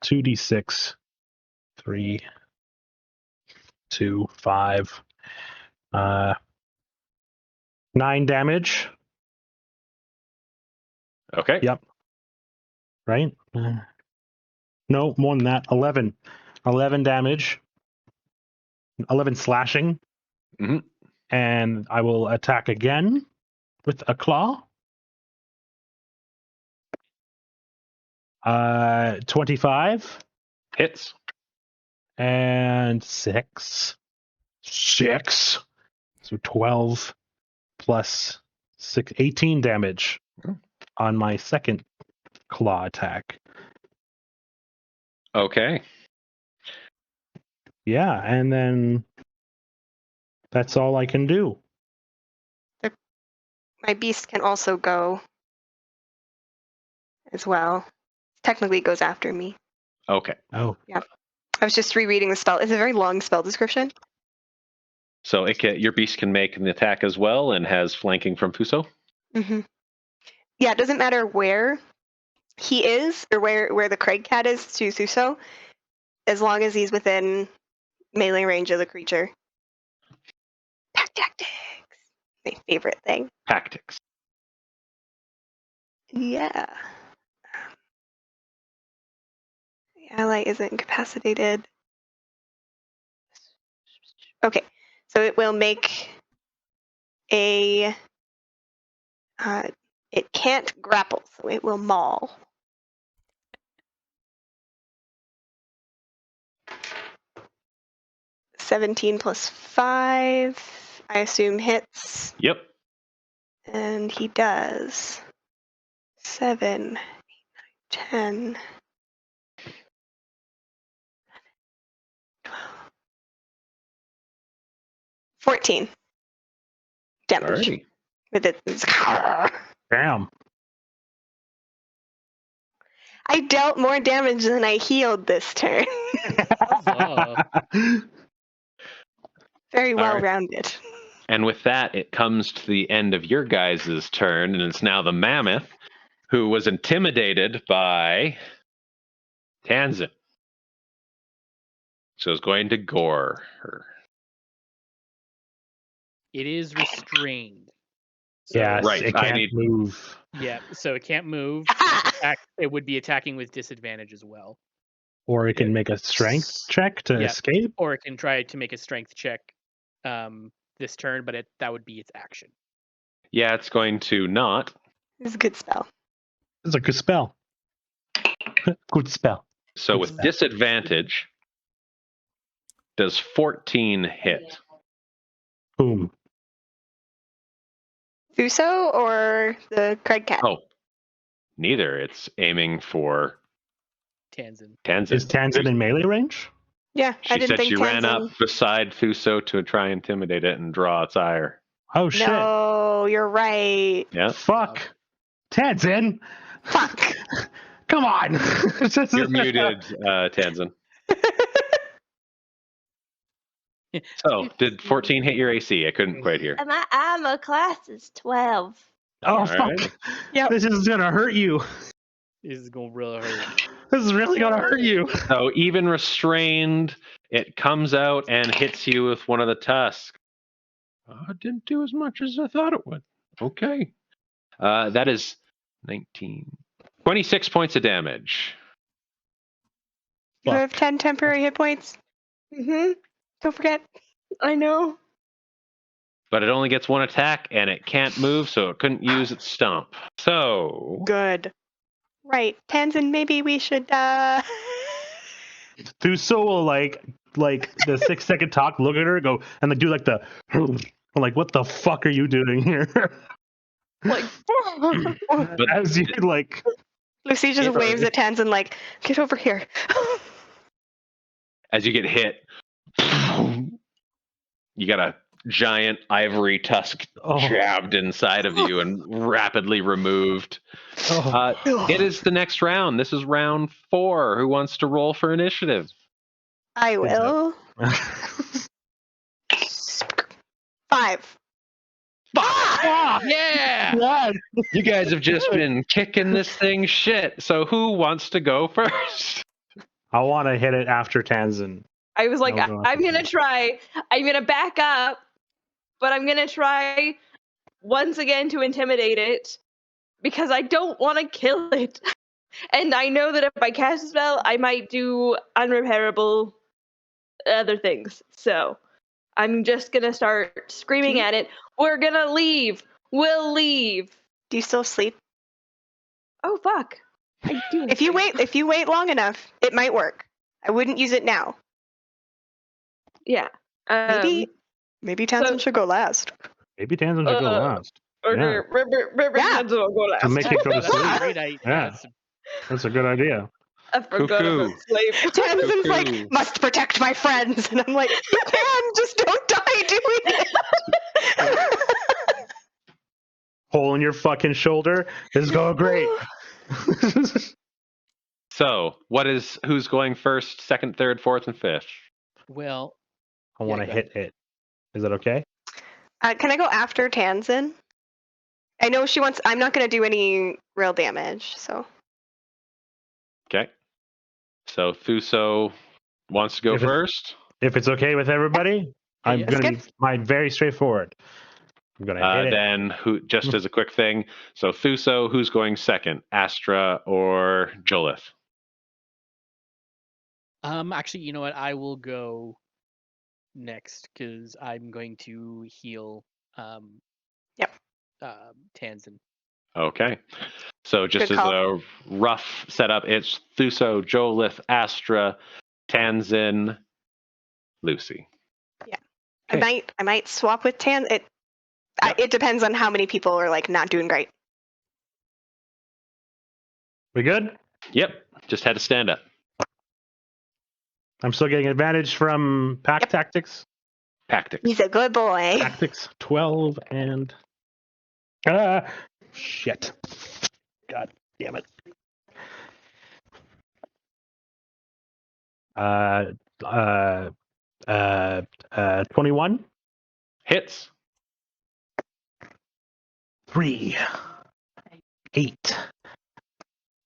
2d6, 3, 2, 5, 9 damage. Okay. Yep. Right? No, more than that. 11. 11 damage. 11 slashing. Mhm. And I will attack again with a claw. 25 Hits. and 6. 6. So 12 plus 6, 18 damage Oh. on my second claw attack. Okay. Yeah, and then that's all I can do. My beast can also go as well. Technically, it goes after me. Okay. Oh, I was just rereading the spell. It's a very long spell description. So your beast can make an attack as well and has flanking from Fuso. Mm-hmm. Yeah, it doesn't matter where he is or where the Craig cat is to Thuso, as long as he's within melee range of the creature. Pack tactics. My favorite thing. Tactics. Yeah. The ally isn't incapacitated. Okay, so it will make a. It can't grapple, so it will maul. $17 plus 5, I assume hits, Yep. and he does 7, 10, 12, 14 damage Alrighty. with it. Damn. I dealt more damage than I healed this turn. Very All well right. rounded. And with that, it comes to the end of your guys' turn, and it's now the mammoth who was intimidated by Tanzan. So it's going to gore her. It is restrained. So, Yes, Right, it I can't need- move. Yeah, so it can't move. It would be attacking with disadvantage as well. Or it can make a strength check to Yeah. escape. Or it can try to make a strength check this turn, but that would be its action. Yeah, it's going to not. It's a good spell. It's a good spell. Good spell. So Good with spell. disadvantage, does 14 hit? Boom. Thuso or the Craig cat? Oh, neither. It's aiming for Tanzan. Is Tanzan in melee range? Yeah, I She didn't said think she ran up Tanzan. beside Thuso to try and intimidate it and draw its ire. Oh shit. No, you're right. Yeah. Fuck. Tanzan. Fuck. Come on. You're muted, Tanzan. So, did 14 hit your AC? I couldn't quite hear. My armor class is 12. Oh All fuck. right. Yep. This is gonna hurt you. This is going to really hurt. This is really gonna hurt you. So, even restrained, it comes out and hits you with one of the tusks. It didn't do as much as I thought it would. Okay. That is 26 points of damage. You have 10 temporary hit points. Mm-hmm. Don't forget. I know. But it only gets one attack and it can't move, so it couldn't use its stomp. So, Good. Right. Tanzan, maybe we should Thuso will like the 6-second talk, look at her, go and like do like the like what the fuck are you doing here? Like, but As you like Lucy just Yeah. waves at Tanzan like, get over here. as you get hit, you got a giant ivory tusk jabbed inside of you and rapidly removed. It is the next round. This is round 4. Who wants to roll for initiative? I will. 5. Yeah! God. You guys have just been kicking this thing shit. So who wants to go first? I want to hit it after Tanzan. I was like, I'll go I'm after gonna try. I'm gonna back up, but I'm gonna try once again to intimidate it because I don't want to kill it. And I know that if I cast a spell, I might do unrepairable other things. So I'm just gonna start screaming at it. We're gonna leave. We'll leave. Do you still sleep? Oh fuck! I do. If you wait long enough, it might work. I wouldn't use it now. Yeah. Maybe Tanzan should go last. Maybe Tanzan should go last. Okay. Yeah. Tanzan will go last. To make it go to That's a sleep. great idea. Yeah. That's a good idea. I forgot Cuckoo. about sleep. Tanzan's like, Cuckoo. must protect my friends. And I'm like, you can, just don't die doing it. Hole in your fucking shoulder. This is going great. So, who's going first, second, third, fourth, and fifth? Well, I want to go hit it. Is that okay? Can I go after Tanzan? I know she wants. I'm not going to do any real damage, so. Okay. So Thuso wants to go If it- first. If it's okay with everybody, I'm Yes. gonna be mine very straightforward. I'm gonna hit it. Then, just as a quick thing, so Thuso, who's going second, Astra or Jolith? actually, you know what? I will go next because I'm going to heal. Yep. Tanzan. Okay. So just Good as call. a rough setup, it's Thuso, Jolith, Astra, Tanzin, Lucy. Yeah. Okay. I might swap with Tan. It depends on how many people are like not doing great. We good? Yep. Just had to stand up. I'm still getting advantage from pack Yep. tactics. Tactics. He's a good boy. Tactics 12 and shit. God damn it. 21. Hits. 3, 8,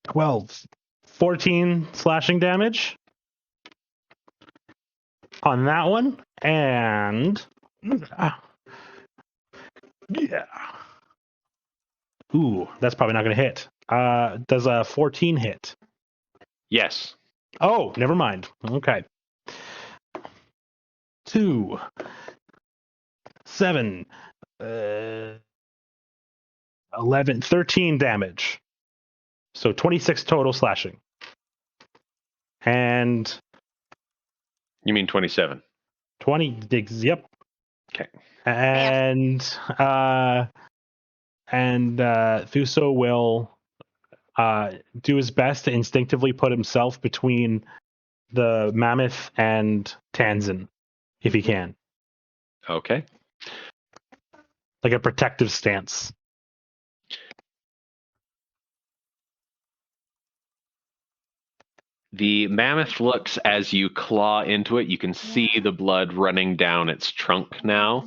12, 14 slashing damage on that one. And yeah. Ooh, that's probably not going to hit. Does a 14 hit? Yes. Oh, never mind. Okay. 2, 7, 11, 13 damage. So 26 total slashing. And You mean 27? 20 digs. Yep. Okay. And Thuso will do his best to instinctively put himself between the mammoth and Tanzan, if he can, Okay. like a protective stance. The mammoth looks as you claw into it. You can see the blood running down its trunk now.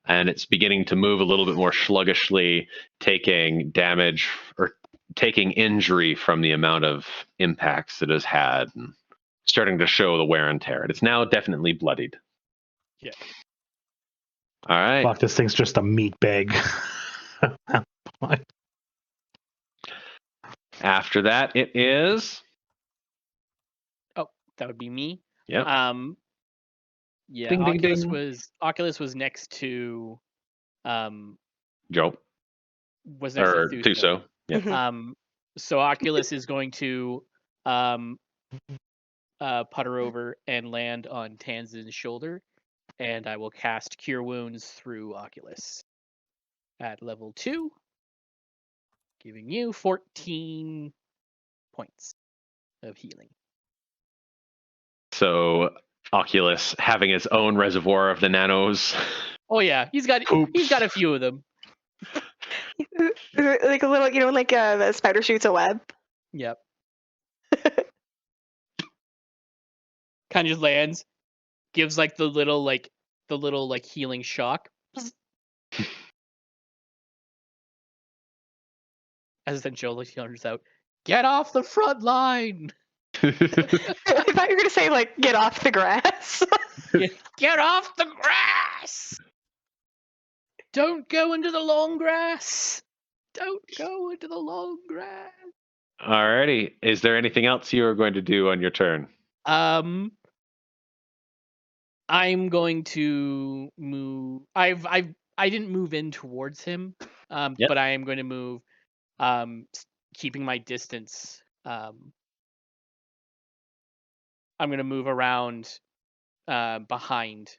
And it's beginning to move a little bit more sluggishly, taking damage or taking injury from the amount of impacts it has had, and starting to show the wear and tear. It's now definitely bloodied. Yeah. All right. Fuck, this thing's just a meat bag. After that, it is. That would be me. Yep. Yeah. Ding, ding, ding. Oculus was next to Joe. was next Or to Thuso. Thuso. Yep. Mhm. So Oculus is going to putter over and land on Tanzan's shoulder, and I will cast Cure Wounds through Oculus at level 2, giving you 14 points of healing. So Oculus having its own reservoir of the nanos. Oh yeah, he's got a few of them. Like a little, like a spider shoots a web. Yep. Kind of just lands, gives like the little healing shock. As then Joe yells out, "Get off the front line! I thought you were gonna say like get off the grass. Get off the grass! Don't go into the long grass! Don't go into the long grass!" Alrighty. Is there anything else you are going to do on your turn? I'm going to move. I didn't move in towards him, Yep. but I am going to move, keeping my distance. I'm going to move around behind.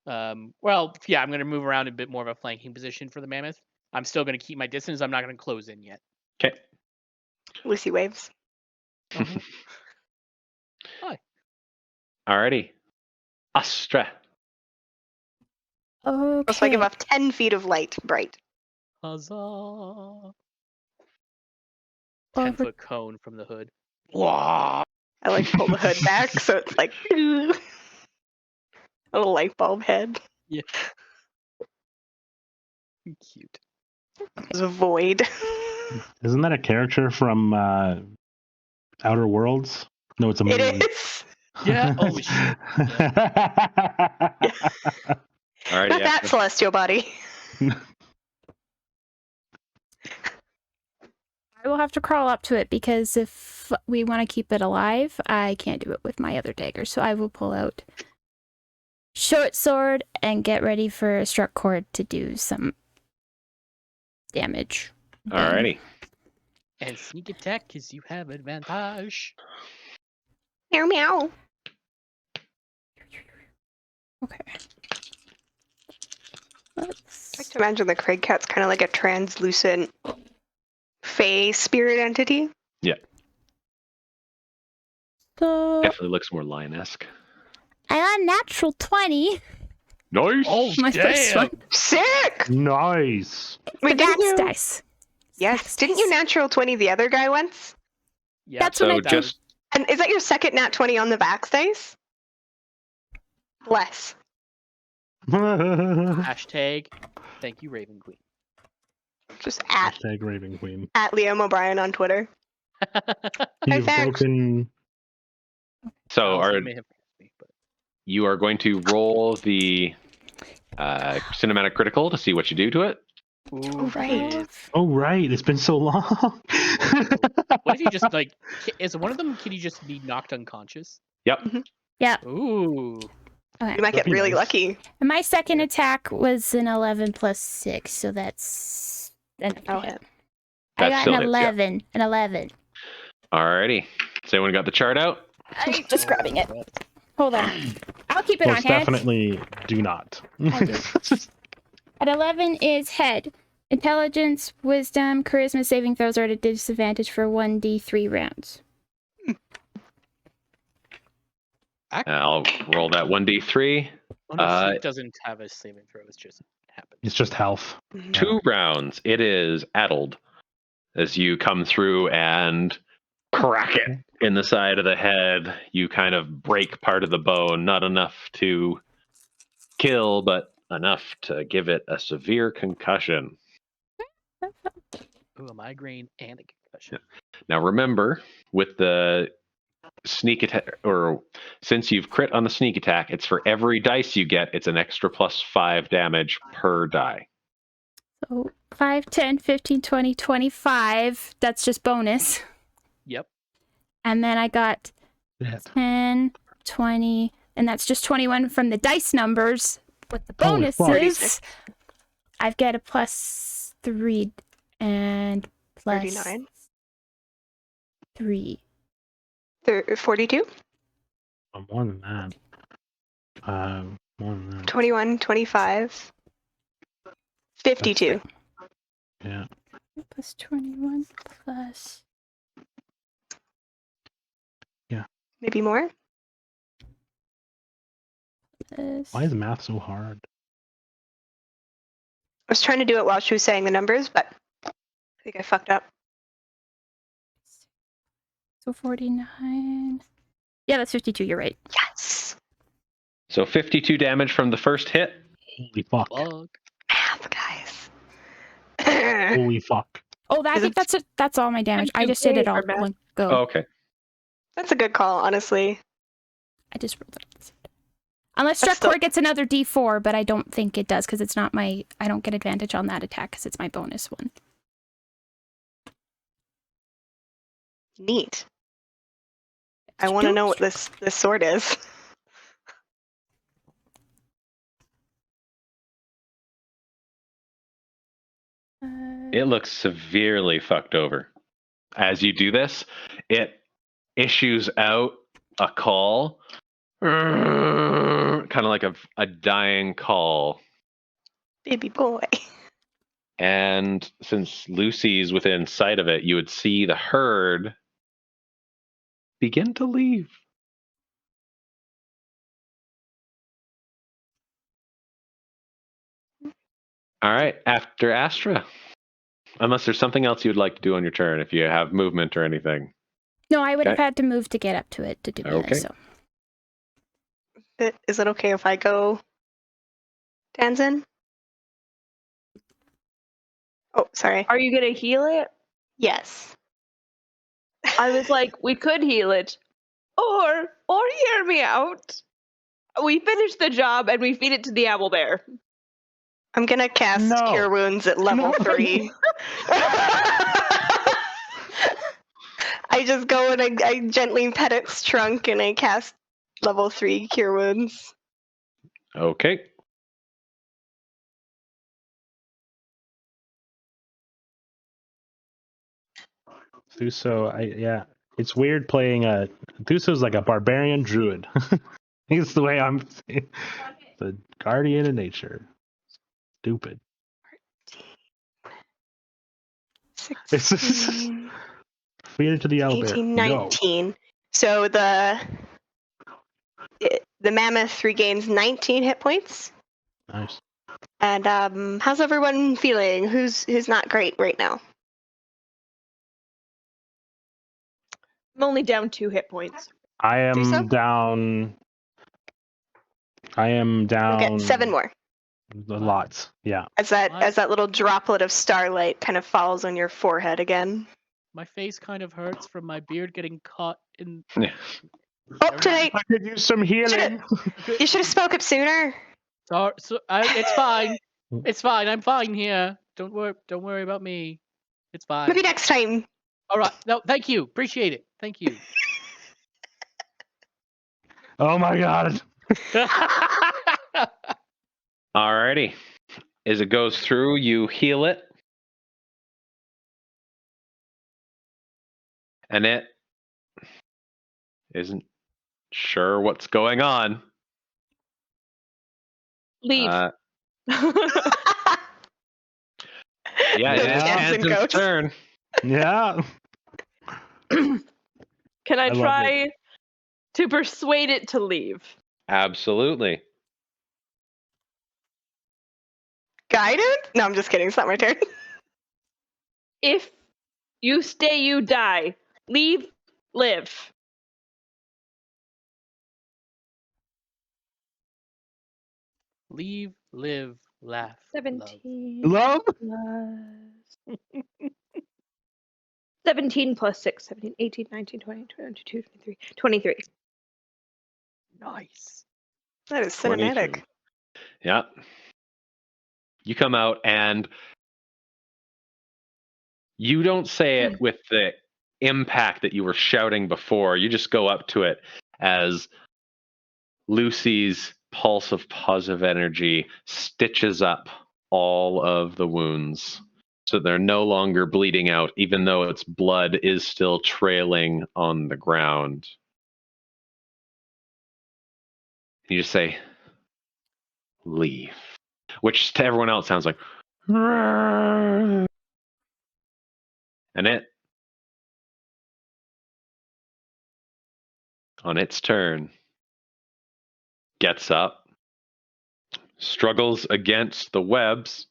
I'm going to move around a bit more of a flanking position for the mammoth. I'm still going to keep my distance. I'm not going to close in yet. Okay. Lucy waves. Hi. Alrighty. Astra. Okay. So I give off 10 feet of light, bright. Huzzah! Over- 10-foot cone from the hood. I like pull the hood back so it's like a little light bulb head. Yeah. Cute. There's a void. Isn't that a character from Outer Worlds? No, it's a movie. It is. Yeah. Holy shit. Alrighty. Not that celestial body. I will have to crawl up to it because if we want to keep it alive, I can't do it with my other dagger. So I will pull out short sword and get ready for Struck Chord to do some damage. Alrighty. And sneak attack because you have advantage. Meow meow. Okay. I like to imagine the Craig Cat's kind of like a translucent fey spirit entity. So Definitely looks more lion-esque. I got a natural 20. Nice. Oh, My first damn. one. Sick! Nice. Wait, The didn't Vax you? dice. Yes, Vax didn't you dice. natural 20 the other guy once? Yeah, That's what I So did. just And is that your second nat 20 on the Vax dice? Bless. hashtag thank you, Raven Queen. Just at Hashtag Raven Queen. Liam O'Brien on Twitter. You've Vax. broken. so Allison are may have me, but you are going to roll the cinematic critical to see what you do to it. ooh, right. please. Oh right, it's been so long. What if you just like is one of them? Can you just be knocked unconscious? Yep. Yeah. Ooh, Okay. You might get That'd be really nice. lucky. And my second attack was an 11 plus 6, so that's enough to Oh. hit. I That got still an hits, yeah. 11. An 11. Alrighty. Has anyone got the chart out? I'm just grabbing it. Hold on. I'll keep it Most on hand. definitely do not. I do. At 11 is head. Intelligence, wisdom, charisma saving throws are at a disadvantage for 1d3 rounds. I'll roll that 1d3. oh no, she doesn't have a saving throw. It's just happens. It's just health. Mhm. 2 rounds. It is addled as you come through and crack it in the side of the head. You kind of break part of the bone, not enough to kill, but enough to give it a severe concussion. Ooh, a migraine and a concussion. Now remember, with the sneak attack, or since you've crit on the sneak attack, it's for every dice you get, it's an extra +5 damage per die. So 5, 10, 15, 20, 25. That's just bonus. Yep. And then I got Yeah. 10, 20, and that's just 21 from the dice numbers. With the Holy fuck. bonuses, I've got a +3 and plus 39. 3. 42, More than that. More than that. 21, 25, 52. Yeah. Plus 21 plus. Maybe more? This. Why is math so hard? I was trying to do it while she was saying the numbers, but I think I fucked up. So 49. Yeah, that's 52. You're right. Yes! So 52 damage from the first hit. Holy fuck. Bug. Math, guys. Holy fuck. Oh, I Is think it- that's all my damage. I too just did it great all for math. one go. Oh, okay. That's a good call, honestly. I just rolled it. Unless That's Struck still- Chord gets another D4, but I don't think it does because it's not my. I don't get advantage on that attack because it's my bonus one. Neat. I want to know what this sword is. It looks severely fucked over. As you do this, it issues out a call, kind of like a dying call. Baby boy. And since Lucy's within sight of it, you would see the herd begin to leave. All right, after Astra. Unless there's something else you'd like to do on your turn, if you have movement or anything. No, I would have Okay. had to move to get up to it to do Okay. this. So Is it okay if I go, Danzin? Oh, sorry. Are you gonna heal it? Yes. I was like, we could heal it, or hear me out. We finish the job and we feed it to the owl bear. I'm gonna cast No. Cure Wounds at level 3. I just go and I gently pet its trunk and I cast level 3 Cure Wounds. Okay. Thuso, it's weird playing a Thuso's like a barbarian druid. It's the way I'm the guardian of nature. Stupid. 16, Feed it to the owlbear. 18, Go. 19. So the mammoth regains 19 hit points. Nice. And how's everyone feeling? Who's not great right now? I'm only down 2 hit points. I am Thuso? down. Okay, 7 more. Lots. Yeah. As that little droplet of starlight kind of falls on your forehead again. My face kind of hurts from my beard getting caught in. Oh, tonight I could use some healing. you should have spoke up sooner. It's fine. It's fine. I'm fine here. Don't worry about me. It's fine. Maybe next time. All right. No, thank you. Appreciate it. Thank you. Oh my god. Alrighty. As it goes through, you heal it. And it isn't sure what's going on. Leave. Yeah, it is Cats and Hanson's goats. turn. Yeah. Can I love try to persuade it to leave? Absolutely. Guided? No, I'm just kidding. It's not my turn. If you stay, you die. Leave, live. Leave, live, laugh. Love. 17. Love? Plus 17 plus 6, 17, 18, 19, 20, 22, 23, 23. Nice. That is 22. cinematic. Yeah. You come out and you don't say it with the impact that you were shouting before. You just go up to it as Lucy's pulse of positive energy stitches up all of the wounds so they're no longer bleeding out, even though its blood is still trailing on the ground. You just say, leave, which to everyone else sounds like, and it, on its turn, gets up, struggles against the webs,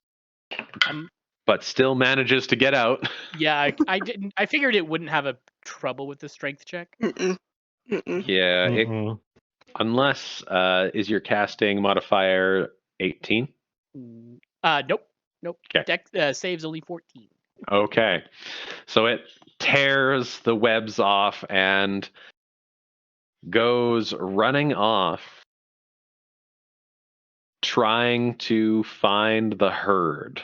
but still manages to get out. Yeah, I didn't. I figured it wouldn't have a trouble with the strength check. Mm-mm. Mm-mm. Yeah, it, unless is your casting modifier 18? Nope. Okay. Dex saves only 14. Okay, so it tears the webs off and goes running off, trying to find the herd.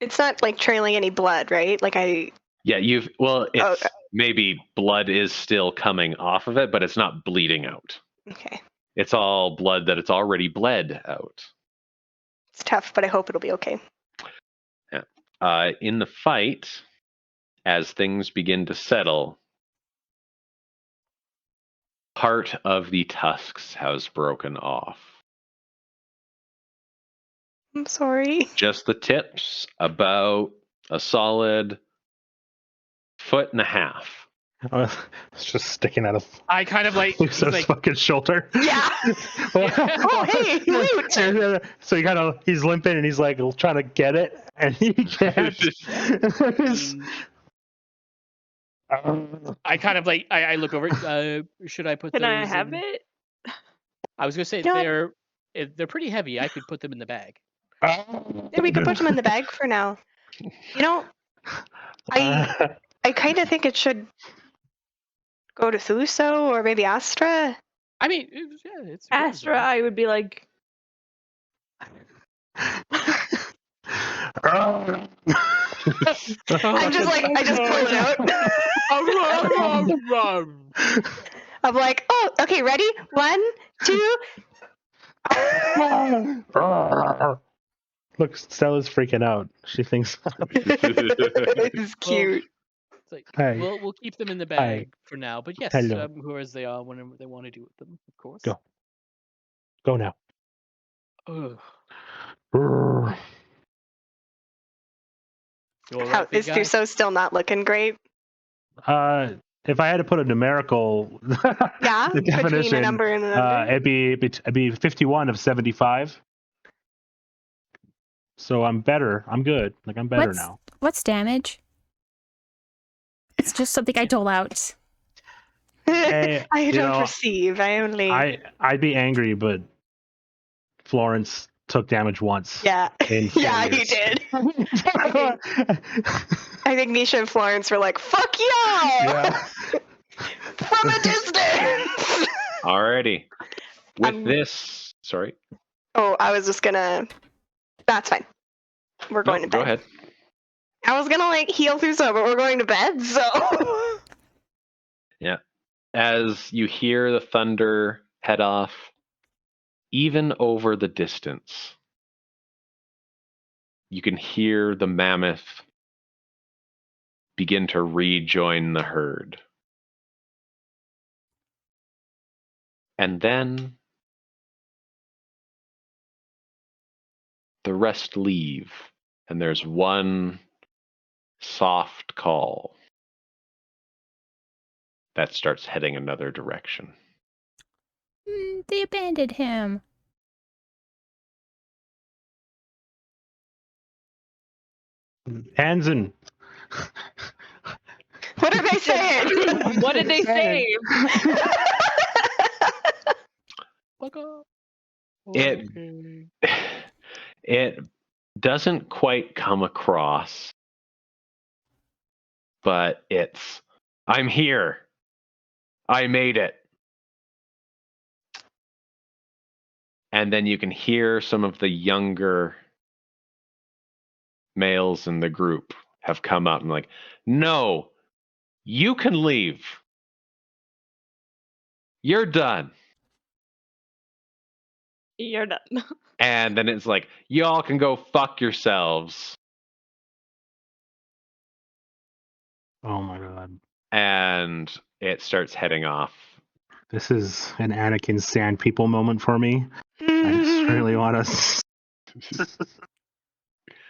It's not like trailing any blood, right? Like Yeah, it's maybe blood is still coming off of it, but it's not bleeding out. Okay. It's all blood that it's already bled out. It's tough, but I hope it'll be okay. Yeah. In the fight, as things begin to settle, part of the tusks has broken off. I'm sorry. Just the tips, about a solid 1.5 feet. It's just sticking out of I kind of like. Luso's like fucking shoulder. Yeah. Oh, hey, loot. So he's limping and he's like trying to get it and he can't. I kind of like. I look over. Should I put? Can those I have in? it? I was gonna say No. they're pretty heavy. I could put them in the bag. Yeah, we could put them in the bag for now. You know, I kind of think it should go to Thuso or maybe Astra. I mean, it's Astra, I would be like, I just pull it out. I'm like, oh, okay, ready? 1, 2. Look, Stella's freaking out. She thinks. It's cute. It's like Hi. we'll keep them in the Hi. bag for now, but yes, Hello. whoever they are, whenever they want to do with them, of course. Go. Go now. Ugh. Brrr. You all How right, big is guy? Thuso still not looking great? If I had to put a numerical Yeah, the between a definition, number and a number. it'd be 51 of 75. So I'm better. I'm good. Like I'm better now. What's damage? It's just something I dole out. Hey, I you don't know, receive. I only. I'd be angry, but Florence took damage once. Yeah, In 4 yeah, he years. did. I think Nisha and Florence were like, "Fuck yeah!" Yeah. From a distance. Alrighty. With this, sorry. Oh, I was just gonna. That's fine. We're going to bed. Go ahead. I was gonna like heal through some, but we're going to bed, so. Yeah. As you hear the thunder head off, even over the distance, you can hear the mammoth begin to rejoin the herd. And then the rest leave, and there's one soft call that starts heading another direction. They abandoned him. Hansen. What are they saying? What did they say? Fuck off. It- Okay. It doesn't quite come across, but it's, I'm here. I made it. And then you can hear some of the younger males in the group have come out and like, no, you can leave. You're done. You're done. And then it's like, y'all can go fuck yourselves. Oh my god. And it starts heading off. This is an Anakin Sand People moment for me. I just really want to.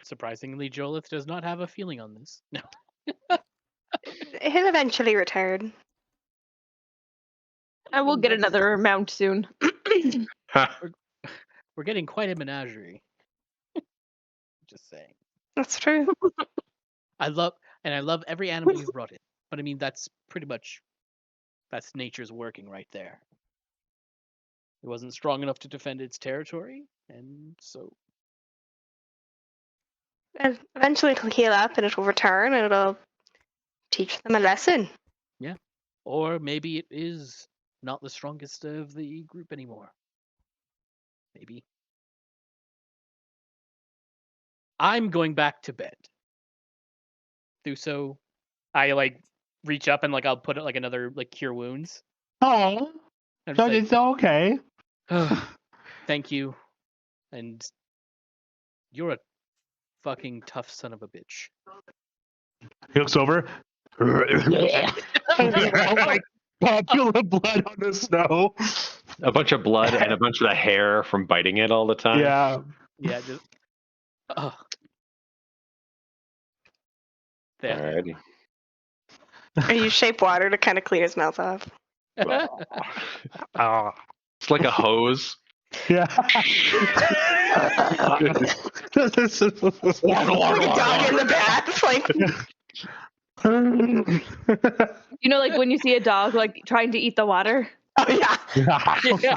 Surprisingly, Jolith does not have a feeling on this. No. He'll eventually return. I will get another mount soon. We're getting quite a menagerie. Just saying. That's true. I love every animal you've brought in. But I mean, that's pretty much, that's nature's working right there. It wasn't strong enough to defend its territory, and so And eventually it'll heal up and it'll return and it'll teach them a lesson. or maybe it is not the strongest of the group anymore. Maybe. I'm going back to bed. Do so. I like reach up and like I'll put it like another like cure wounds. Oh, I'm so just it's okay. like, thank you, and you're a fucking tough son of a bitch. He looks over. Oh my god, feel the blood on the snow. A bunch of blood and a bunch of the hair from biting it all the time. Yeah. Yeah, just there. Alrighty. Or you shape water to kind of clean his mouth off. Oh. It's like a hose. Yeah. Like a dog in the bath. Like, You know, like when you see a dog like trying to eat the water. oh yeah.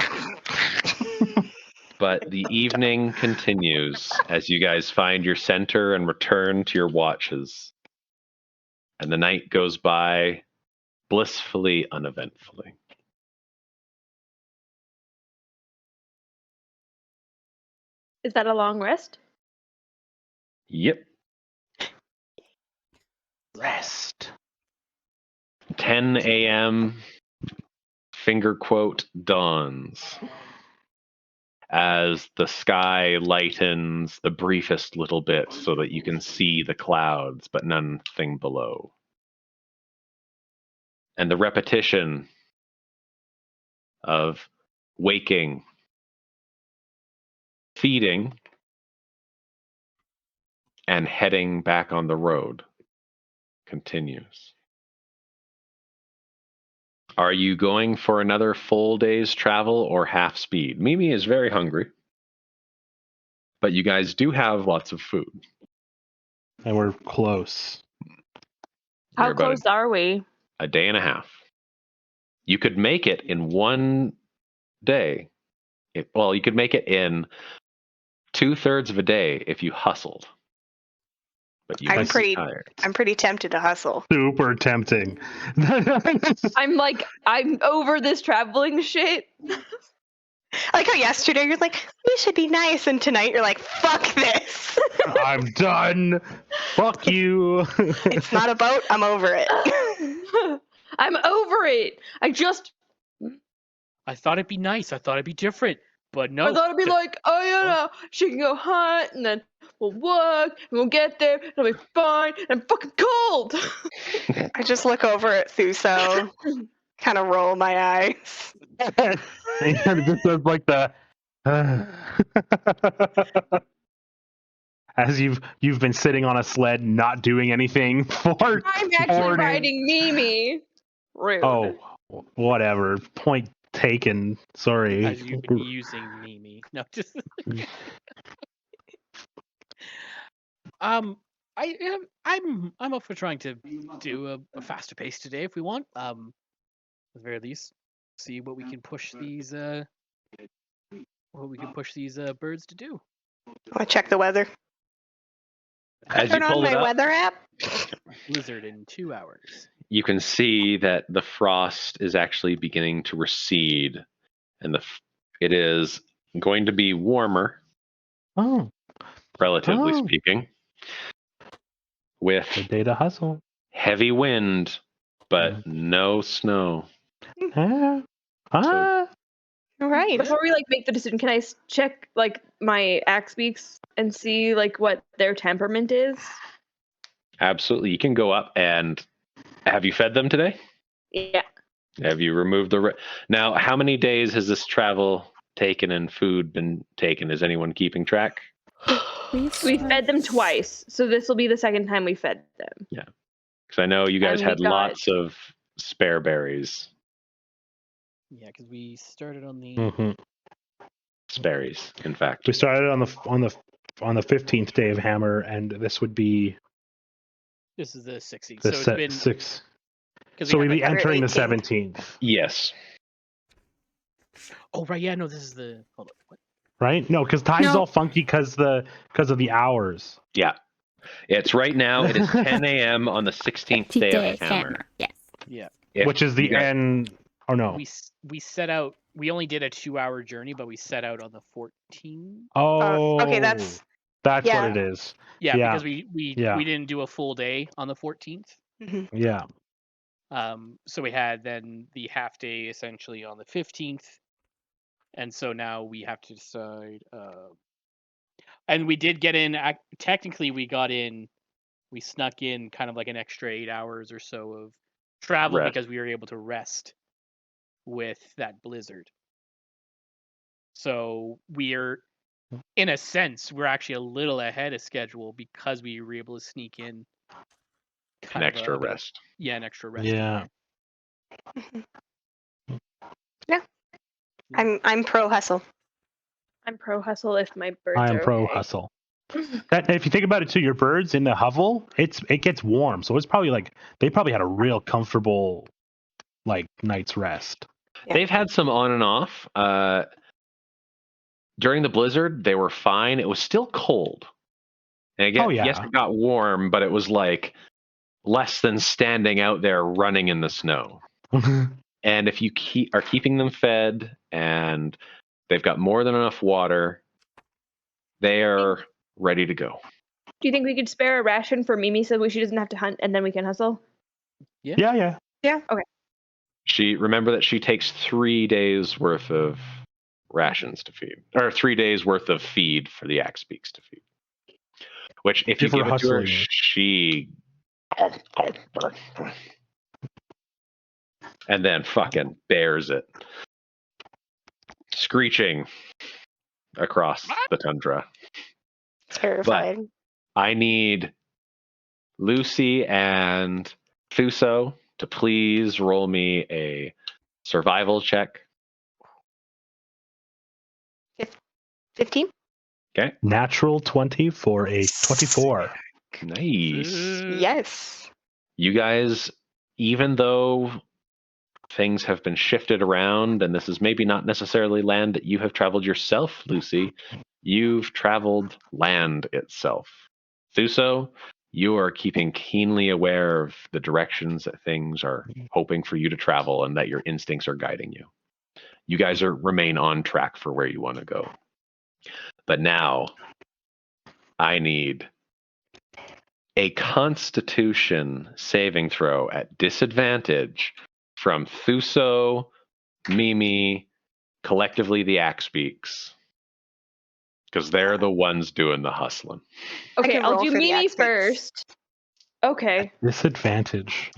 But the evening continues as you guys find your center and return to your watches. And the night goes by blissfully uneventfully. Is that a long rest? Yep. Rest. 10 a.m. finger quote dawns. as the sky lightens the briefest little bit so that you can see the clouds, but nothing below. And the repetition of waking, feeding, and heading back on the road continues. Are you going for another full day's travel or half speed? Mimi is very hungry, but you guys do have lots of food. And we're close. How You're about close are we? a day and a half. You could make it in one day. Well, you could make it in 2/3 of a day if you hustled. But you I'm might be pretty- tired. I'm pretty tempted to hustle. Super tempting. I'm over this traveling shit. Like how yesterday you're like, we should be nice, and tonight you're like, fuck this. I'm done. Fuck you. It's not a boat. I'm over it. I'm over it. I thought it'd be nice. I thought it'd be different. But no. I thought it'd be like, oh, you know, she can go hunt, and then we'll work, and we'll get there, and it'll be fine, and I'm fucking cold. I just look over at Thuso, kind of roll my eyes. And it just does like the as you've been sitting on a sled not doing anything for I'm actually 4 days. riding Mimi. Rude. Oh, whatever. Point taken. Sorry. As you've been using Mimi. No, just I'm up for trying to do a faster pace today if we want. At the very least, see what we can push these birds to do. I check the weather. As you Turn on pull it my up, weather app. Blizzard in 2 hours. you can see that the frost is actually beginning to recede, and it is going to be warmer, Oh, relatively Oh. speaking, with good day to hustle. heavy wind, but no snow. Ah. Ah. All right. Before we make the decision, can I check my axe beaks and see what their temperament is? Absolutely. You can go up and have you fed them today? Yeah. Have you removed now, how many days has this travel taken and food been taken? Is anyone keeping track? We fed them twice, so this will be the second time we fed them. Yeah. Because I know you guys And we had got- lots of spare berries. Yeah, because we started on the Mhm. Sperries, in fact. We started on the 15th day of Hammer, and this would be This is the 16th. the So it's been 6th. 'cause So we we'd had, be entering the 18th. 17th, Yes. oh right, yeah, no, this is the hold on. What? right? No, because time's No. all funky because of the hours. Yeah. It's right now. It is 10 a.m. on the 16th day of Hammer. Yes. Yeah. Which is the you guys- end. Oh no. We set out. We only did a 2-hour journey, but we set out on the 14th. Oh. Okay, that's what yeah. it is. Yeah, Yeah. because we didn't do a full day on the 14th. Mhm. Yeah. So we had then the half day essentially on the 15th, and so now we have to decide. And we did get in. Technically, we snuck in kind of like an extra 8 hours or so of travel Rest. because we were able to rest with that blizzard. So we're, in a sense, we're actually a little ahead of schedule because we were able to sneak in An extra a bit of- rest. an extra rest. in Yeah. there. I'm pro hustle. I'm pro hustle if my birds I am are pro okay. hustle. And if you think about it too, your birds in the hovel, it gets warm, so it's probably they probably had a real comfortable night's rest. Yeah. They've had some on and off. During the blizzard, they were fine. It was still cold. And again, Oh, yeah. yes, it got warm, but it was less than standing out there running in the snow. And if you are keeping them fed and they've got more than enough water, they are ready to go. Do you think we could spare a ration for Mimi so she doesn't have to hunt and then we can hustle? Yeah. Remember that she takes 3 days worth of rations to feed, or 3 days worth of feed for the axe beaks to feed. Which, if you If we're give it to her, hustling. she and then fucking bears it, screeching across the tundra. Terrified. I need Lucy and Thuso to please roll me a survival check. 15? Okay. Natural 20 for a 24. Nice. Yes. You guys, even though things have been shifted around, and this is maybe not necessarily land that you have traveled yourself, Lucy, you've traveled land itself. Thuso, you are keeping keenly aware of the directions that things are hoping for you to travel and that your instincts are guiding you. You guys remain on track for where you want to go. But now, I need a Constitution saving throw at disadvantage from Thuso, Mimi, collectively the Axe Beaks, because they're the ones doing the hustling. Okay, can I'll roll do for the Mimi X-Beaks. first. Okay. Disadvantage.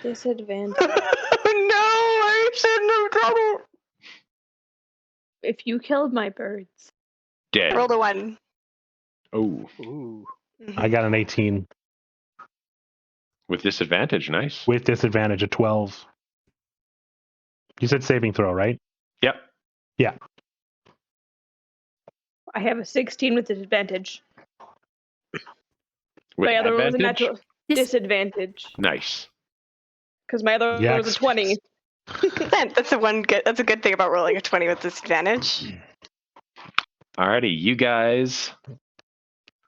Disadvantage. No, I shouldn't have done it. If you killed my birds. Dead. I rolled a 1. Oh, Ooh. I got an 18 with disadvantage. Nice. with disadvantage, a 12. You said saving throw, right? Yep. Yeah. I have a 16 with disadvantage. With My other one was a advantage? natural disadvantage. Nice. Because my other one was a 20. That's a good thing about rolling a 20 with disadvantage. Alrighty, you guys,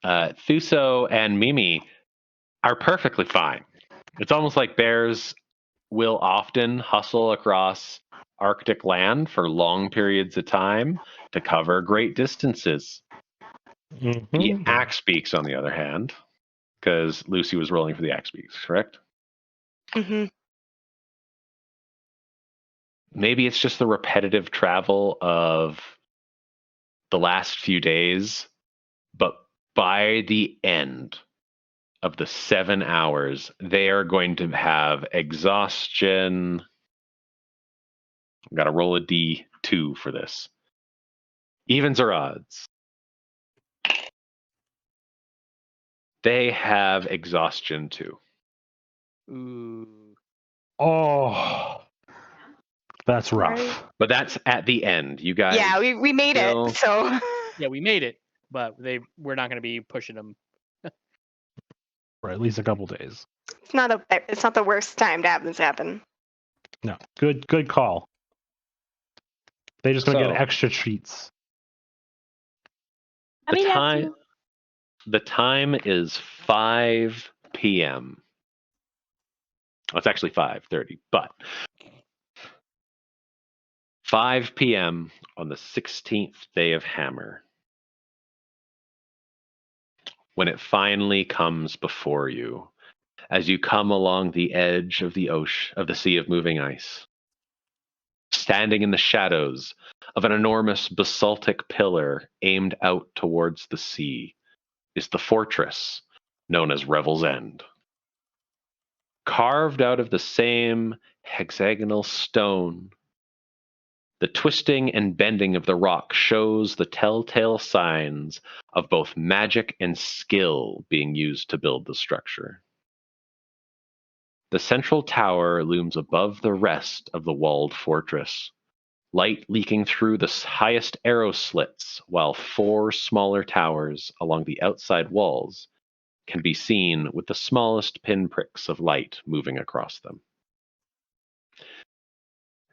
Thuso and Mimi are perfectly fine. It's almost like bears will often hustle across Arctic land for long periods of time to cover great distances. The Axe Beaks, on the other hand, because Lucy was rolling for the Axe Beaks, correct? Mm-hmm. Maybe it's just the repetitive travel of the last few days, but by the end of the 7 hours, they are going to have exhaustion. I've got to roll a D2 for this. Evens or odds? They have exhaustion too. Ooh. Oh, that's rough. Right. But that's at the end. You guys. Yeah, we made still- it. So Yeah, we made it, but we're not going to be pushing them. For at least a couple days. it's not the worst time to have this happen. No, good call. They're just gonna So- get extra treats. I mean, that's- The time is 5 p.m. Well, it's actually 5:30, but 5 p.m. on the 16th day of Hammer, when it finally comes before you, as you come along the edge of the ocean, of the Sea of Moving Ice, standing in the shadows of an enormous basaltic pillar aimed out towards the sea, is the fortress known as Revel's End. Carved out of the same hexagonal stone, the twisting and bending of the rock shows the telltale signs of both magic and skill being used to build the structure. The central tower looms above the rest of the walled fortress, light leaking through the highest arrow slits, while 4 smaller towers along the outside walls can be seen with the smallest pinpricks of light moving across them.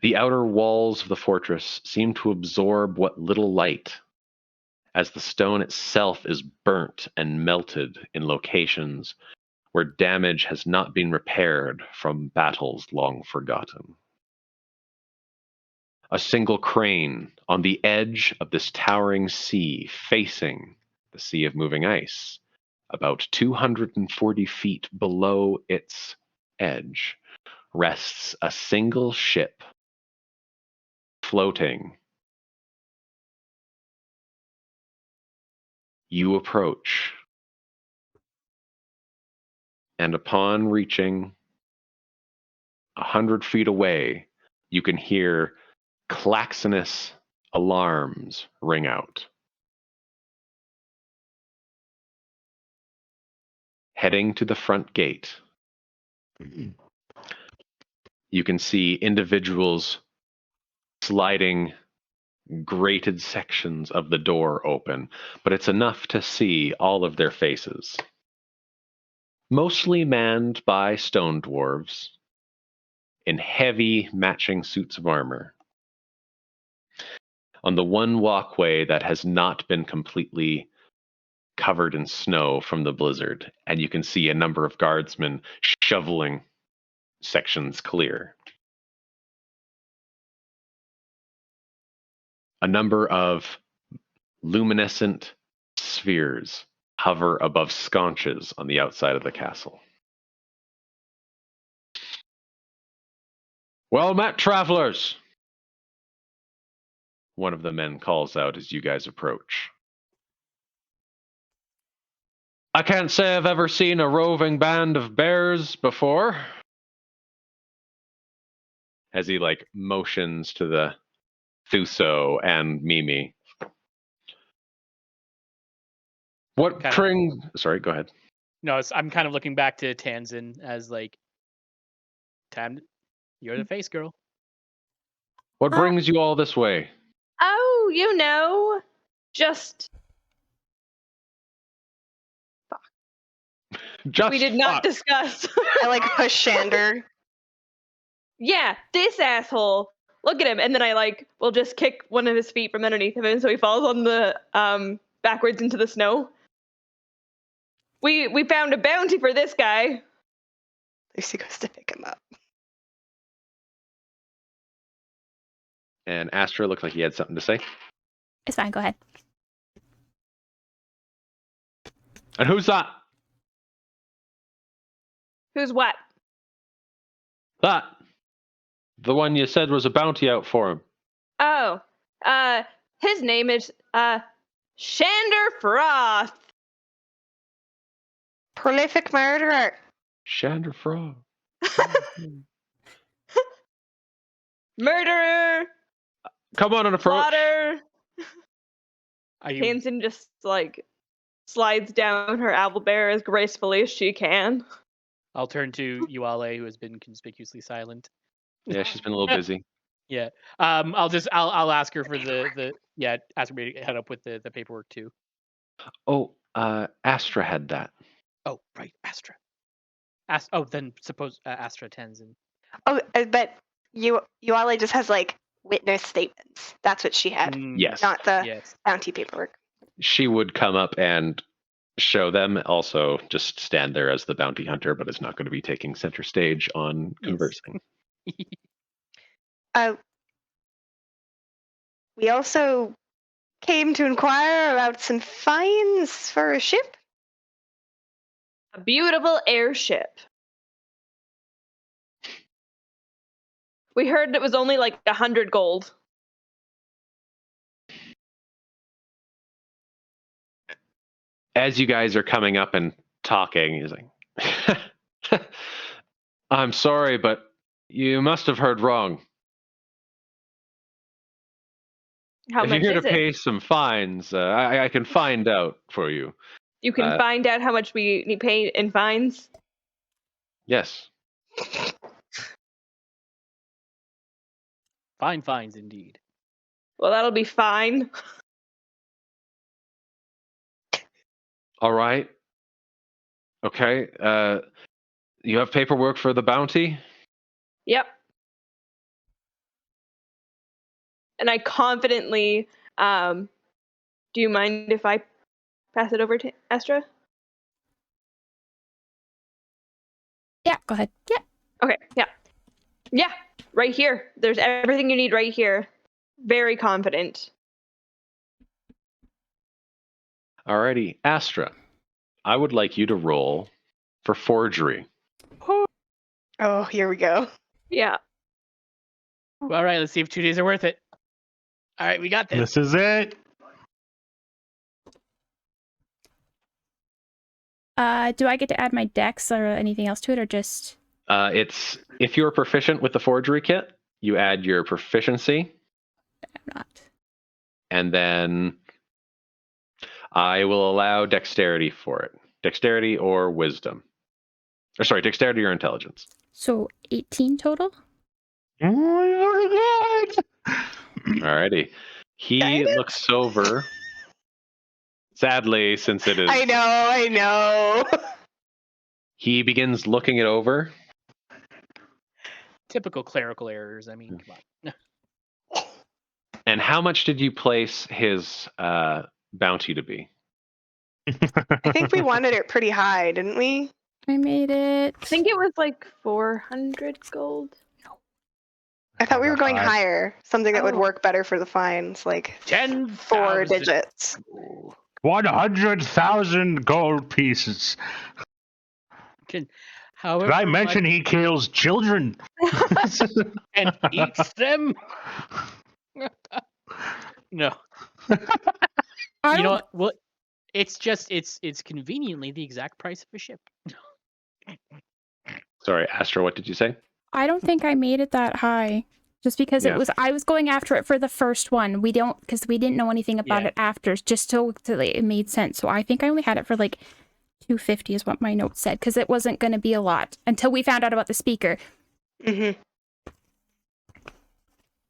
The outer walls of the fortress seem to absorb what little light, as the stone itself is burnt and melted in locations where damage has not been repaired from battles long forgotten. A single crane on the edge of this towering sea facing the Sea of Moving Ice, about 240 feet below its edge, rests a single ship floating. You approach, and upon reaching 100 feet away, you can hear klaxonous alarms ring out. Heading to the front gate, you can see individuals sliding grated sections of the door open, but it's enough to see all of their faces. Mostly manned by stone dwarves in heavy matching suits of armor. On the one walkway that has not been completely covered in snow from the blizzard, and you can see a number of guardsmen shoveling sections clear. A number of luminescent spheres hover above sconces on the outside of the castle. Well met, travelers! One of the men calls out as you guys approach. I can't say I've ever seen a roving band of bears before. As he motions to the Thuso and Mimi. What Sorry, go ahead. No, I'm kind of looking back to Tanzin as Tam, you're the face girl. What brings you all this way? Oh, just Just we did not discuss. I push Shander. Yeah, this asshole. Look at him, and then I will just kick one of his feet from underneath of him, so he falls on the backwards into the snow. We found a bounty for this guy. Lucy goes to pick him up. And Astra looked like he had something to say. It's fine. Go ahead. And who's that? Who's what? That. The one you said was a bounty out for him. Oh, his name is Shander Froth. Prolific murderer. Shander Frog. Murderer. Come on and approach. Slaughter. Are you? Hanson just slides down her owlbear as gracefully as she can. I'll turn to Uale, who has been conspicuously silent. Yeah, she's been a little busy. Yeah. I'll ask her for ask her to head up with the paperwork too. Oh, Astra had that. Oh, right, Astra. Then suppose Astra Tenzin. Oh, but Uale just has witness statements. That's what she had, Yes. not the bounty paperwork. She would come up and show them, also just stand there as the bounty hunter, but is not going to be taking center stage on conversing. We also came to inquire about some fines for a ship. A beautiful airship. We heard it was only 100 gold. As you guys are coming up and talking, he's like, I'm sorry, but you must have heard wrong. How if much you're here is to it? pay some fines, I can find out for you. You can find out how much we need pay in fines? Yes. Fine fines indeed. Well, that'll be fine. All right. Okay. You have paperwork for the bounty? Yep. And I confidently, do you mind if I pass it over to Astra? Yeah, go ahead. Yeah. Okay, yeah. Yeah, right here. There's everything you need right here. Very confident. Alrighty. Astra, I would like you to roll for forgery. Oh, here we go. Yeah. All right, let's see if 2 days are worth it. All right, we got this. This is it. Do I get to add my dex or anything else to it, or just? It's if you're proficient with the forgery kit, you add your proficiency, I'm not. and then I will allow dexterity for it. Dexterity or wisdom. Or sorry, dexterity or intelligence. So 18 total. Oh my God. Alrighty. He Guidance? looks over. Sadly, since it is, I know. he begins looking it over. Typical clerical errors. I mean, come on. And how much did you place his bounty to be? I think we wanted it pretty high, didn't we? I made it. I think it was like 400 gold. I thought we were going higher. Something that would Oh. work better for the fines, like 10,000. 4 digits. 100,000 gold pieces. However, Did I mention he kills children? and eats them? No. I You know don't- what? Well, it's conveniently the exact price of a ship. Sorry, Astra, what did you say? I don't think I made it that high. Just because Yeah. I was going after it for the first one. Because we didn't know anything about Yeah. it after, just so it made sense. So I think I only had it for like 250 is what my notes said, because it wasn't going to be a lot until we found out about the speaker. Hmm.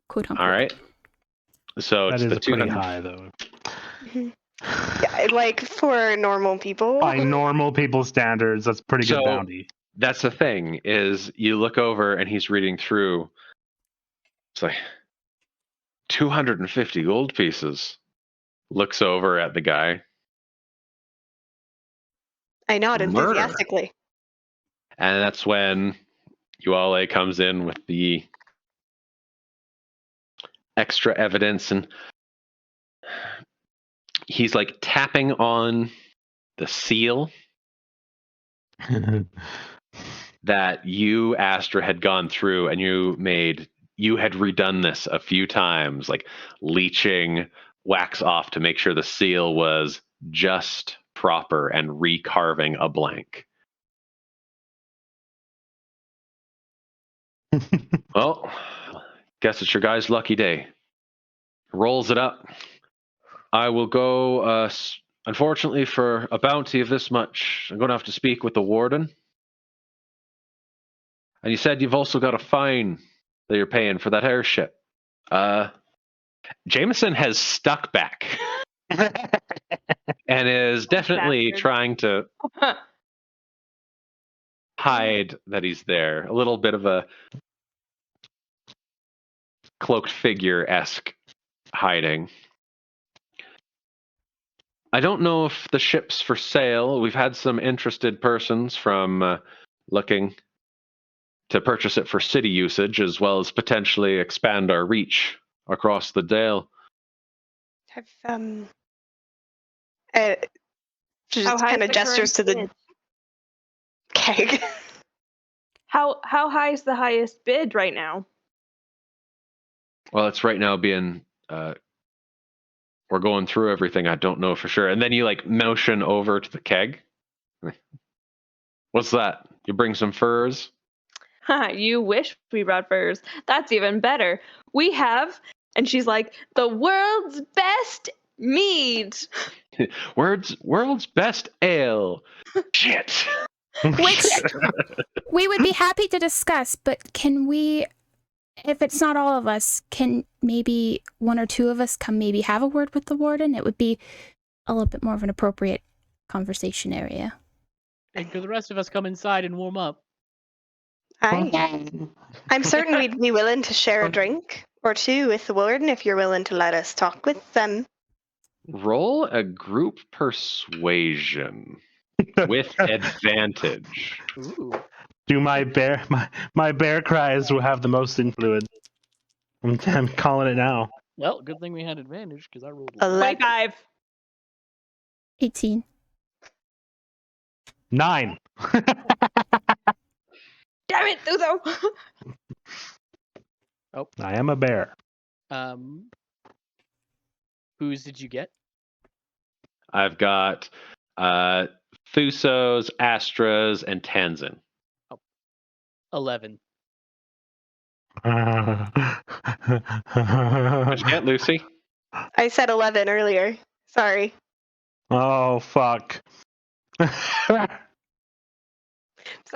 Quote unquote. All right. So That it's is the a pretty 200. high, though. Yeah, like for normal people. By normal people standards, that's pretty good So- bounty. That's the thing, is you look over and he's reading through. It's like 250 gold pieces. Looks over at the guy. I nod Murder. enthusiastically. And that's when Uale comes in with the extra evidence, and he's like tapping on the seal that you, Astra, had gone through, and you had redone this a few times, like leeching wax off to make sure the seal was just proper and recarving a blank. Well, guess it's your guy's lucky day. Rolls it up. I will go, unfortunately, for a bounty of this much, I'm going to have to speak with the warden. And you said you've also got a fine that you're paying for that airship. Jameson has stuck back and is definitely Bastard. trying to hide that he's there. A little bit of a cloaked figure-esque hiding. I don't know if the ship's for sale. We've had some interested persons from looking to purchase it for city usage, as well as potentially expand our reach across the Dale. Have she How just high kind is of the gestures to current the keg. How high is the highest bid right now? Well, it's right now being we're going through everything. I don't know for sure. And then you like motion over to the keg. What's that? You bring some furs? You wish we brought furs. That's even better. We have, and she's like, the world's best mead. World's best ale. Shit. Which we would be happy to discuss, but can we, if it's not all of us, can maybe one or two of us come maybe have a word with the warden? It would be a little bit more of an appropriate conversation area. And could the rest of us come inside and warm up? I'm certain we'd be willing to share a drink or two with the warden if you're willing to let us talk with them. Roll a group persuasion with advantage. Ooh. Do my bear cries will have the most influence. I'm calling it now. Well, good thing we had advantage because I rolled. 25. 18. 9. Damn it, Thuzo. I am a bear. Whose did you get? I've got Thusos, Astras, and Tanzan. 11. What'd you get, Lucy? I said 11 earlier. Sorry. Oh, fuck. Sorry,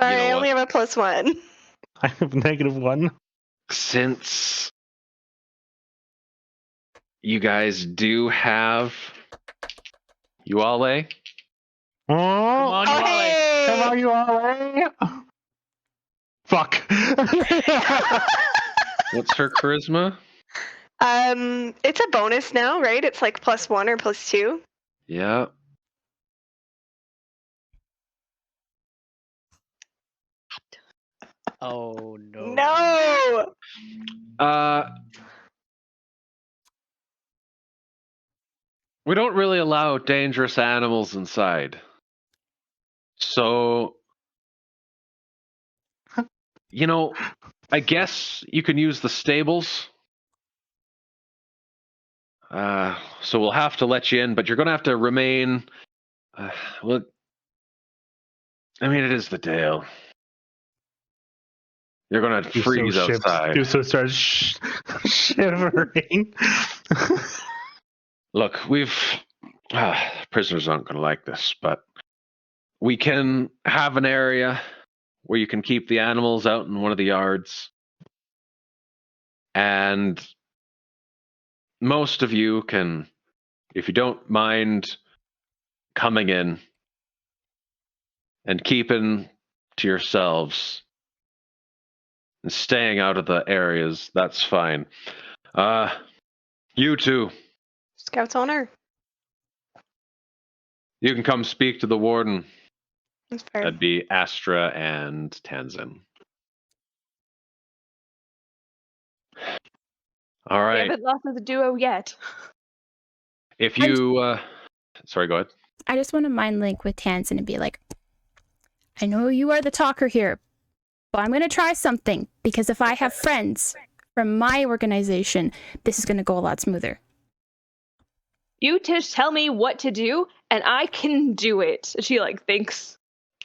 You know I only what? have a +1. I have -1. Since you guys do have Uale, Come Oh, on, Oh, Wale. hey! come on, you all. Fuck. what's her charisma? It's a bonus now, right? It's like +1 or +2. Yeah. Oh no. No! We don't really allow dangerous animals inside. So, I guess you can use the stables. So we'll have to let you in, but you're going to have to remain. Well, I mean, it is the Dale. You're going to freeze outside. Duso starts shivering. Look, prisoners aren't going to like this, but we can have an area where you can keep the animals out in one of the yards. And most of you can, if you don't mind coming in and keeping to yourselves and staying out of the areas, that's fine. You two, Scout's honor. you can come speak to the warden. That's fair. That'd be Astra and Tanzan. All We right. haven't lost the duo yet. If you, sorry, go ahead. I just want to mind link with Tanzan and be like, I know you are the talker here, but I'm going to try something, because if I have friends from my organization, this is going to go a lot smoother. You just tell me what to do, and I can do it. She thinks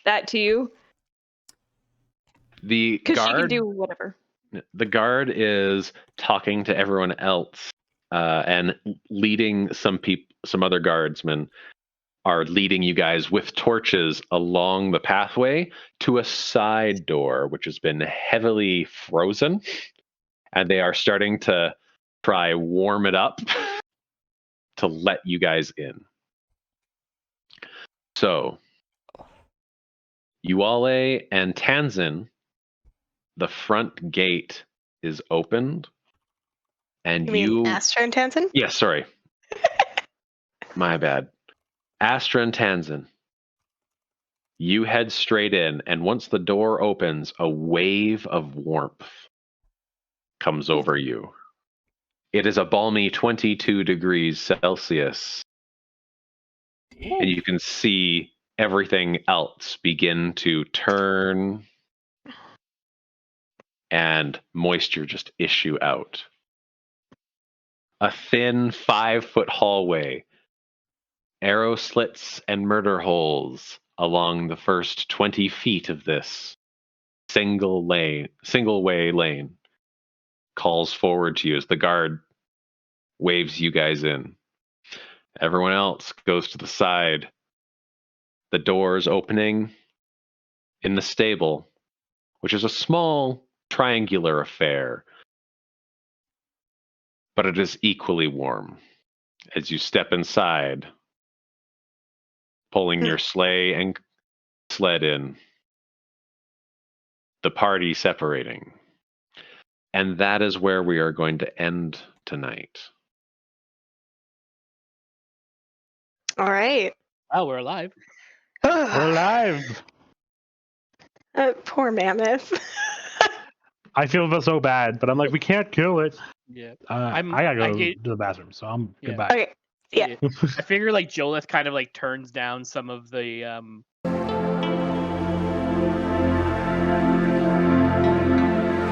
that to you The because she can guard, do whatever. the guard is talking to everyone else, and leading some other guardsmen are leading you guys with torches along the pathway to a side door, which has been heavily frozen, and they are starting to try warm it up to let you guys in. So, Uale and Tanzan, the front gate is opened, and You mean Astra and Tanzan? Yeah, sorry. My bad. Astra and Tanzan, you head straight in, and once the door opens, a wave of warmth comes over you. It is a balmy 22 degrees Celsius, and you can see everything else begin to turn and moisture just issue out. A thin 5-foot hallway, arrow slits and murder holes along the first 20 feet of this single way lane calls forward to you as the guard waves you guys in. Everyone else goes to the side. The doors opening in the stable, which is a small triangular affair, but it is equally warm. As you step inside, pulling your sleigh and sled in, the party separating. And that is where we are going to end tonight. All right. Wow, we're alive. We're alive. Poor mammoth. I feel so bad, but I'm like, we can't kill it. Yeah. I gotta go to the bathroom, so I'm Yeah. goodbye. Okay. Yeah. I figure Jolith kind of turns down some of the